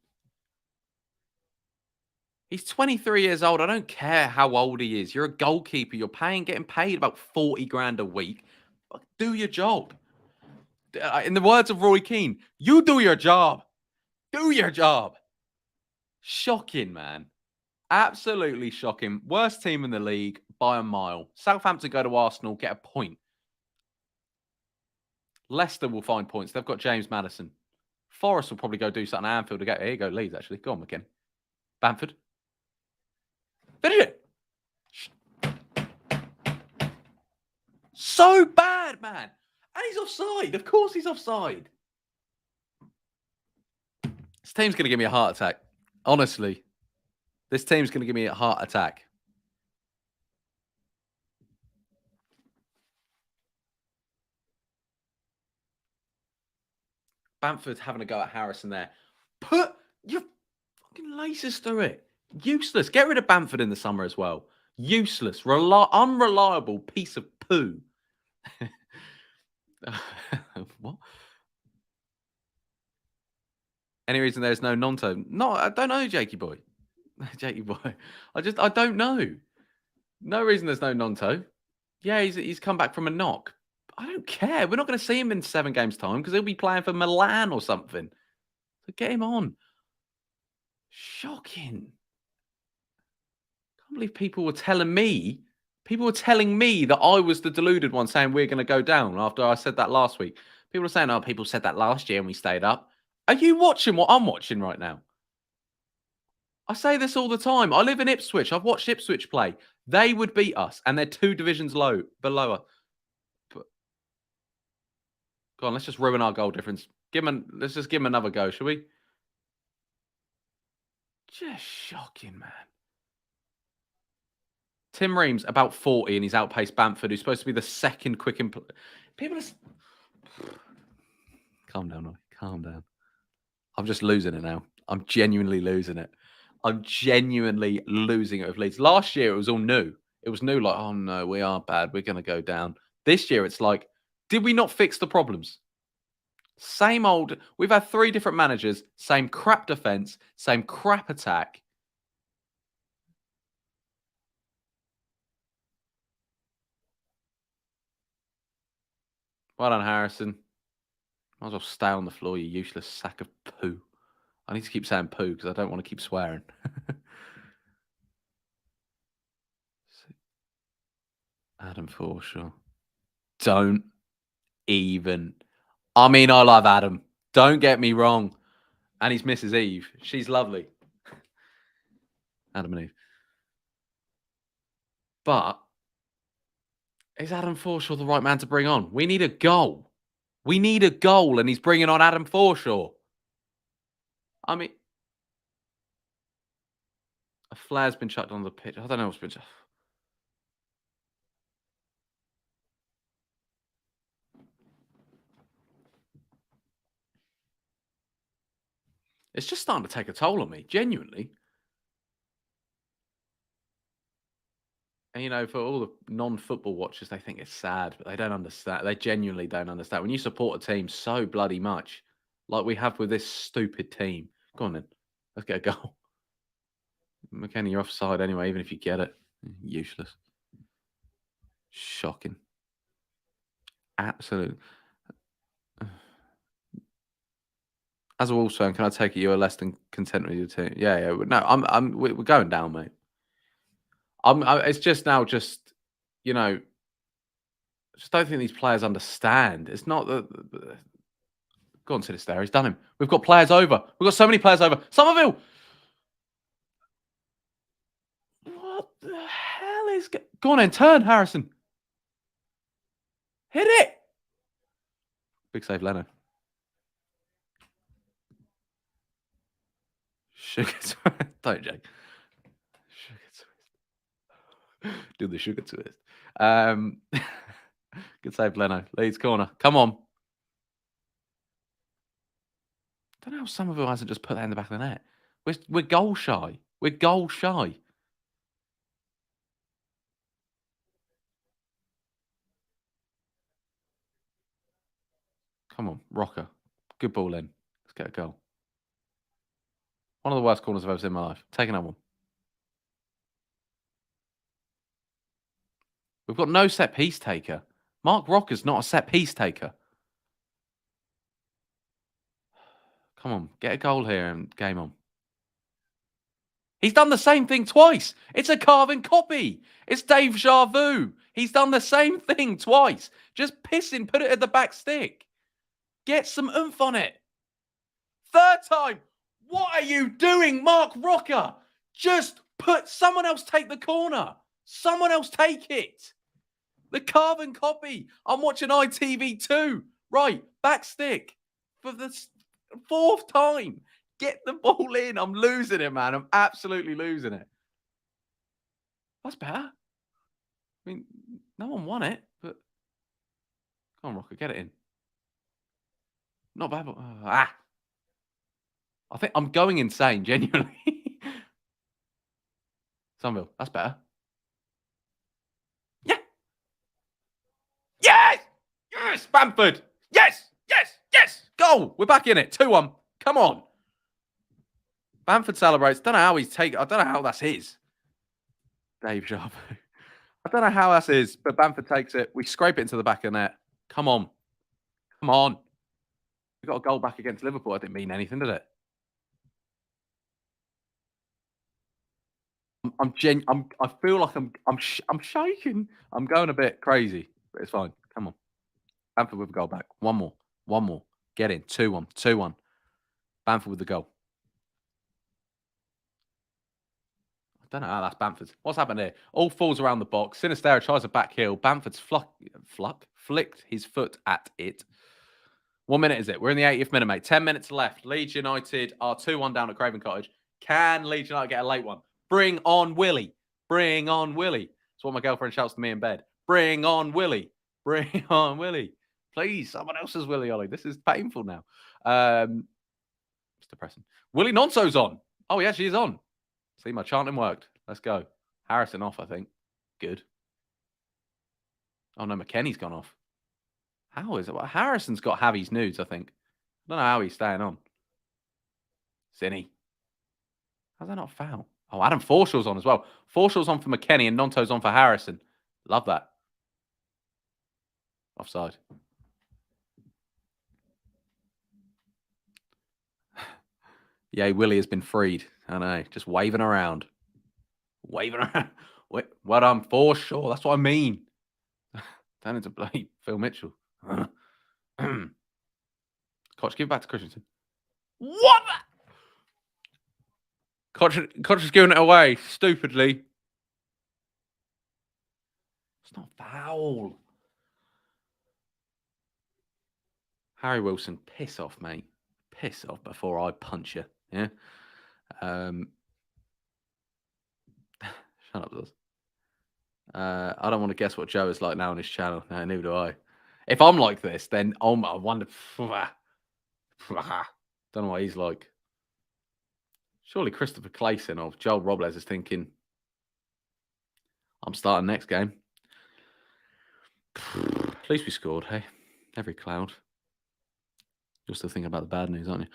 He's 23 years old. I don't care how old he is. You're a goalkeeper. You're getting paid about 40 grand a week. Do your job. In the words of Roy Keane, you do your job. Do your job. Shocking, man. Absolutely shocking. Worst team in the league by a mile. Southampton go to Arsenal, get a point. Leicester will find points. They've got James Maddison. Forest will probably go do something at Anfield. Here you go, Leeds, actually. Go on, McKenna. Bamford. Finish it. So bad, man. And he's offside. Of course he's offside. This team's going to give me a heart attack. Honestly. This team's going to give me a heart attack. Bamford having a go at Harrison there. Put your fucking laces through it. Useless. Get rid of Bamford in the summer as well. Useless. Unreliable piece of poo. What? Any reason there's no Nonto? No, I don't know, Jakey boy. Jakey boy. I don't know. No reason there's no Nonto. Yeah, he's come back from a knock. I don't care. We're not going to see him in 7 games' time because he'll be playing for Milan or something. So get him on. Shocking. I can't believe people were telling me that I was the deluded one saying we're going to go down after I said that last week. People were saying, oh, people said that last year and we stayed up. Are you watching what I'm watching right now? I say this all the time. I live in Ipswich. I've watched Ipswich play. They would beat us, and they're 2 divisions below us. Go on, let's just ruin our goal difference. Let's just give him another go, shall we? Just shocking, man. Tim Reams, about 40, and he's outpaced Bamford, who's supposed to be the second quick... People are... Calm down, Ollie. Calm down. I'm just losing it now. I'm genuinely losing it. I'm genuinely losing it with Leeds. Last year, it was all new. It was new, like, oh, no, we are bad. We're going to go down. This year, it's like, did we not fix the problems? Same old... We've had 3 different managers, same crap defence, same crap attack. Well done, Harrison. Might as well stay on the floor, you useless sack of poo. I need to keep saying poo because I don't want to keep swearing. Adam Forshaw. Don't even. I mean, I love Adam. Don't get me wrong. And he's Mrs. Eve. She's lovely. Adam and Eve. But is Adam Forshaw the right man to bring on? We need a goal. We need a goal, and he's bringing on Adam Forshaw. I mean, a flare's been chucked on the pitch. I don't know what's been chucked. It's just starting to take a toll on me, genuinely. And, you know, for all the non-football watchers, they think it's sad, but they don't understand. They genuinely don't understand. When you support a team so bloody much, like we have with this stupid team. Go on then. Let's get a goal. McKenna, you're offside anyway, even if you get it. Useless. Shocking. Absolute. As a Wolves fan, can I take it you are less than content with your team? Yeah. No, we're going down, mate. It's just now, you know, just don't think these players understand. It's not the go on, sit there. He's done him. We've got players over. We've got so many players over. Somerville. What the hell is... Go on and turn, Harrison. Hit it. Big save, Leno. Sugar twist. Don't, Jake. Sugar twist. Do the sugar twist. Good save, Leno. Leeds corner. Come on. I don't know how some of it hasn't just put that in the back of the net. We're goal shy. We're goal shy. Come on, Rocker. Good ball in. Let's get a goal. One of the worst corners I've ever seen in my life. Take another one. We've got no set piece taker. Mark Rocker's not a set piece taker. Come on, get a goal here and game on. He's done the same thing twice. It's a carbon copy. It's Dave Jarvu. He's done the same thing twice. Just pissing, put it at the back stick. Get some oomph on it. Third time. What are you doing, Mark Rocker? Just put someone else take the corner. Someone else take it. The carbon copy. I'm watching ITV2. Right, back stick for the fourth time. Get the ball in. I'm losing it, man. I'm absolutely losing it. That's better. I mean, no one won it, but come on, Rocker, get it in. Not bad, but I think I'm going insane, genuinely. Sunville, that's better. Yeah. Yes! Yes! Bamford! Yes! Yes! Yes! Goal! We're back in it. 2-1. Come on. Bamford celebrates. Don't know how he's taken. I don't know how that's his. Dave Sharp. I don't know how that's his, but Bamford takes it. We scrape it into the back of the net. Come on. Come on. We got a goal back against Liverpool. I didn't mean anything, did it? I feel like I'm shaking. I'm going a bit crazy, but it's fine. Come on. Bamford with a goal back. One more. Get in. 2-1. 2-1. Bamford with the goal. I don't know how that's Bamford's. What's happened here? All falls around the box. Sinistera tries a back heel. Bamford's flicked his foot at it. 1 minute is it? We're in the 80th minute, mate. 10 minutes left. Leeds United are 2-1 down at Craven Cottage. Can Leeds United get a late one? Bring on Willie. Bring on Willie. That's what my girlfriend shouts to me in bed. Bring on Willie. Bring on Willie. Please, someone else's Willie, Ollie. This is painful now. It's depressing. Willie Nonso's on. Oh, he actually is on. See, my chanting worked. Let's go. Harrison off, I think. Good. Oh, no, McKennie's gone off. How is it? Well, Harrison's got Javi's nudes, I think. I don't know how he's staying on. Zinny. How's that not foul? Oh, Adam Forshaw's on as well. Forshaw's on for McKennie and Nonto's on for Harrison. Love that. Offside. Yay, Willie has been freed. I know, just waving around. Waving around. Well done, Forshaw. That's what I mean. Turn into bloody Phil Mitchell. Koch, give it back to Christensen. What? Koch is giving it away stupidly. It's not foul. Harry Wilson, piss off, mate. Piss off before I punch you. Yeah. Shut up, Liz. I don't want to guess what Joe is like now on his channel. No, neither do I. If I'm like this, then I wonder. Don't know what he's like. Surely Christopher Clayson or Joel Robles is thinking, I'm starting next game. At least we scored, hey? Every cloud. You're still thinking about the bad news, aren't you?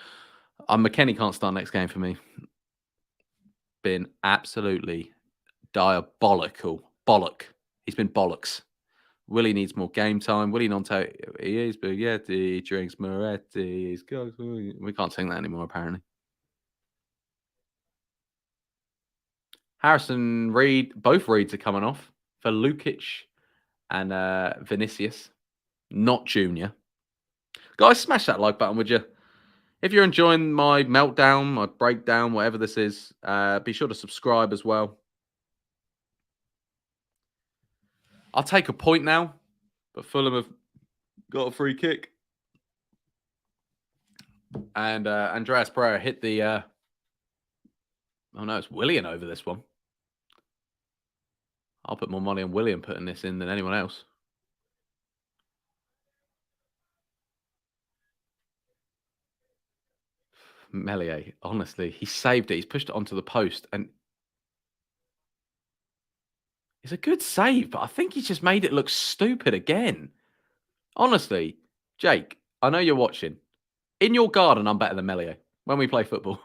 McKennie can't start next game for me. Been absolutely diabolical. He's been bollocks. Willie needs more game time. Willie Nonto, he is spaghetti, he drinks Moretti. We can't sing that anymore, apparently. Harrison Reed, both Reeds are coming off for Lukic and Vinicius, not Junior. Guys, smash that like button, would you? If you're enjoying my meltdown, my breakdown, whatever this is, be sure to subscribe as well. I'll take a point now, but Fulham have got a free kick. And Andreas Pereira hit the... oh, no, it's Willian over this one. I'll put more money on William putting this in than anyone else. Melier, honestly, he saved it. He's pushed it onto the post, and it's a good save, but I think he's just made it look stupid again. Honestly, Jake, I know you're watching. In your garden, I'm better than Melier when we play football.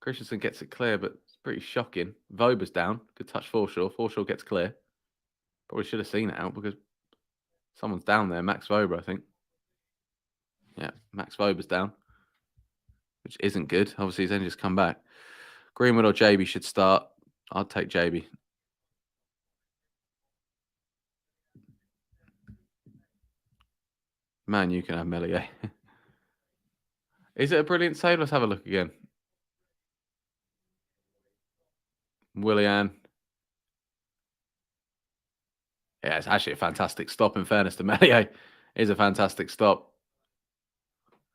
Christensen gets it clear, but it's pretty shocking. Vober's down. Good touch, Forshaw. Forshaw gets clear. Probably should have seen it out because someone's down there. Max Vober, I think. Yeah, Max Vober's down, which isn't good. Obviously, he's only just come back. Greenwood or JB should start. I'll take JB. Man, you can have Melier. Is it a brilliant save? Let's have a look again. Willian. Yeah, it's actually a fantastic stop. In fairness to Melier, it is a fantastic stop.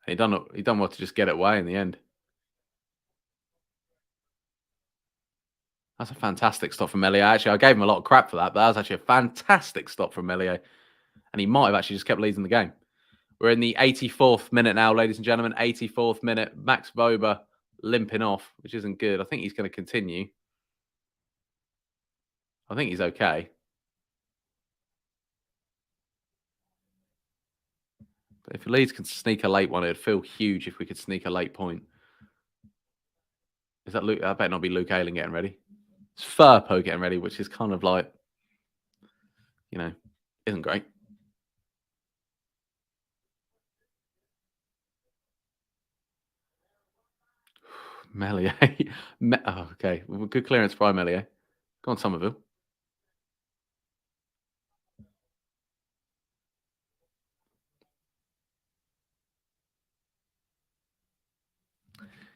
He done well to just get it away in the end. That's a fantastic stop from Melier. Actually, I gave him a lot of crap for that, but that was actually a fantastic stop from Melier. And he might have actually just kept leading the game. We're in the 84th minute now, ladies and gentlemen. 84th minute. Max Vober limping off, which isn't good. I think he's going to continue. I think he's okay. But if Leeds can sneak a late one, it'd feel huge if we could sneak a late point. Is that Luke? I better not be Luke Ayling getting ready. It's Firpo getting ready, which is kind of like, isn't great. Melier. Oh, okay. Good clearance by Melier. Go on, Somerville.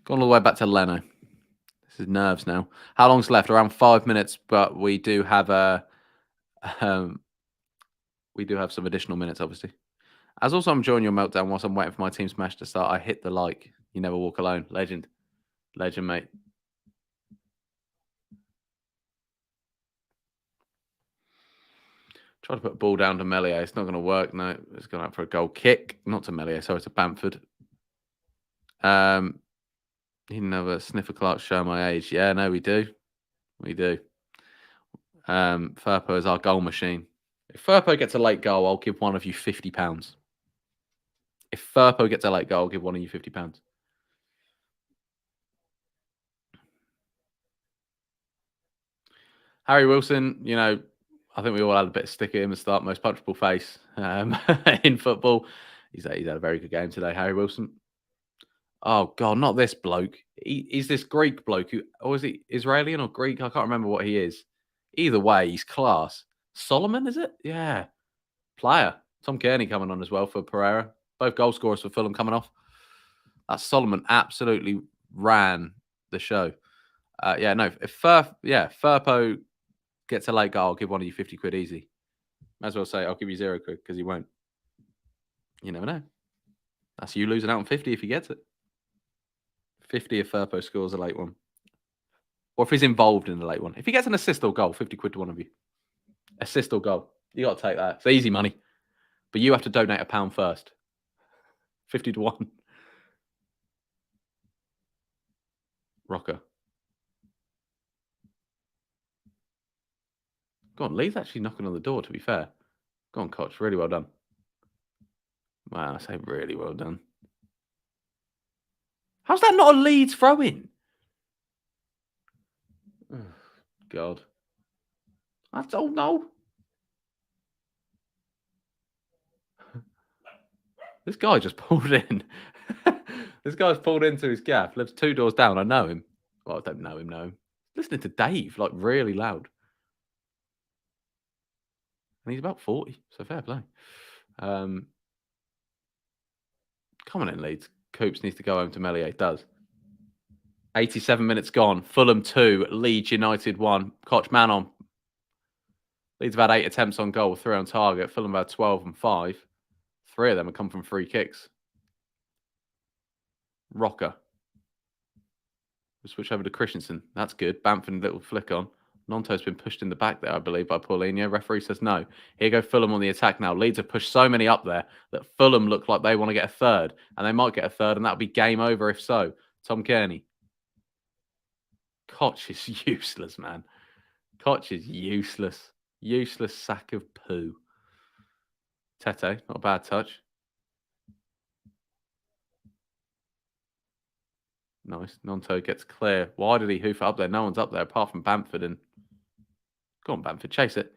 Gone all the way back to Leno. This is nerves now. How long's left? Around 5 minutes, but we do have some additional minutes, obviously. As also, I'm enjoying your meltdown whilst I'm waiting for my team smash to start. I hit the like. You never walk alone. Legend, mate. Try to put a ball down to Melier. It's not going to work. No, it's going out for a goal kick. Not to Melier. Sorry, to Bamford. He didn't have a sniffer Clark show my age. Yeah, no, we do. We do. Firpo is our goal machine. If Firpo gets a late goal, I'll give one of you £50. If Firpo gets a late goal, I'll give one of you £50. Harry Wilson, I think we all had a bit of stick at him at the start. Most punchable face in football. He's had a very good game today, Harry Wilson. Oh, God, not this bloke. He's this Greek bloke or is he Israeli or Greek? I can't remember what he is. Either way, he's class. Solomon, is it? Yeah. Player. Tom Kearney coming on as well for Pereira. Both goal scorers for Fulham coming off. That Solomon absolutely ran the show. If Firpo gets a late goal, I'll give one of you 50 quid easy. Might as well say I'll give you 0 quid because he won't. You never know. That's you losing out on 50 if he gets it. 50 if Firpo scores a late one. Or if he's involved in the late one. If he gets an assist or goal, 50 quid to one of you. Assist or goal. You got to take that. It's easy money. But you have to donate £1 first. 50 to 1. Rocker. Go on, Lee's actually knocking on the door, to be fair. Go on, Koch. Really well done. Wow, I say really well done. How's that not a Leeds throw-in? Oh, God. Oh, no. This guy just pulled in. This guy's pulled into his gaff, lives 2 doors down. I know him. Well, I don't know him. Listening to Dave, like, really loud. And he's about 40, so fair play. Come on in, Leeds. Coops needs to go home to Melier. Does. 87 minutes gone. Fulham 2, Leeds United 1. Koch man on. Leeds have had 8 attempts on goal, 3 on target. Fulham have had 12 and 5. 3 of them have come from free kicks. Rocker. We'll switch over to Christensen. That's good. Bamford, little flick on. Nonto's been pushed in the back there, I believe, by Paulinho. Referee says no. Here go Fulham on the attack now. Leeds have pushed so many up there that Fulham look like they want to get a third. And they might get a third, and that'll be game over if so. Tom Kearney. Koch is useless, man. Koch is useless. Useless sack of poo. Tete, not a bad touch. Nice. Nonto gets clear. Why did he hoof it up there? No one's up there apart from Bamford. And go on, Bamford, chase it.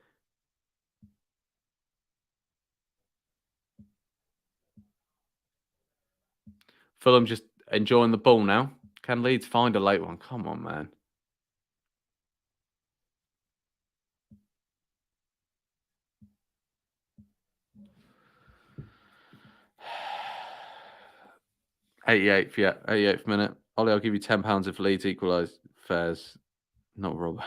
Fulham just enjoying the ball now. Can Leeds find a late one? Come on, man. '88th, yeah, 88th minute. Ollie, I'll give you £10 if Leeds equalise. Fairs, not Rob.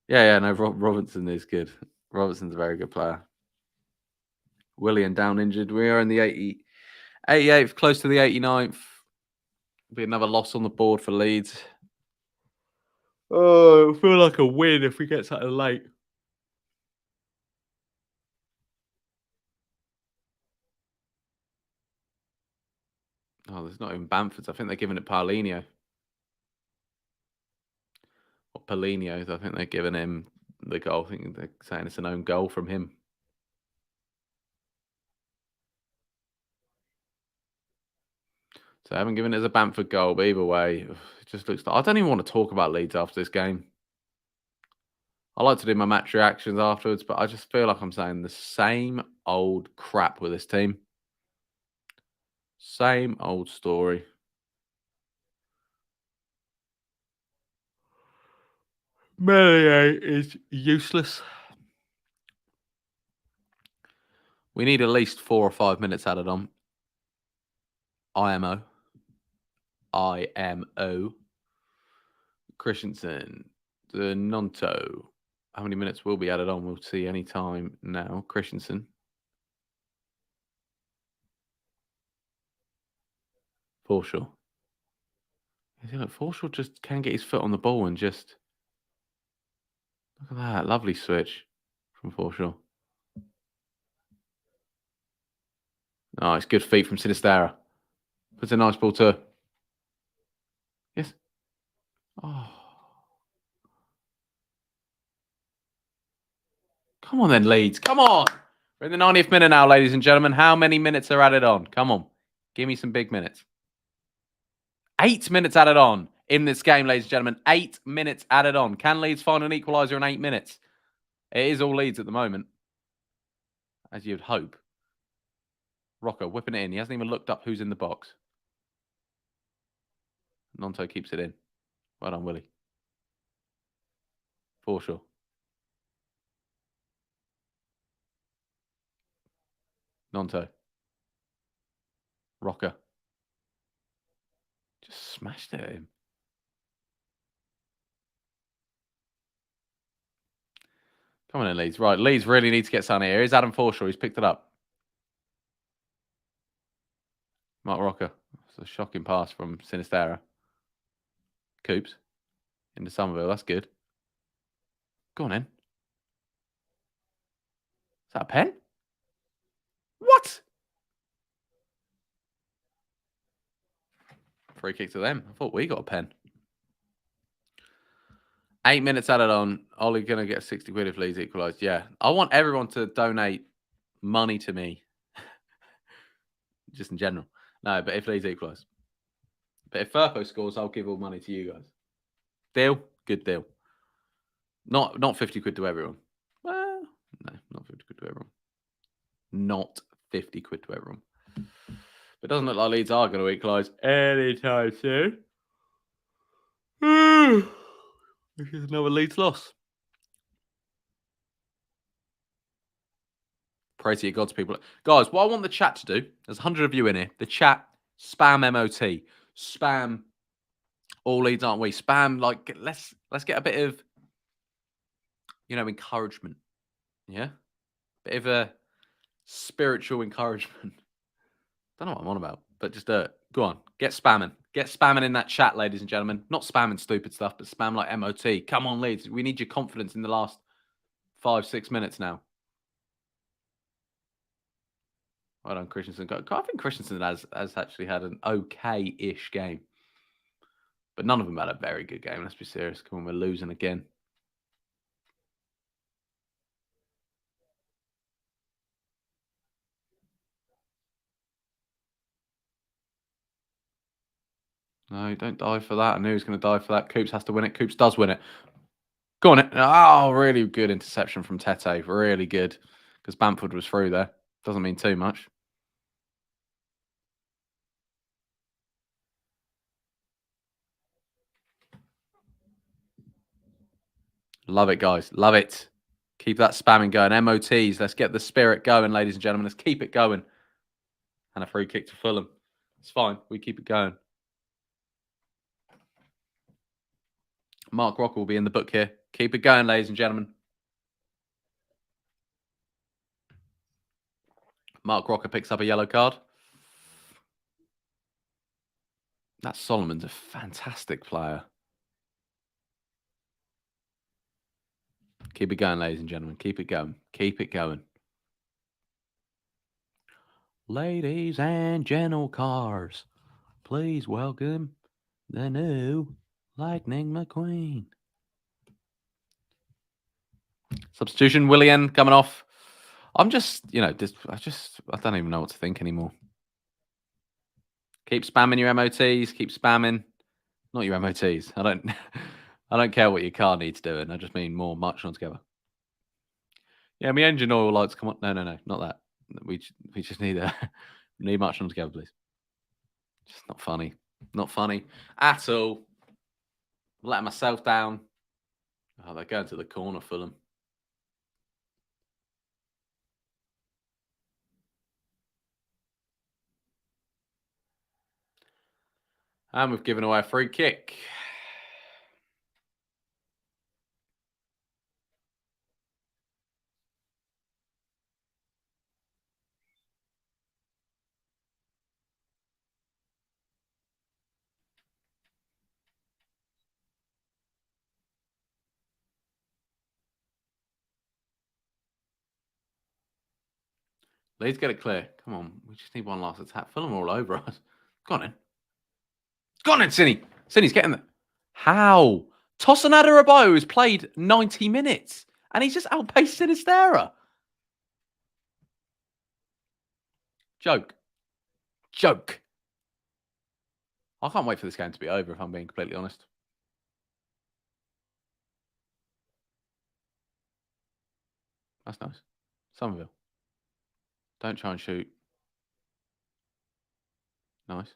No, Robinson is good. Robertson's a very good player. Willian down injured. We are in the 88th, close to the 89th. Be another loss on the board for Leeds. Oh, I feel like a win if we get something late. Oh, there's not even Bamford's. I think they're giving it Paulinho. Or Paulinho. I think they're giving him the goal. I think they're saying it's an own goal from him. So I haven't given it as a Bamford goal, but either way, it just looks like... I don't even want to talk about Leeds after this game. I like to do my match reactions afterwards, but I just feel like I'm saying the same old crap with this team. Same old story. Melier is useless. We need at least 4 or 5 minutes added on. IMO. Christensen. The Nonto. How many minutes will be added on? We'll see any time now. Christensen. Forshaw. Look, Forshaw just can't get his foot on the ball and just... Look at that. Lovely switch from Forshaw. Nice. Good feet from Sinistera. Puts a nice ball to... Yes. Oh. Come on then, Leeds. Come on. We're in the 90th minute now, ladies and gentlemen. How many minutes are added on? Come on. Give me some big minutes. 8 minutes added on in this game, ladies and gentlemen. 8 minutes added on. Can Leeds find an equaliser in 8 minutes? It is all Leeds at the moment, as you'd hope. Rocco whipping it in. He hasn't even looked up who's in the box. Nonto keeps it in. Well done, Willie. Forshaw. Nonto. Rocker. Just smashed it at him. Come on in, Leeds. Right, Leeds really need to get something here. Here's Adam Forshaw. He's picked it up. Mark Rocker. It's a shocking pass from Sinistera. Coops. Into Somerville. That's good. Go on in. Is that a pen? What? Free kick to them. I thought we got a pen. 8 minutes added on. Ollie going to get 60 quid if Leeds equalised. Yeah. I want everyone to donate money to me. Just in general. No, but if Leeds equalise. But if Firpo scores, I'll give all money to you guys. Deal? Good deal. Not 50 quid to everyone. Well, no, not 50 quid to everyone. Not 50 quid to everyone. But it doesn't look like Leeds are going to equalise anytime soon. This is another Leeds loss. Pray to your gods, people. Guys, what I want the chat to do, there's 100 of you in here. The chat, spam MOT. Spam all Leeds, aren't we? Spam, like, let's get a bit of, encouragement. Yeah? Bit of a spiritual encouragement. Don't know what I'm on about, but just go on. Get spamming. Get spamming in that chat, ladies and gentlemen. Not spamming stupid stuff, but spam like MOT. Come on, Leeds. We need your confidence in the last 5-6 minutes now. Well done, Christensen. I think Christensen has actually had an okay-ish game. But none of them had a very good game. Let's be serious. Come on, we're losing again. No, don't die for that. I knew he was going to die for that. Coops has to win it. Coops does win it. Go on it. Oh, really good interception from Tete. Really good. Because Bamford was through there. Doesn't mean too much. Love it, guys. Love it. Keep that spamming going. MOTs. Let's get the spirit going, ladies and gentlemen. Let's keep it going. And a free kick to Fulham. It's fine. We keep it going. Mark Rocker will be in the book here. Keep it going, ladies and gentlemen. Mark Rocker picks up a yellow card. That Solomon's a fantastic player. Keep it going, ladies and gentlemen. Keep it going. Keep it going. Ladies and gentle cars, please welcome the new Lightning McQueen. Substitution, Willian coming off. I'm just, I don't even know what to think anymore. Keep spamming your MOTs. Keep spamming. Not your MOTs. I don't care what your car needs doing. I just mean more much on together. Yeah, my engine oil lights come on. No, not that. We just need need much on together, please. Just not funny. Not funny at all. Letting myself down. Oh, they're going to the corner, Fulham. And we've given away a free kick. Leeds get it clear. Come on. We just need one last attack. Fulham all over us. Go on in. Go on in, Cine. Cine's getting there. How? Tosin Adarabioyo has played 90 minutes and he's just outpaced Sinistera. Joke. I can't wait for this game to be over, if I'm being completely honest. That's nice. Somerville. Don't try and shoot. Nice.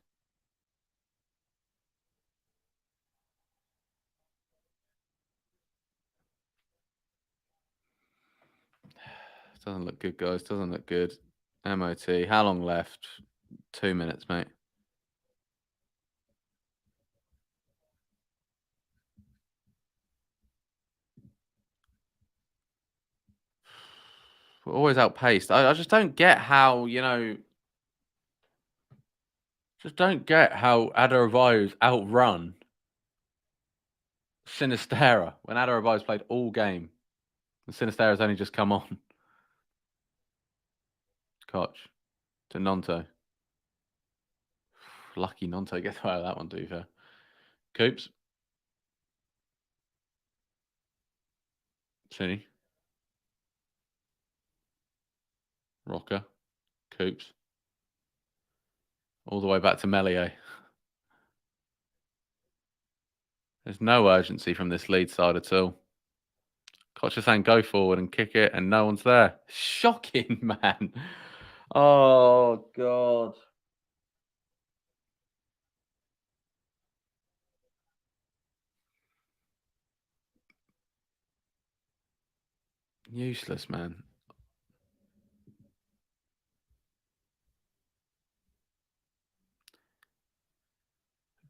Doesn't look good, guys. Doesn't look good. MOT. How long left? 2 minutes, mate. We're always outpaced. I just don't get how, just don't get how Adarabioyo's outrun Sinistera when Adarabioyo's played all game. And Sinistera's only just come on. Koch to Nonto. Lucky Nonto gets away with that one, to be fair. Coops. Cini. Rocker. Coops. All the way back to Melier. There's no urgency from this lead side at all. Koch is saying go forward and kick it, and no one's there. Shocking, man. Oh, God. Useless, man.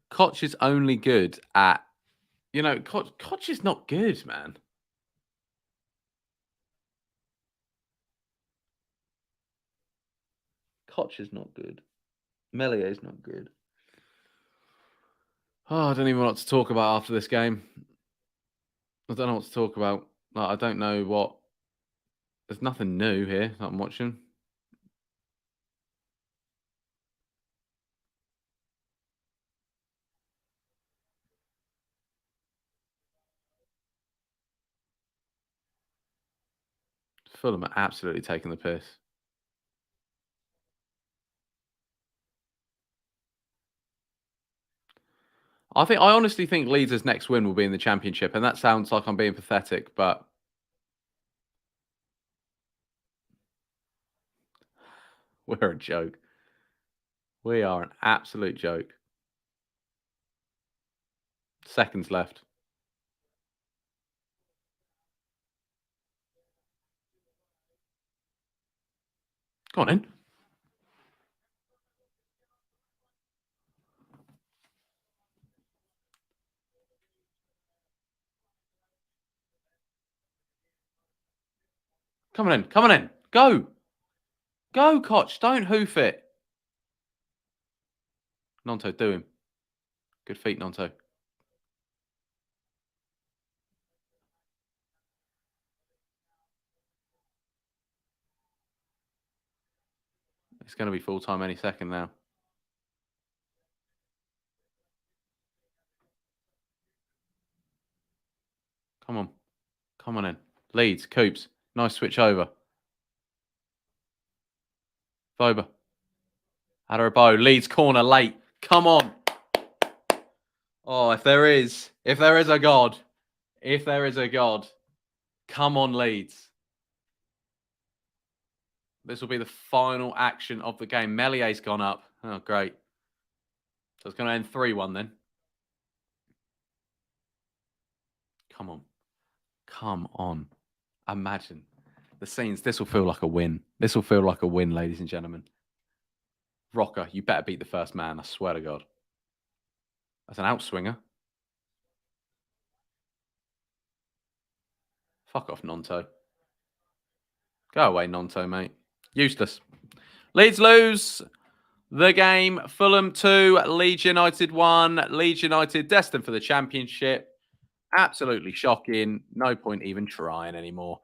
Koch is only good at, Koch is not good, man. Koch is not good. Melier is not good. Oh, I don't even know what to talk about after this game. I don't know what to talk about. Like, I don't know what. There's nothing new here that I'm watching. Fulham are absolutely taking the piss. I honestly think Leeds' next win will be in the Championship, and that sounds like I'm being pathetic, but we're a joke. We are an absolute joke. Seconds left. Go on in. Come on in. Come on in. Go. Go, Koch. Don't hoof it. Nonto, do him. Good feet, Nonto. It's going to be full time any second now. Come on. Come on in. Leeds, Coops. Nice switch over. Boba. Adderabo. Leeds corner late. Come on. Oh, if there is a God, come on, Leeds. This will be the final action of the game. Mellier's gone up. Oh, great. So it's going to end 3-1 then. Come on. Come on. Imagine the scenes. This will feel like a win. This will feel like a win, ladies and gentlemen. Rocker, you better beat the first man. I swear to God. That's an outswinger. Fuck off, Nonto. Go away, Nonto, mate. Useless. Leeds lose the game. Fulham 2, Leeds United 1. Leeds United destined for the Championship. Absolutely shocking. No point even trying anymore.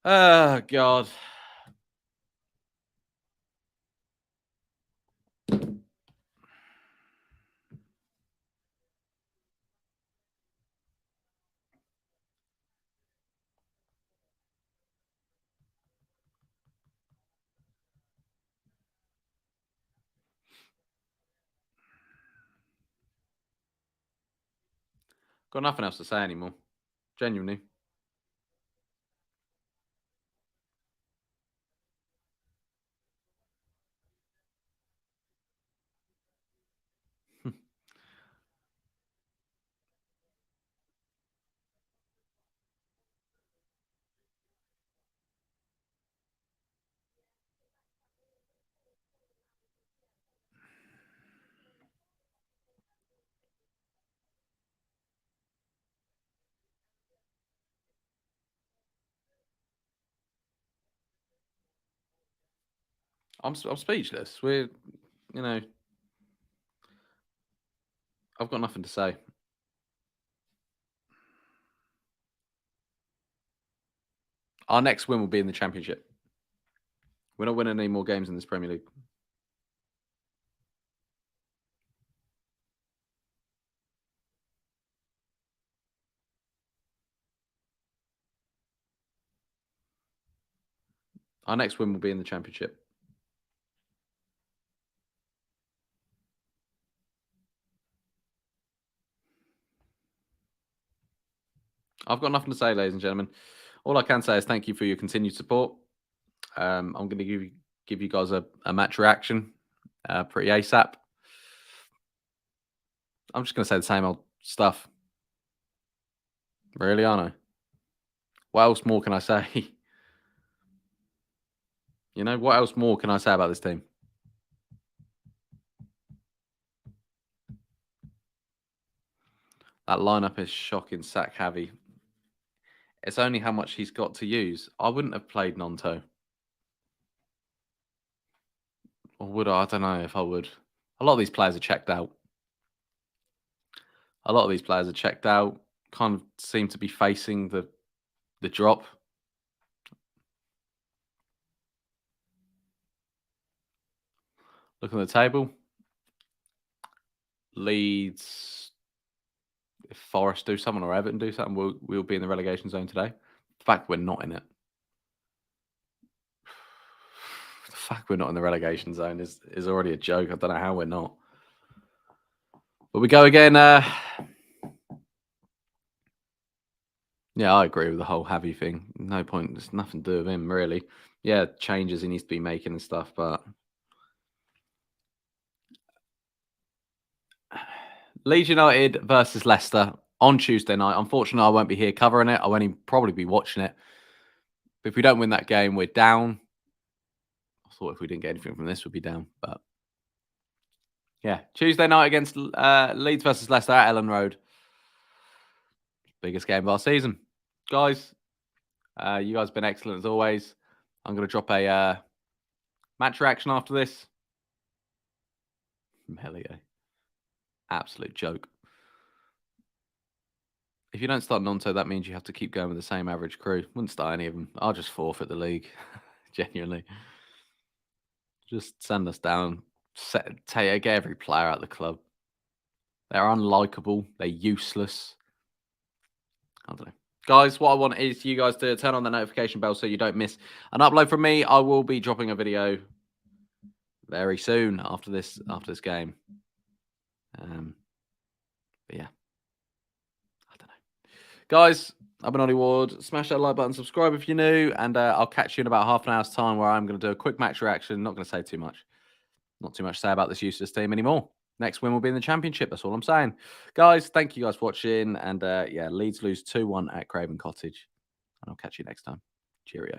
Oh, God. Got nothing else to say anymore. Genuinely. I'm speechless. I've got nothing to say. Our next win will be in the Championship. We're not winning any more games in this Premier League. Our next win will be in the Championship. I've got nothing to say, ladies and gentlemen. All I can say is thank you for your continued support. I'm going to give you guys a match reaction pretty ASAP. I'm just going to say the same old stuff. Really, aren't I? What else more can I say? What else more can I say about this team? That lineup is shocking. Sack Javi. It's only how much he's got to use. I wouldn't have played Nonto. Or would I? I don't know if I would. A lot of these players are checked out. A lot of these players are checked out, kind of seem to be facing the drop. Look on the table. Leeds, if Forest do something or Everton do something, we'll be in the relegation zone today. The fact we're not in it. The fact we're not in the relegation zone is already a joke. I don't know how we're not. But we go again. Yeah, I agree with the whole Javi thing. No point. There's nothing to do with him, really. Yeah, changes he needs to be making and stuff, but Leeds United versus Leicester on Tuesday night. Unfortunately, I won't be here covering it. I'll only probably be watching it. But if we don't win that game, we're down. I thought if we didn't get anything from this, we'd be down. But yeah, Tuesday night against Leeds versus Leicester at Ellen Road. Biggest game of our season. Guys, you guys have been excellent as always. I'm going to drop a match reaction after this. Melio. Absolute joke. If you don't start Nonto, that means you have to keep going with the same average crew. Wouldn't start any of them. I'll just forfeit the league. Genuinely. Just send us down. Get every player out of the club. They're unlikable. They're useless. I don't know. Guys, what I want is you guys to turn on the notification bell so you don't miss an upload from me. I will be dropping a video very soon after this game. But yeah. I don't know. Guys, I've been Ollie Ward. Smash that like button, subscribe if you're new, and I'll catch you in about half an hour's time where I'm going to do a quick match reaction. Not going to say too much. Not too much to say about this useless team anymore. Next win will be in the Championship. That's all I'm saying. Guys, thank you guys for watching. And yeah, Leeds lose 2-1 at Craven Cottage. And I'll catch you next time. Cheerio.